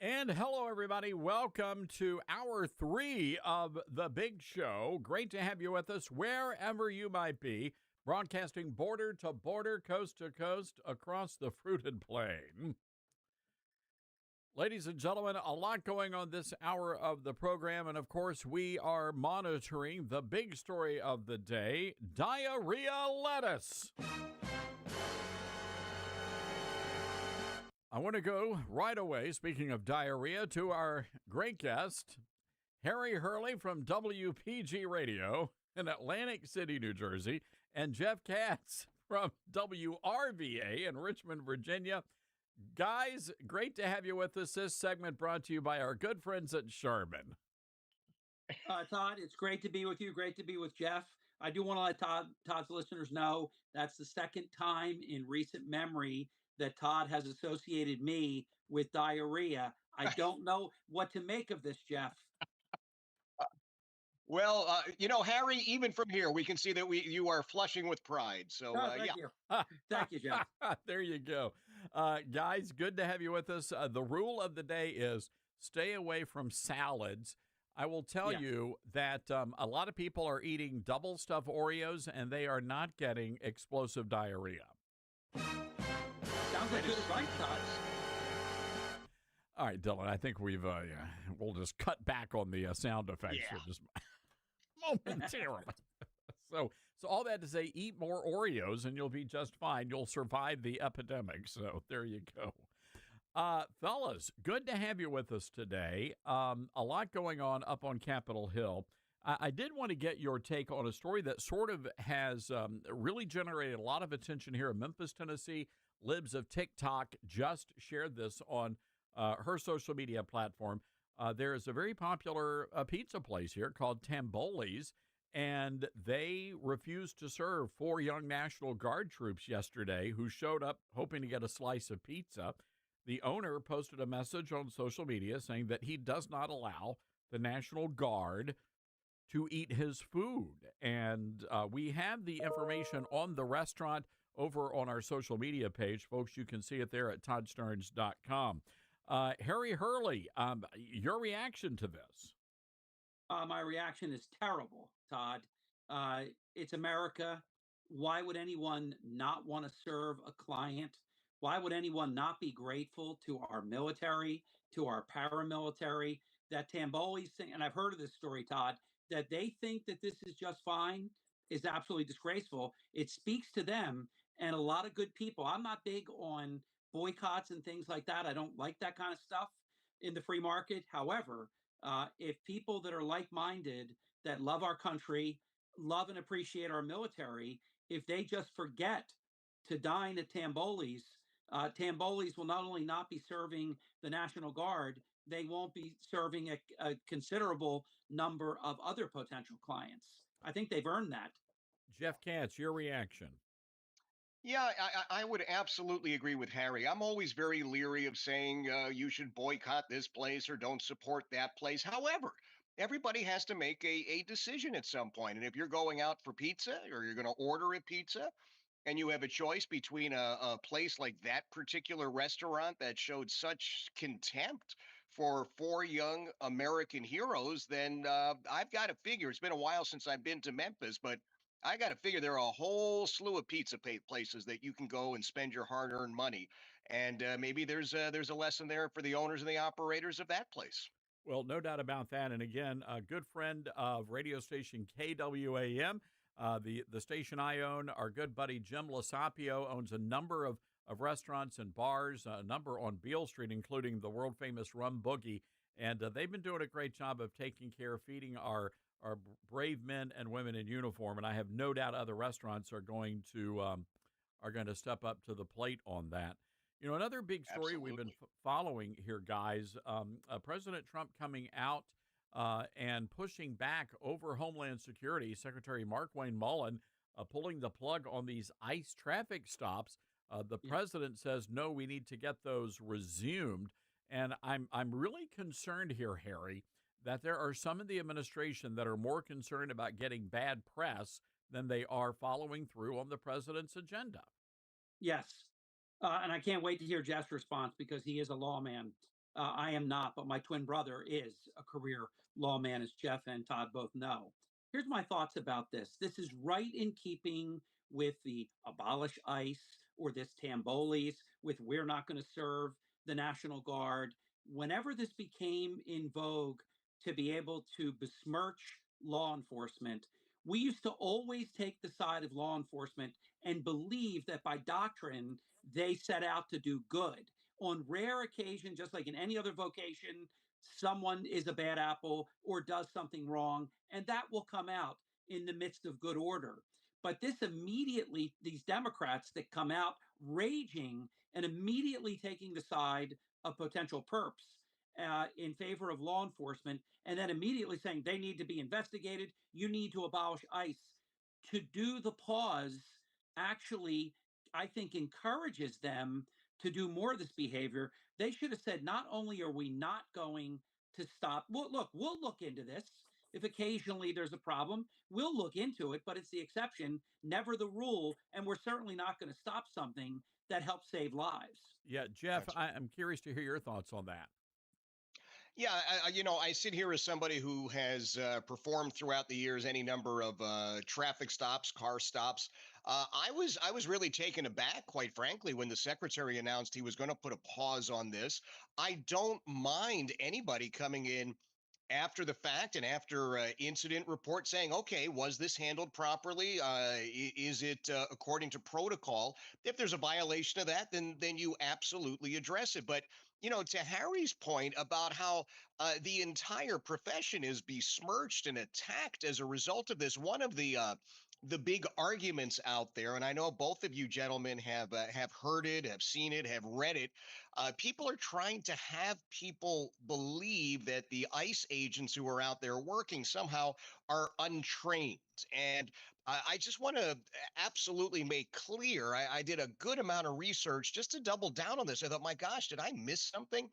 And hello, everybody. Welcome to hour 3 of The Big Show. Great to have you with us wherever you might be, broadcasting border to border, coast to coast, across the fruited plain. Ladies and gentlemen, a lot going on this hour of the program, and of course, we are monitoring the big story of the day, diarrhea lettuce. I want to go right away, speaking of diarrhea, to our great guest, Harry Hurley from WPG Radio in Atlantic City, New Jersey, and Jeff Katz from WRVA in Richmond, Virginia. Guys, great to have you with us. This segment brought to you by our good friends at Charmin. Todd, it's great to be with you. Great to be with Jeff. I do want to let Todd's listeners know that's the second time in recent memory that Todd has associated me with diarrhea. I don't know what to make of this, Jeff. Well, Harry, even from here, we can see that you are flushing with pride. So, thank you. Thank you, Jeff. There you go. Guys, good to have you with us. The rule of the day is stay away from salads. I will tell you that a lot of people are eating double stuffed Oreos, and they are not getting explosive diarrhea. Sounds like good advice, Todd. All right, Dylan, I think we'll just cut back on the sound effects for just momentarily. So all that to say, eat more Oreos and you'll be just fine. You'll survive the epidemic. So there you go. Fellas, good to have you with us today. A lot going on up on Capitol Hill. I did want to get your take on a story that sort of has really generated a lot of attention here in Memphis, Tennessee. Libs of TikTok just shared this on her social media platform. There is a very popular pizza place here called Tamboli's, and they refused to serve 4 young National Guard troops yesterday who showed up hoping to get a slice of pizza. The owner posted a message on social media saying that he does not allow the National Guard to eat his food. And we have the information on the restaurant over on our social media page. Folks, you can see it there at ToddStarnes.com. Harry Hurley, your reaction to this? My reaction is terrible, Todd. It's America. Why would anyone not want to serve a client? Why would anyone not be grateful to our military, to our paramilitary? That Tamboli's thing, and I've heard of this story, Todd, that they think that this is just fine is absolutely disgraceful. It speaks to them and a lot of good people. I'm not big on boycotts and things like that. I don't like that kind of stuff in the free market. However, if people that are like-minded, that love our country, love and appreciate our military, if they just forget to dine at Tamboli's, Tamboli's will not only not be serving the National Guard, they won't be serving a considerable number of other potential clients. I think they've earned that. Jeff Katz, your reaction? Yeah, I would absolutely agree with Harry. I'm always very leery of saying you should boycott this place or don't support that place. However, everybody has to make a decision at some point. And if you're going out for pizza or you're going to order a pizza and you have a choice between a place like that particular restaurant that showed such contempt for 4 young American heroes, then I've got to figure, it's been a while since I've been to Memphis, but I got to figure there are a whole slew of pizza places that you can go and spend your hard-earned money. And maybe there's a lesson there for the owners and the operators of that place. Well, no doubt about that. And again, a good friend of radio station KWAM, the station I own, our good buddy Jim Lasapio owns a number of restaurants and bars, a number on Beale Street, including the world-famous Rum Boogie. And they've been doing a great job of taking care of feeding our brave men and women in uniform, and I have no doubt other restaurants are going to step up to the plate on that. You know, another big story we've been following here, guys, President Trump coming out and pushing back over Homeland Security, Secretary Markwayne Mullin pulling the plug on these ICE traffic stops. The president says, no, we need to get those resumed. And I'm really concerned here, Harry, that there are some in the administration that are more concerned about getting bad press than they are following through on the president's agenda. Yes. And I can't wait to hear Jeff's response because he is a lawman. I am not, but my twin brother is a career lawman, as Jeff and Todd both know. Here's my thoughts about this. This is right in keeping with the abolish ICE or this Tambolis with we're not going to serve the National Guard. Whenever this became in vogue to be able to besmirch law enforcement, we used to always take the side of law enforcement and believe that by doctrine, they set out to do good. On rare occasion, just like in any other vocation, someone is a bad apple or does something wrong, and that will come out in the midst of good order. But this immediately, these Democrats that come out raging and immediately taking the side of potential perps in favor of law enforcement, and then immediately saying they need to be investigated, you need to abolish ICE. To do the pause actually, I think, encourages them to do more of this behavior. They should have said, not only are we not going to stop, well, look, we'll look into this. If occasionally there's a problem, we'll look into it, but it's the exception, never the rule. And we're certainly not going to stop something that helps save lives. Yeah, Jeff, I'm curious to hear your thoughts on that. Yeah, I sit here as somebody who has performed throughout the years any number of traffic stops, car stops. I was really taken aback, quite frankly, when the secretary announced he was going to put a pause on this. I don't mind anybody coming in after the fact and after incident report saying, okay, was this handled properly? Is it according to protocol? If there's a violation of that, then you absolutely address it. But to Harry's point about how the entire profession is besmirched and attacked as a result of this, one of the big arguments out there, and I know both of you gentlemen have heard it, have seen it, have read it. People are trying to have people believe that the ICE agents who are out there working somehow are untrained. And I just want to absolutely make clear, I did a good amount of research just to double down on this. I thought, my gosh, did I miss something?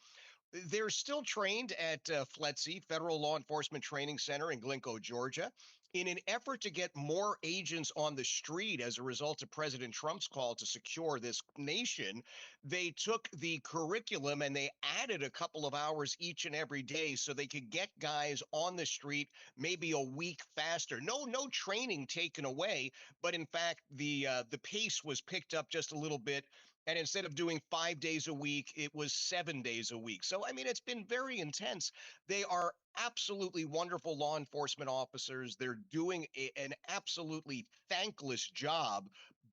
They're still trained at FLETC, Federal Law Enforcement Training Center in Glencoe, Georgia. In an effort to get more agents on the street as a result of President Trump's call to secure this nation, they took the curriculum and they added a couple of hours each and every day so they could get guys on the street maybe a week faster. No training taken away, but in fact, the pace was picked up just a little bit. And instead of doing 5 days a week, it was 7 days a week. So, I mean, it's been very intense. They are absolutely wonderful law enforcement officers. They're doing an absolutely thankless job.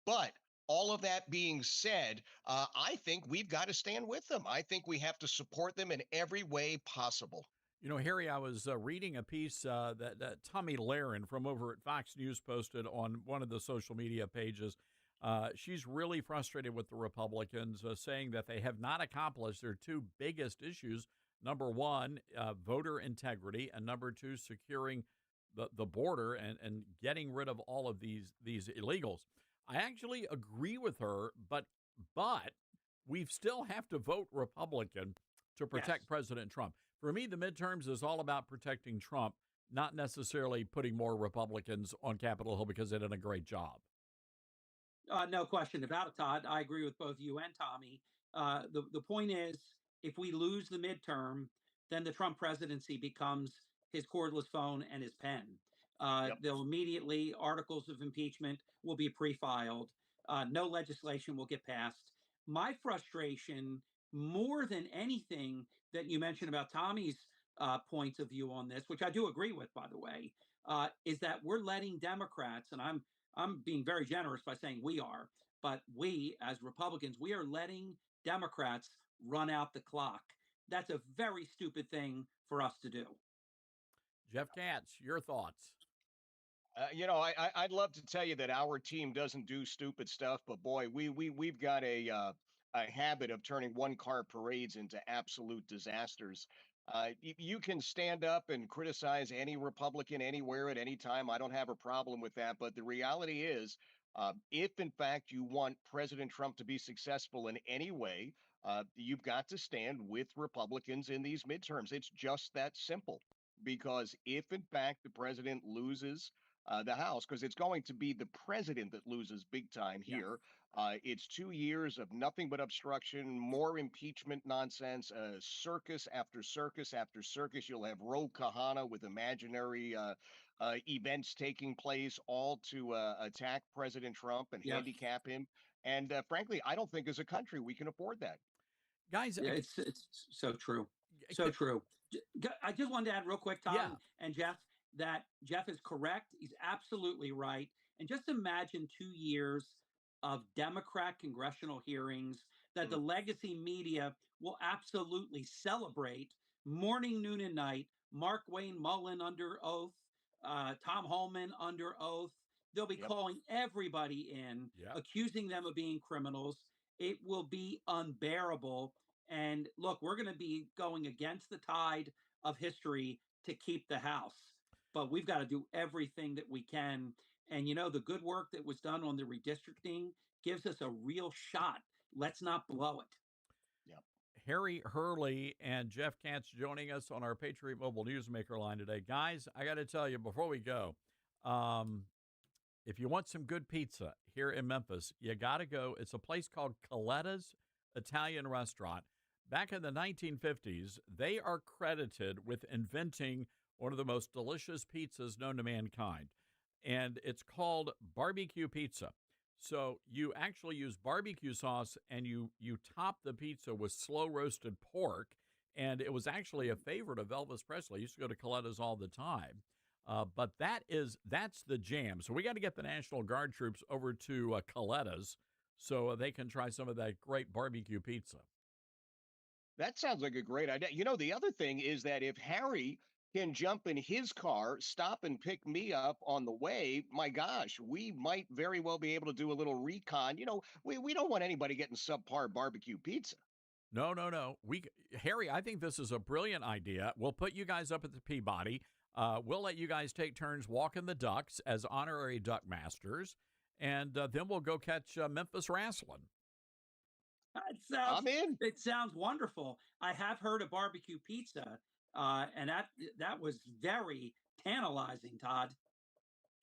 But all of that being said, I think we've got to stand with them. I think we have to support them in every way possible. You know, Harry, I was reading a piece that Tommy Lahren from over at Fox News posted on one of the social media pages. She's really frustrated with the Republicans, saying that they have not accomplished their two biggest issues. Number one, voter integrity, and number two, securing the border and getting rid of all of these illegals. I actually agree with her, but we still have to vote Republican to protect President Trump. For me, the midterms is all about protecting Trump, not necessarily putting more Republicans on Capitol Hill because they did a great job. No question about it, Todd. I agree with both you and Tommy. The point is, if we lose the midterm, then the Trump presidency becomes his cordless phone and his pen. They'll immediately, articles of impeachment will be pre-filed. No legislation will get passed. My frustration, more than anything that you mentioned about Tommy's points of view on this, which I do agree with, by the way, is that we're letting Democrats, and I'm being very generous by saying we are, but we as Republicans, we are letting Democrats run out the clock. That's a very stupid thing for us to do. Jeff Katz, your thoughts? I'd love to tell you that our team doesn't do stupid stuff, but boy, we've got a habit of turning one-car parades into absolute disasters. You can stand up and criticize any Republican anywhere at any time. I don't have a problem with that. But the reality is, if in fact you want President Trump to be successful in any way, you've got to stand with Republicans in these midterms. It's just that simple. Because if in fact the president loses the House, because it's going to be the president that loses big time here. It's 2 years of nothing but obstruction, more impeachment nonsense, circus after circus after circus. You'll have Ro Kahana with imaginary events taking place, all to attack President Trump and Yes. handicap him. And frankly, I don't think as a country we can afford that. Guys, Yeah, it's so true. So true. I just wanted to add real quick, Tom Yeah. and Jeff, that Jeff is correct. He's absolutely right. And just imagine 2 years of Democrat congressional hearings that the legacy media will absolutely celebrate morning, noon, and night. Mark Wayne Mullen under oath, Tom Holman under oath. They'll be calling everybody in, accusing them of being criminals. It will be unbearable. And look, we're going to be going against the tide of history to keep the House. But we've got to do everything that we can. And, you know, the good work that was done on the redistricting gives us a real shot. Let's not blow it. Harry Hurley and Jeff Katz joining us on our Patriot Mobile Newsmaker line today. Guys, I got to tell you, before we go, if you want some good pizza here in Memphis, you got to go. It's a place called Coletta's Italian Restaurant. Back in the 1950s, they are credited with inventing one of the most delicious pizzas known to mankind, and it's called barbecue pizza. So you actually use barbecue sauce, and you top the pizza with slow roasted pork, and it was actually a favorite of Elvis Presley. He used to go to Coletta's all the time. But that's the jam. So we got to get the National Guard troops over to Coletta's so they can try some of that great barbecue pizza. That sounds like a great idea. You know, the other thing is that if Harry can jump in his car, stop and pick me up on the way, my gosh, we might very well be able to do a little recon. You know, we don't want anybody getting subpar barbecue pizza. No. Harry, I think this is a brilliant idea. We'll put you guys up at the Peabody. We'll let you guys take turns walking the ducks as honorary duck masters, and then we'll go catch Memphis wrestling. I'm in. It sounds wonderful. I have heard of barbecue pizza, and that was very tantalizing, Todd.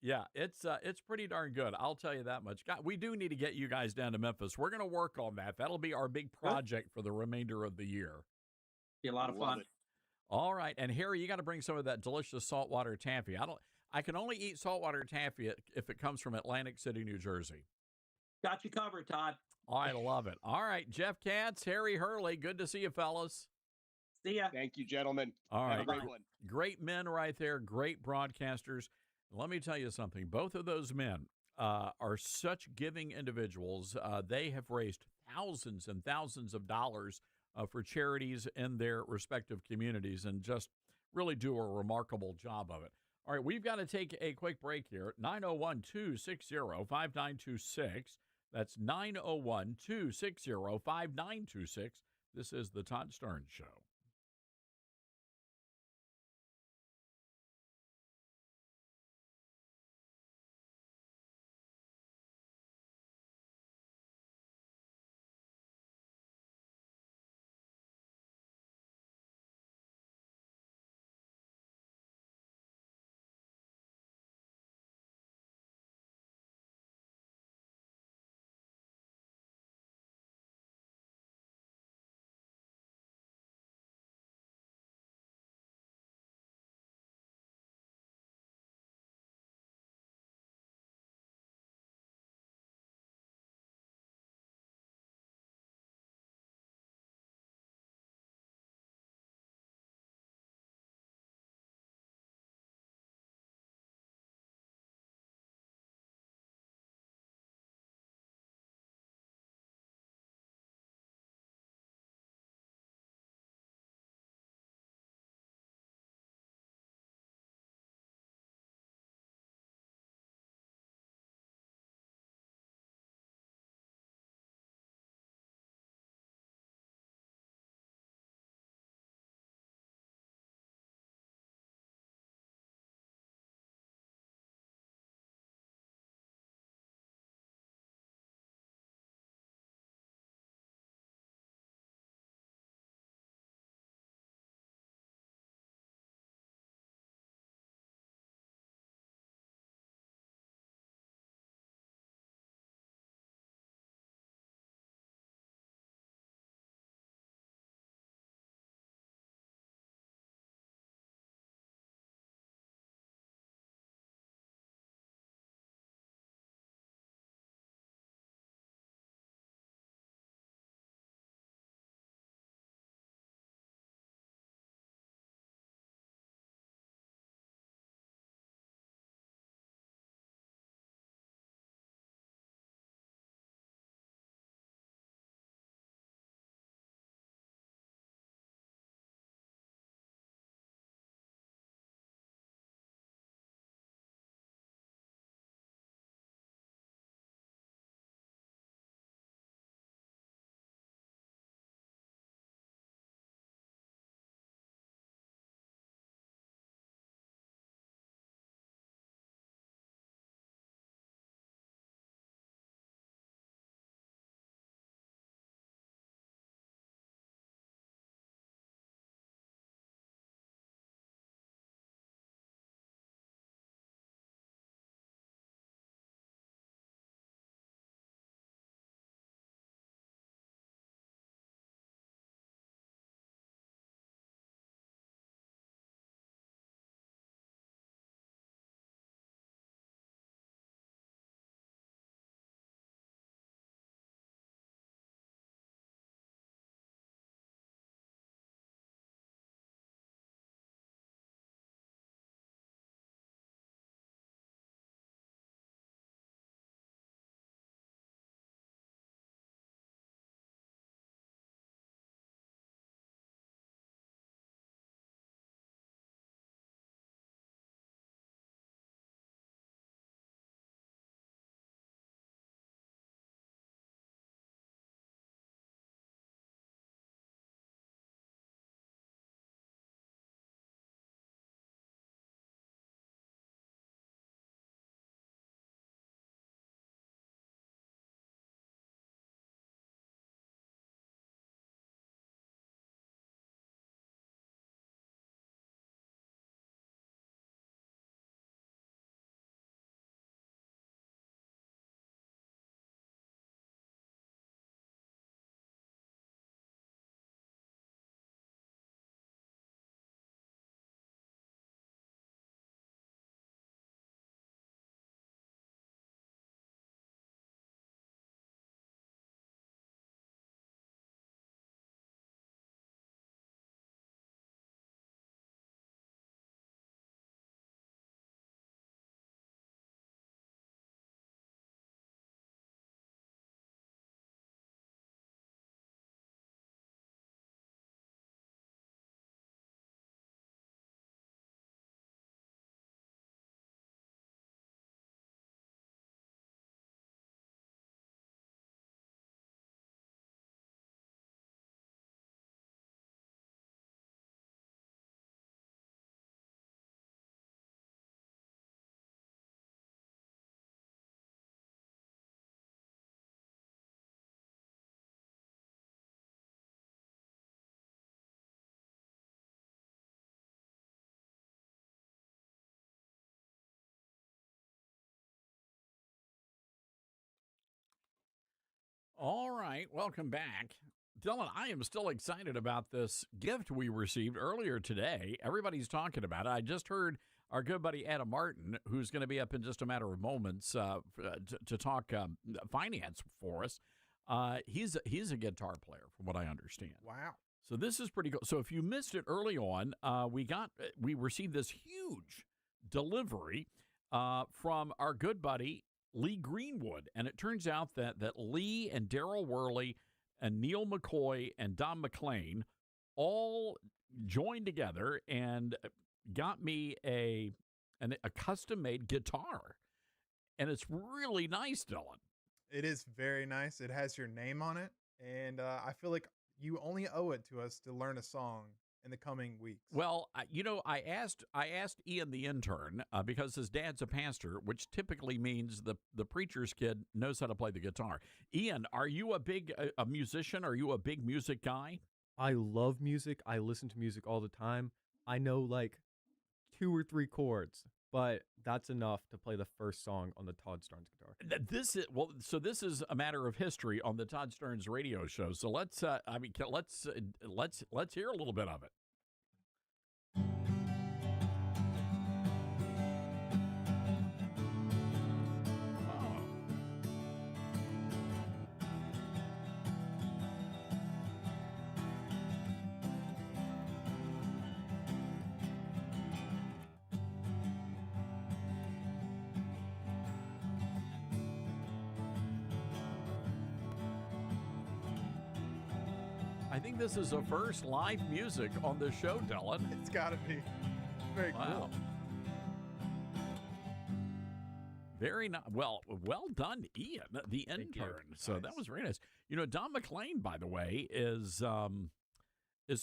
Yeah, it's pretty darn good. I'll tell you that much. God, we do need to get you guys down to Memphis. We're going to work on that. That'll be our big project for the remainder of the year. Be a lot of fun. All right, and Harry, you got to bring some of that delicious saltwater taffy. I can only eat saltwater taffy if it comes from Atlantic City, New Jersey. Got you covered, Todd. I love it. All right, Jeff Katz, Harry Hurley, good to see you, fellas. See ya. Thank you, gentlemen. All right, Have a great one. Great men right there, great broadcasters. Let me tell you something. Both of those men are such giving individuals. They have raised thousands and thousands of dollars for charities in their respective communities and just really do a remarkable job of it. All right, we've got to take a quick break here. 901-260-5926. That's 901-260-5926. This is the Todd Starnes Show. right, welcome back. Dylan, I am still excited about this gift we received earlier today. Everybody's talking about it. I just heard our good buddy Adam Martin, who's going to be up in just a matter of moments to talk finance for us. He's a guitar player, from what I understand. Wow. So this is pretty cool. So if you missed it early on, we received this huge delivery from our good buddy Lee Greenwood, and it turns out that Lee and Daryl Worley and Neil McCoy and Don McLean all joined together and got me a custom-made guitar, and it's really nice, Dylan. It is very nice. It has your name on it, and I feel like you only owe it to us to learn a song in the coming weeks. Well, I asked Ian the intern because his dad's a pastor, which typically means the preacher's kid knows how to play the guitar. Ian, are you a musician? Are you a big music guy? I love music. I listen to music all the time. I know like 2 or 3 chords, but that's enough to play the first song on the Todd Starnes guitar. This is a matter of history on the Todd Starnes radio show. So let's hear a little bit of it. I think this is the first live music on the show, Dylan. It's got to be. Very cool. Very nice. Well done, Ian, the intern. So that was very nice. You know, Don McLean, by the way, is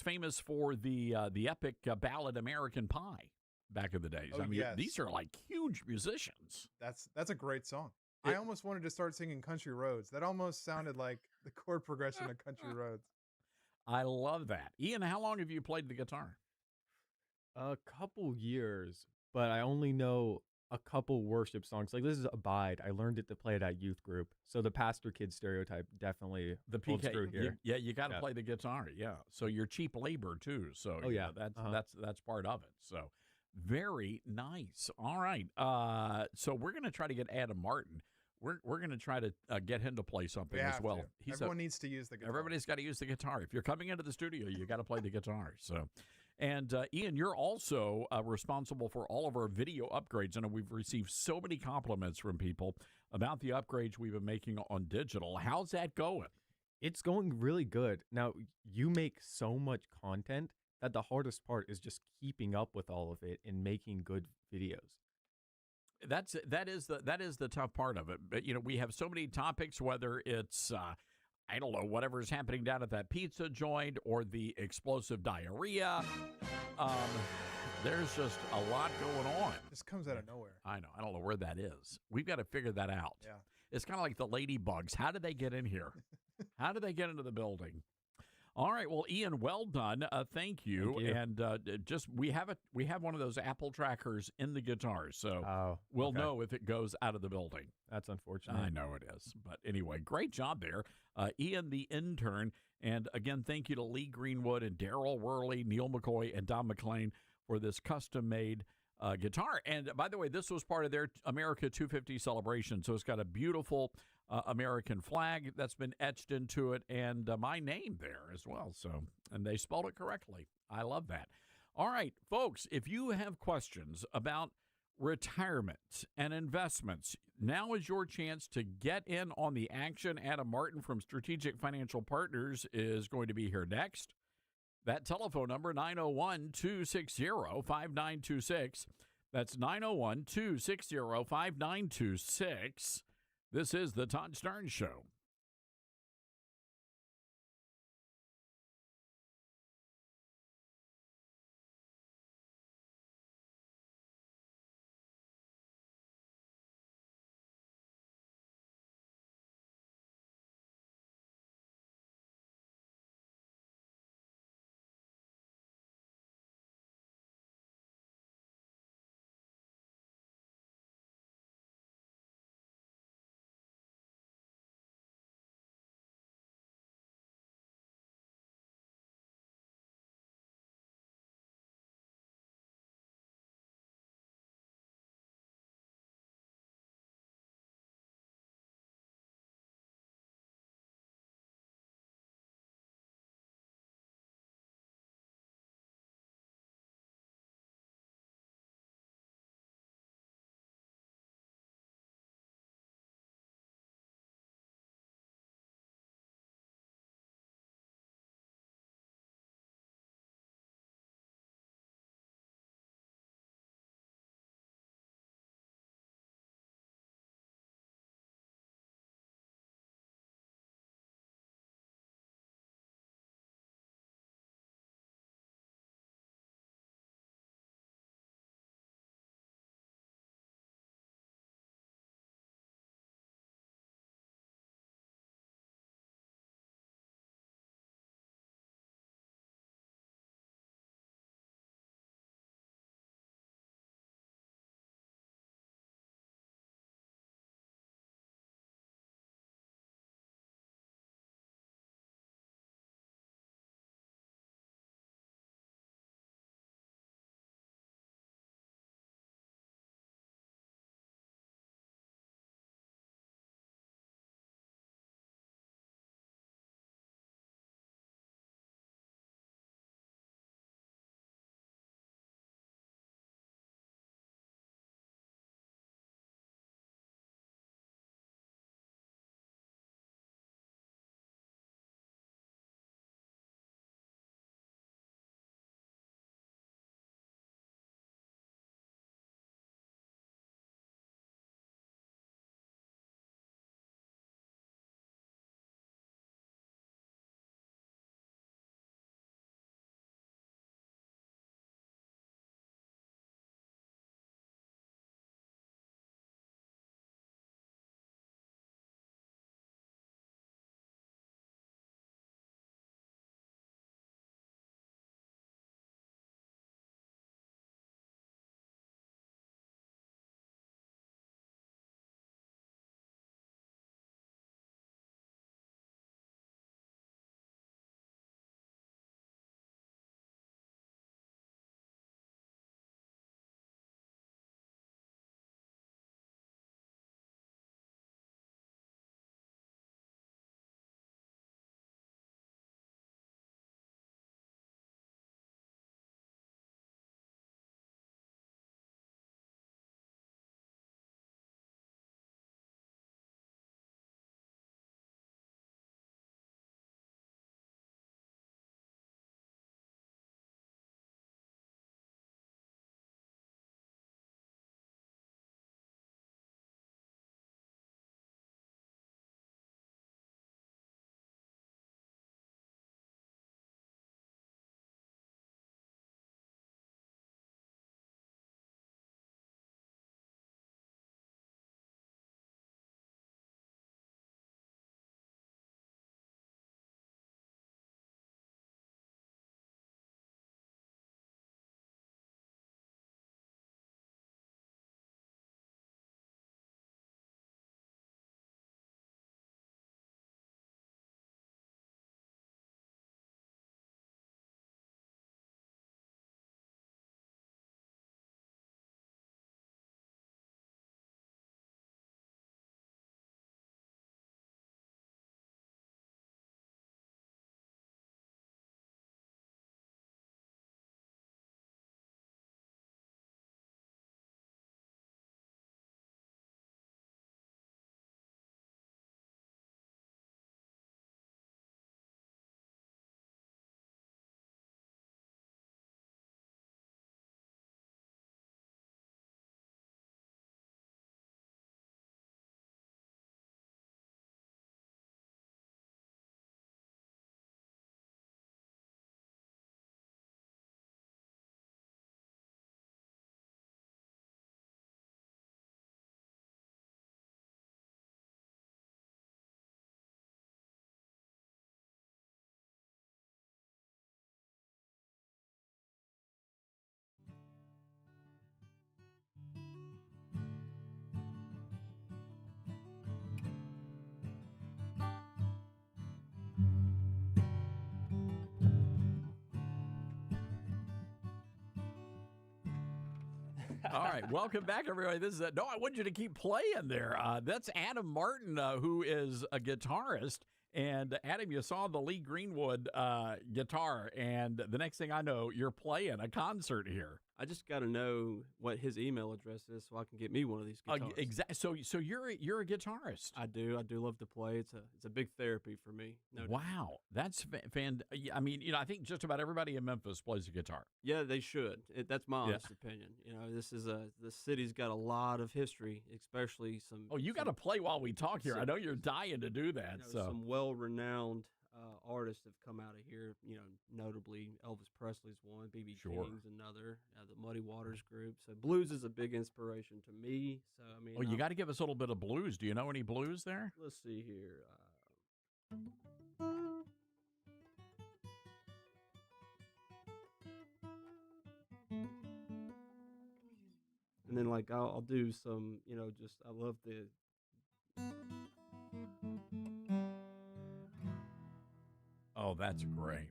famous for the epic ballad "American Pie" back in the days. Oh, I mean, yes. these are like huge musicians. That's a great song. I almost wanted to start singing Country Roads. That almost sounded like the chord progression of Country Roads. I love that. Ian, how long have you played the guitar? A couple years, but I only know a couple worship songs. Like this is Abide. I learned it to play it at youth group. So the pastor kid stereotype definitely holds true here. You got to play the guitar. Yeah. So you're cheap labor too. So that's part of it. So very nice. All right. So we're going to try to get Adam Martin. We're going to try to get him to play something as well. Everyone needs to use the guitar. Everybody's got to use the guitar. If you're coming into the studio, you got to play the guitar. So, and Ian, you're also responsible for all of our video upgrades. And we've received so many compliments from people about the upgrades we've been making on digital. How's that going? It's going really good. Now, you make so much content that the hardest part is just keeping up with all of it and making good videos. That is the tough part of it. But we have so many topics, whether it's I don't know, whatever's happening down at that pizza joint or the explosive diarrhea. There's just a lot going on. This comes out of nowhere. I know. I don't know where that is. We've got to figure that out. Yeah. It's kind of like the ladybugs. How did they get in here? How did they get into the building? All right. Well, Ian, well done. Thank you. Thank you. And just we have one of those Apple trackers in the guitar, so we'll know if it goes out of the building. That's unfortunate. I know it is, but anyway, great job there, Ian, the intern. And again, thank you to Lee Greenwood and Daryl Worley, Neil McCoy, and Don McLean for this custom-made guitar. And by the way, this was part of their America 250 celebration, so it's got a beautiful American flag that's been etched into it, and my name there as well. So, and they spelled it correctly. I love that. All right, folks, if you have questions about retirement and investments, now is your chance to get in on the action. Adam Martin from Strategic Financial Partners is going to be here next. That telephone number, 901-260-5926. That's 901-260-5926. This is the Todd Starnes Show. All right, welcome back, everybody. This is no, I want you to keep playing there. That's Adam Martin, who is a guitarist. And Adam, you saw the Lee Greenwood guitar, and the next thing I know, you're playing a concert here. I just got to know what his email address is so I can get me one of these guitars. Exactly. So you're a guitarist. I do love to play. It's a big therapy for me. No doubt. Wow, that's fan. I mean, I think just about everybody in Memphis plays a guitar. Yeah, they should. That's my honest opinion. This is the city's got a lot of history, especially some. Oh, you got to play while we talk here. I know you're dying to do that. Some well-renowned artists have come out of here. Notably Elvis Presley's one, B.B. King's another, the Muddy Waters group. So blues is a big inspiration to me. So I mean, you got to give us a little bit of blues. Do you know any blues there? Let's see here. And then I'll do some, I love the. Oh, that's great.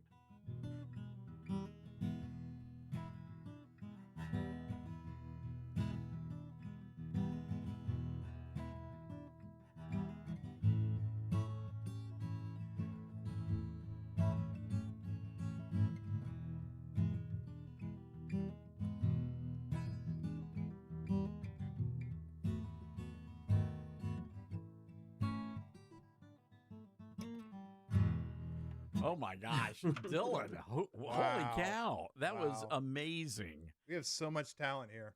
Oh my gosh, Dylan! Holy cow, that was amazing. We have so much talent here.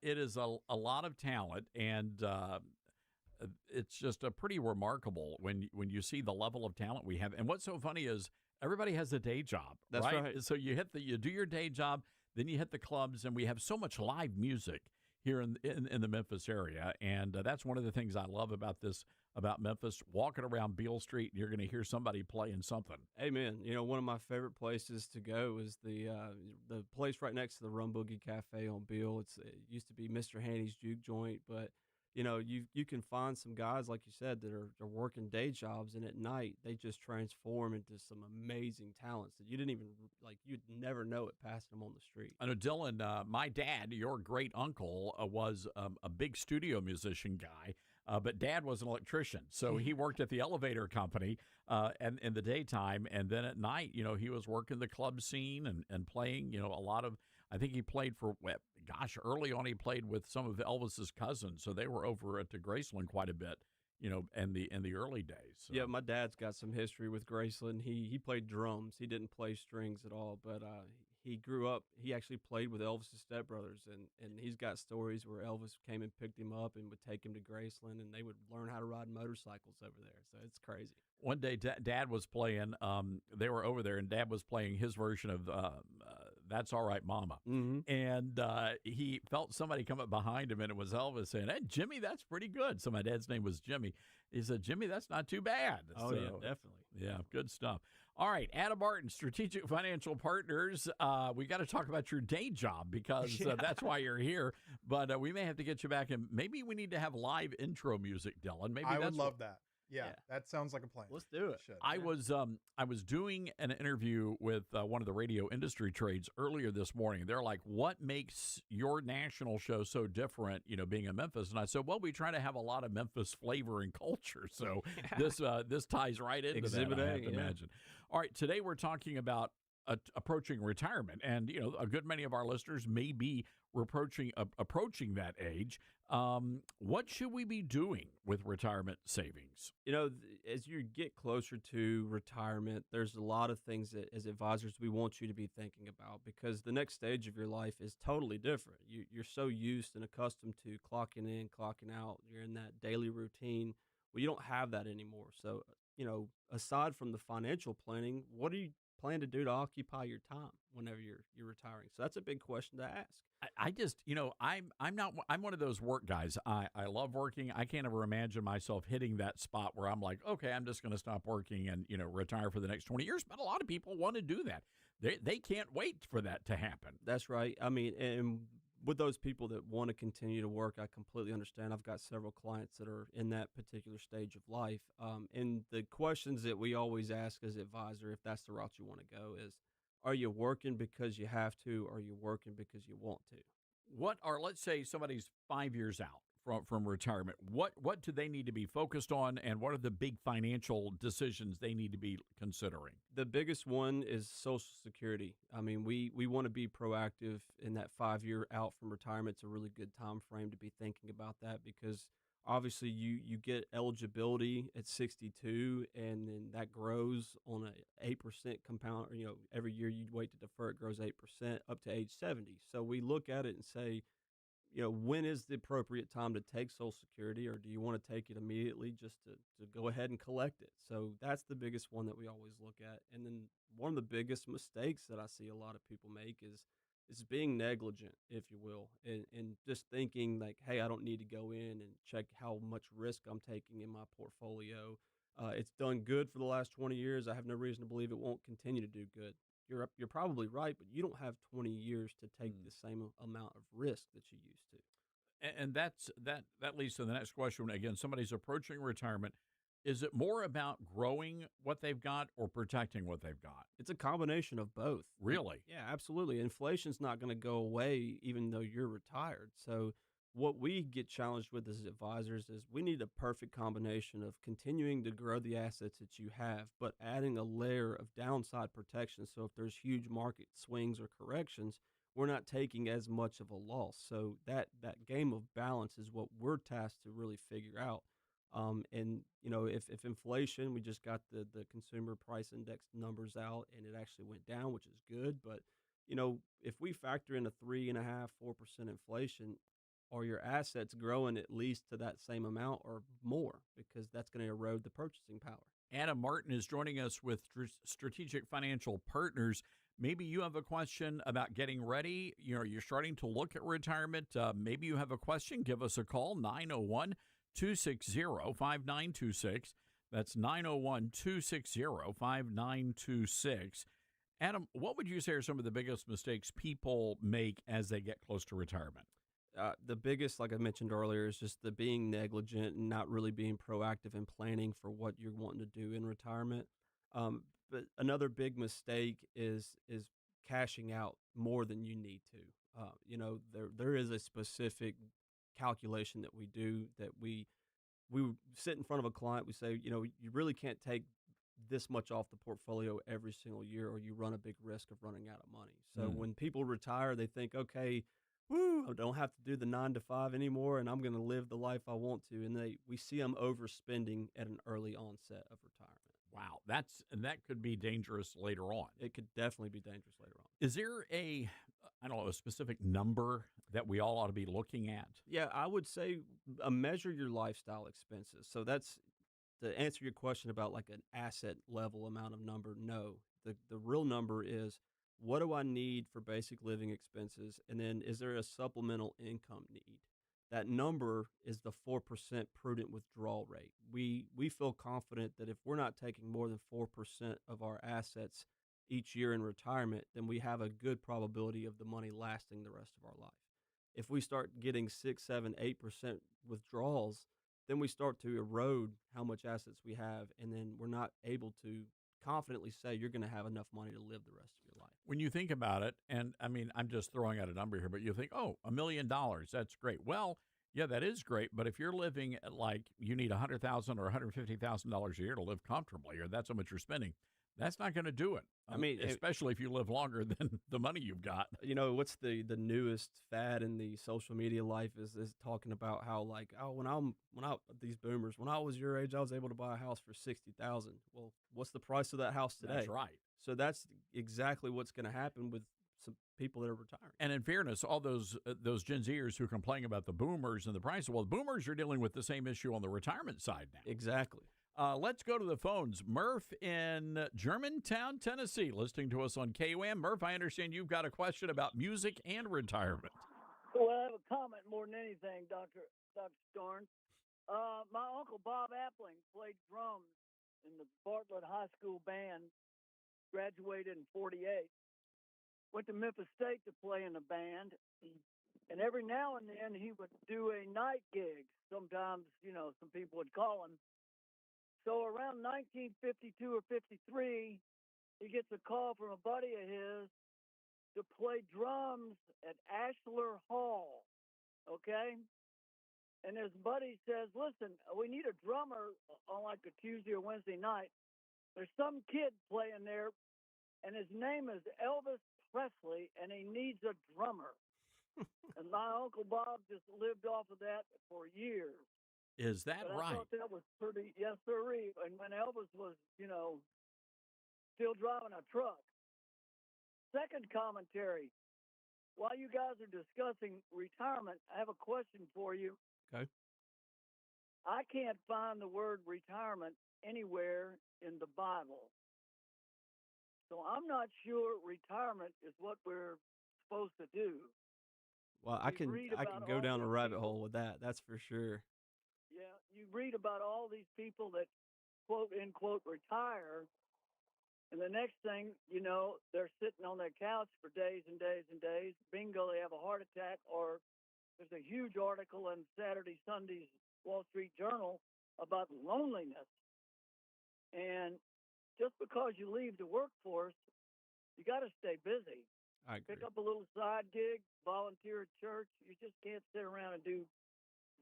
It is a lot of talent, and it's just a pretty remarkable when you see the level of talent we have. And what's so funny is everybody has a day job. That's right. So you do your day job, then you hit the clubs, and we have so much live music here in the Memphis area, and that's one of the things I love about Memphis. Walking around Beale Street, you're going to hear somebody playing something. Amen. One of my favorite places to go is the place right next to the Rum Boogie Cafe on Beale. It used to be Mr. Haney's Juke Joint, but you can find some guys, like you said, that are working day jobs, and at night they just transform into some amazing talents that you didn't even you'd never know it passing them on the street. I know, Dylan, my dad, your great uncle, was a big studio musician guy. But Dad was an electrician, so he worked at the elevator company and in the daytime, and then at night, he was working the club scene and playing, a lot of. I think he played for, early on he played with some of Elvis's cousins, so they were over at the Graceland quite a bit, in the early days. So. Yeah, my dad's got some history with Graceland. He played drums. He didn't play strings at all, but he grew up. He actually played with Elvis's stepbrothers, and he's got stories where Elvis came and picked him up and would take him to Graceland, and they would learn how to ride motorcycles over there. So it's crazy. One day, Dad was playing. They were over there, and Dad was playing his version of "That's All Right, Mama," and he felt somebody come up behind him, and it was Elvis saying, "Hey, Jimmy, that's pretty good." So my dad's name was Jimmy. He said, "Jimmy, that's not too bad." Oh, so, yeah, definitely. Yeah, good stuff. All right, Adam Martin, Strategic Financial Partners. We got to talk about your day job because that's why you're here. But we may have to get you back, and maybe we need to have live intro music, Dylan. Maybe I would love that. Yeah, that sounds like a plan. Let's do it. I was doing an interview with one of the radio industry trades earlier this morning. They're like, "What makes your national show so different?" Being in Memphis, and I said, "Well, we try to have a lot of Memphis flavor and culture." So this ties right into Exhibit that. I A, have to imagine. All right, today we're talking about approaching retirement, and a good many of our listeners may be approaching that age. What should we be doing with retirement savings? As you get closer to retirement, there's a lot of things that as advisors we want you to be thinking about, because the next stage of your life is totally different. You're so used and accustomed to clocking in, clocking out. You're in that daily routine. Well, you don't have that anymore. So, aside from the financial planning, what do you plan to do to occupy your time whenever you're retiring? So that's a big question to ask. I just, I'm one of those work guys. I love working. I can't ever imagine myself hitting that spot where I'm like, okay, I'm just going to stop working and, retire for the next 20 years. But a lot of people want to do that. They can't wait for that to happen. That's right. I mean, and with those people that want to continue to work, I completely understand. I've got several clients that are in that particular stage of life. And the questions that we always ask as advisor, if that's the route you want to go, is, are you working because you have to, or are you working because you want to? let's say somebody's 5 years out from retirement. What do they need to be focused on, and what are the big financial decisions they need to be considering? The biggest one is Social Security. I mean, we want to be proactive in that 5 year out from retirement. It's a really good time frame to be thinking about that because obviously you get eligibility at 62, and then that grows on a 8% compound. Every year you wait to defer, it grows 8% up to age 70. So we look at it and say, when is the appropriate time to take Social Security, or do you want to take it immediately just to go ahead and collect it? So that's the biggest one that we always look at. And then one of the biggest mistakes that I see a lot of people make is being negligent, if you will, and just thinking like, hey, I don't need to go in and check how much risk I'm taking in my portfolio. It's done good for the last 20 years. I have no reason to believe it won't continue to do good. You're probably right, but you don't have 20 years to take the same amount of risk that you used to. And that leads to the next question. Again, somebody's approaching retirement. Is it more about growing what they've got or protecting what they've got? It's a combination of both. Really? Yeah, absolutely. Inflation's not going to go away even though you're retired. So what we get challenged with as advisors is we need a perfect combination of continuing to grow the assets that you have, but adding a layer of downside protection. So if there's huge market swings or corrections, we're not taking as much of a loss. So that game of balance is what we're tasked to really figure out. If inflation, we just got the consumer price index numbers out and it actually went down, which is good. But, if we factor in a 3.5%, 4% inflation, are your assets growing at least to that same amount or more? Because that's going to erode the purchasing power. Adam Martin is joining us with Strategic Financial Partners. Maybe you have a question about getting ready. You're starting to look at retirement. Maybe you have a question. Give us a call, 901-260-5926. That's 901-260-5926. Adam, what would you say are some of the biggest mistakes people make as they get close to retirement? The biggest, like I mentioned earlier, is just the being negligent and not really being proactive in planning for what you're wanting to do in retirement. But another big mistake is cashing out more than you need to. There is a specific calculation that we do that we sit in front of a client. We say, you really can't take this much off the portfolio every single year, or you run a big risk of running out of money. So when people retire, they think, okay, I don't have to do the 9 to 5 anymore, and I'm going to live the life I want to. And we see them overspending at an early onset of retirement. Wow, that could be dangerous later on. It could definitely be dangerous later on. Is there a specific number that we all ought to be looking at? Yeah, I would say measure your lifestyle expenses. So that's to answer your question about like an asset level amount of number. No, the real number is, what do I need for basic living expenses? And then is there a supplemental income need? That number is the 4% prudent withdrawal rate. We feel confident that if we're not taking more than 4% of our assets each year in retirement, then we have a good probability of the money lasting the rest of our life. If we start getting 6, 7, 8% withdrawals, then we start to erode how much assets we have, and then we're not able to confidently say you're going to have enough money to live the rest of your life. When you think about it, and I mean, I'm just throwing out a number here, but you think, $1 million, that's great. Well, yeah, that is great. But if you're living like you need $100,000 or $150,000 a year to live comfortably, or that's how much you're spending, that's not going to do it. I mean, especially if you live longer than the money you've got. What's the newest fad in the social media life is talking about how these boomers, when I was your age, I was able to buy a house for $60,000. Well, what's the price of that house today? That's right. So that's exactly what's going to happen with some people that are retiring. And in fairness, all those Gen Zers who complain about the boomers and the price, well, the boomers are dealing with the same issue on the retirement side now. Exactly. Let's go to the phones. Murph in Germantown, Tennessee, listening to us on KUAM. Murph, I understand you've got a question about music and retirement. Well, I have a comment more than anything, Dr. Starnes. My uncle Bob Appling played drums in the Bartlett High School band, graduated in 48. Went to Memphis State to play in a band, and every now and then he would do a night gig. Sometimes, some people would call him. So around 1952 or 53, he gets a call from a buddy of his to play drums at Ashler Hall, okay? And his buddy says, listen, we need a drummer on like a Tuesday or Wednesday night. There's some kid playing there, and his name is Elvis Presley, and he needs a drummer. And my Uncle Bob just lived off of that for years. Is that But I right? thought that was pretty, yes, sirree. And when Elvis was, still driving a truck. Second commentary. While you guys are discussing retirement, I have a question for you. Okay. I can't find the word retirement anywhere in the Bible. So I'm not sure retirement is what we're supposed to do. Well, I can go down a rabbit hole with that. That's for sure. Yeah, you read about all these people that quote unquote retire, and the next thing you know, they're sitting on their couch for days and days and days. Bingo, they have a heart attack, or there's a huge article in Saturday, Sunday's Wall Street Journal about loneliness. And just because you leave the workforce, you got to stay busy. I agree. Pick up a little side gig, volunteer at church. You just can't sit around and do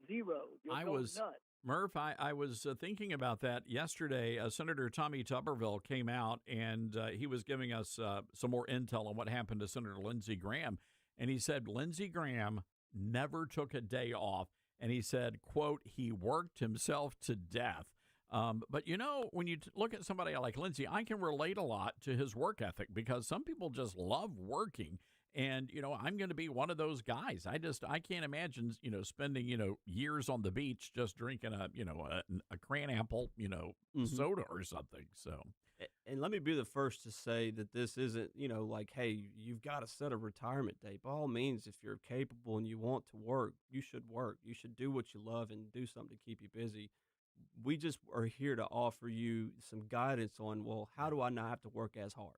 zero. You'll go nuts. Murph, I was thinking about that yesterday. Senator Tommy Tuberville came out, and he was giving us some more intel on what happened to Senator Lindsey Graham. And he said Lindsey Graham never took a day off. And he said, quote, he worked himself to death. But, when you look at somebody like Lindsey, I can relate a lot to his work ethic because some people just love working. And, I'm going to be one of those guys. I can't imagine, spending, years on the beach just drinking a cran apple, soda or something. So. And let me be the first to say that this isn't, like, hey, you've got to set a retirement date. By all means, if you're capable and you want to work, you should work. You should do what you love and do something to keep you busy. We just are here to offer you some guidance on, well, how do I not have to work as hard?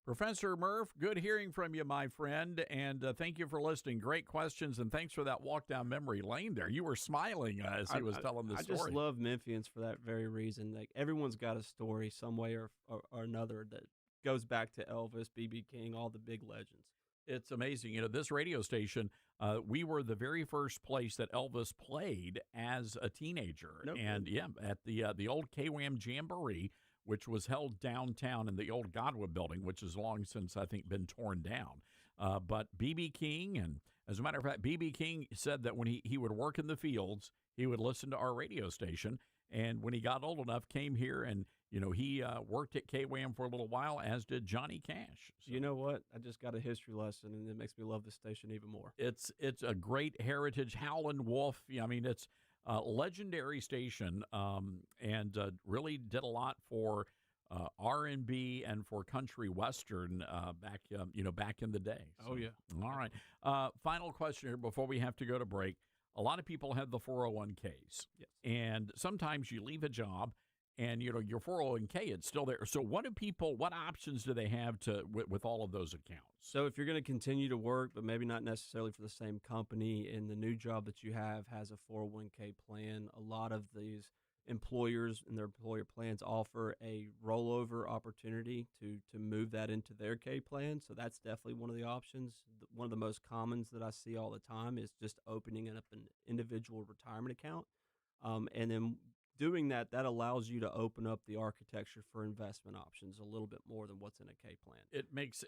Professor Murph, good hearing from you, my friend, and thank you for listening. Great questions, and thanks for that walk down memory lane there. You were smiling as he was telling the story. I just love Memphians for that very reason. Like, everyone's got a story some way or another that goes back to Elvis, B.B. King, all the big legends. It's amazing. This radio station, we were the very first place that Elvis played as a teenager. At the old KWAM Jamboree, which was held downtown in the old Godwin building, which has long since, I think, been torn down. But B.B. King, and as a matter of fact, B.B. King said that when he would work in the fields, he would listen to our radio station. And when he got old enough, came here and, he worked at KWAM for a little while, as did Johnny Cash. So, you know what? I just got a history lesson, and it makes me love this station even more. It's a great heritage. Howlin' Wolf, it's a legendary station, and really did a lot for R&B and for country western back in the day. So, oh, yeah. All right. Final question here before we have to go to break. A lot of people have the 401ks. Yes. And sometimes you leave a job and, your 401k is still there. So what options do they have with all of those accounts? So if you're going to continue to work, but maybe not necessarily for the same company, and the new job that you have has a 401k plan, a lot of these employers and their employer plans offer a rollover opportunity to move that into their K plan. So that's definitely one of the options. One of the most commons that I see all the time is just opening up an individual retirement account. And then doing that allows you to open up the architecture for investment options a little bit more than what's in a K plan. It makes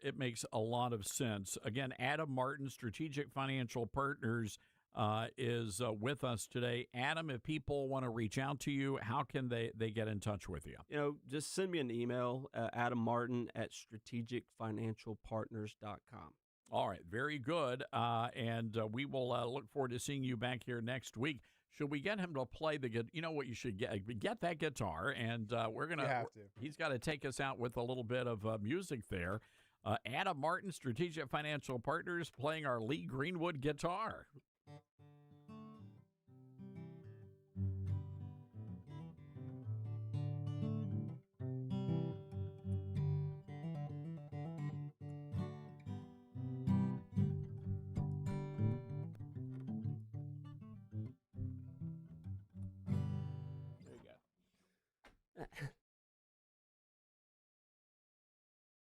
a lot of sense. Again, Adam Martin, Strategic Financial Partners, is with us today. Adam, if people want to reach out to you, how can they get in touch with you? Just send me an email, adammartin@strategicfinancialpartners.com. All right, very good. And we will look forward to seeing you back here next week. Should we get him to play the good? You know what you should get that guitar, and we're gonna. You have to. He's got to take us out with a little bit of music there. Adam Martin, Strategic Financial Partners, playing our Lee Greenwood guitar. There you go.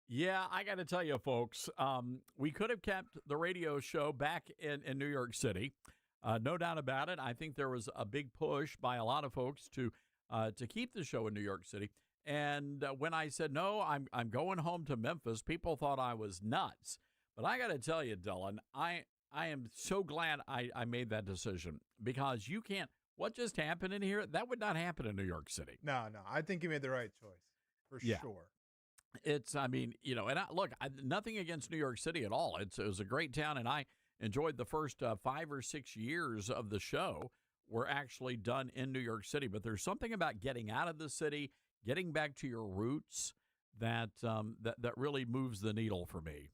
Yeah, I got to tell you, folks, we could have kept the radio show back in New York City. No doubt about it. I think there was a big push by a lot of folks to keep the show in New York City. And when I said, no, I'm going home to Memphis, people thought I was nuts. But I got to tell you, Dylan, I am so glad I made that decision, because you can't. What just happened in here? That would not happen in New York City. No, I think you made the right choice for sure. It's, I mean, you know, and nothing against New York City at all. It was a great town, and I enjoyed the first 5 or 6 years of the show were actually done in New York City. But there's something about getting out of the city, getting back to your roots that really moves the needle for me.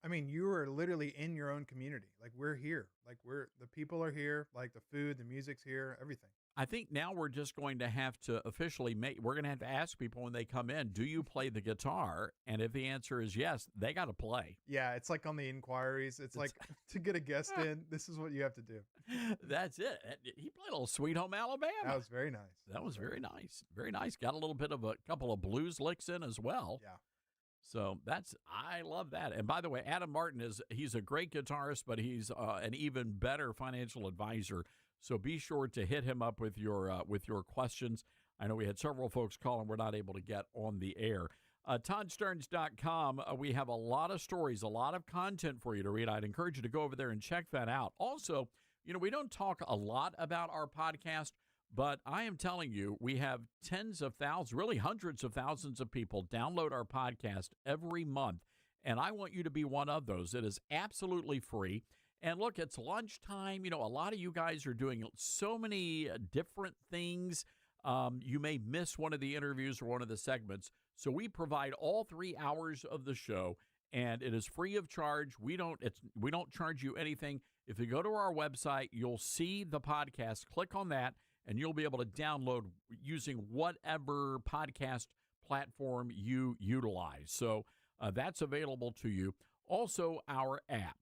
I mean, you are literally in your own community. Like, we're here. Like, the people are here. Like, the food, the music's here, everything. I think now we're just going to have to officially we're going to have to ask people when they come in, do you play the guitar? And if the answer is yes, they got to play. Yeah, it's like on the inquiries. It's like, to get a guest in, this is what you have to do. That's it. He played a little Sweet Home Alabama. That was very nice. That was very nice. Very nice. Got a little bit of a couple of blues licks in as well. Yeah. So I love that. And by the way, Adam Martin he's a great guitarist, but he's an even better financial advisor. So be sure to hit him up with your questions. I know we had several folks call and we're not able to get on the air. ToddStarnes.com, we have a lot of stories, a lot of content for you to read. I'd encourage you to go over there and check that out. Also, you know, we don't talk a lot about our podcast, but I am telling you, we have tens of thousands, really hundreds of thousands of people download our podcast every month, and I want you to be one of those. It is absolutely free. And look, it's lunchtime. You know, a lot of you guys are doing so many different things. You may miss one of the interviews or one of the segments. So we provide all 3 hours of the show, and it is free of charge. We don't charge you anything. If you go to our website, you'll see the podcast. Click on that, and you'll be able to download using whatever podcast platform you utilize. So that's available to you. Also, our app.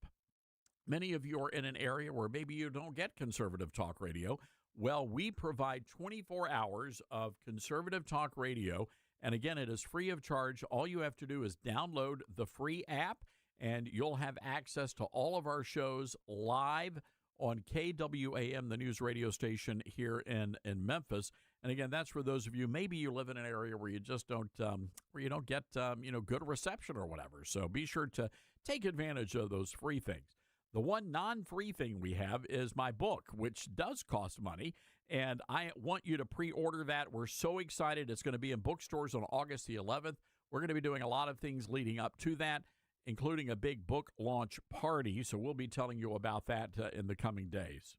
Many of you are in an area where maybe you don't get conservative talk radio. Well, we provide 24 hours of conservative talk radio. And again, it is free of charge. All you have to do is download the free app, and you'll have access to all of our shows live on KWAM, the news radio station here in Memphis. And again, that's for those of you, maybe you live in an area where you just don't, get, good reception or whatever. So be sure to take advantage of those free things. The one non-free thing we have is my book, which does cost money, and I want you to pre-order that. We're so excited. It's going to be in bookstores on August the 11th. We're going to be doing a lot of things leading up to that, including a big book launch party, so we'll be telling you about that in the coming days.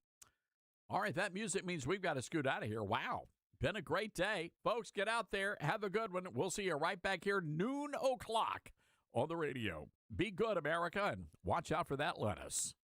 All right, that music means we've got to scoot out of here. Wow, been a great day. Folks, get out there. Have a good one. We'll see you right back here, noon o'clock on the radio. Be good, America, and watch out for that lettuce.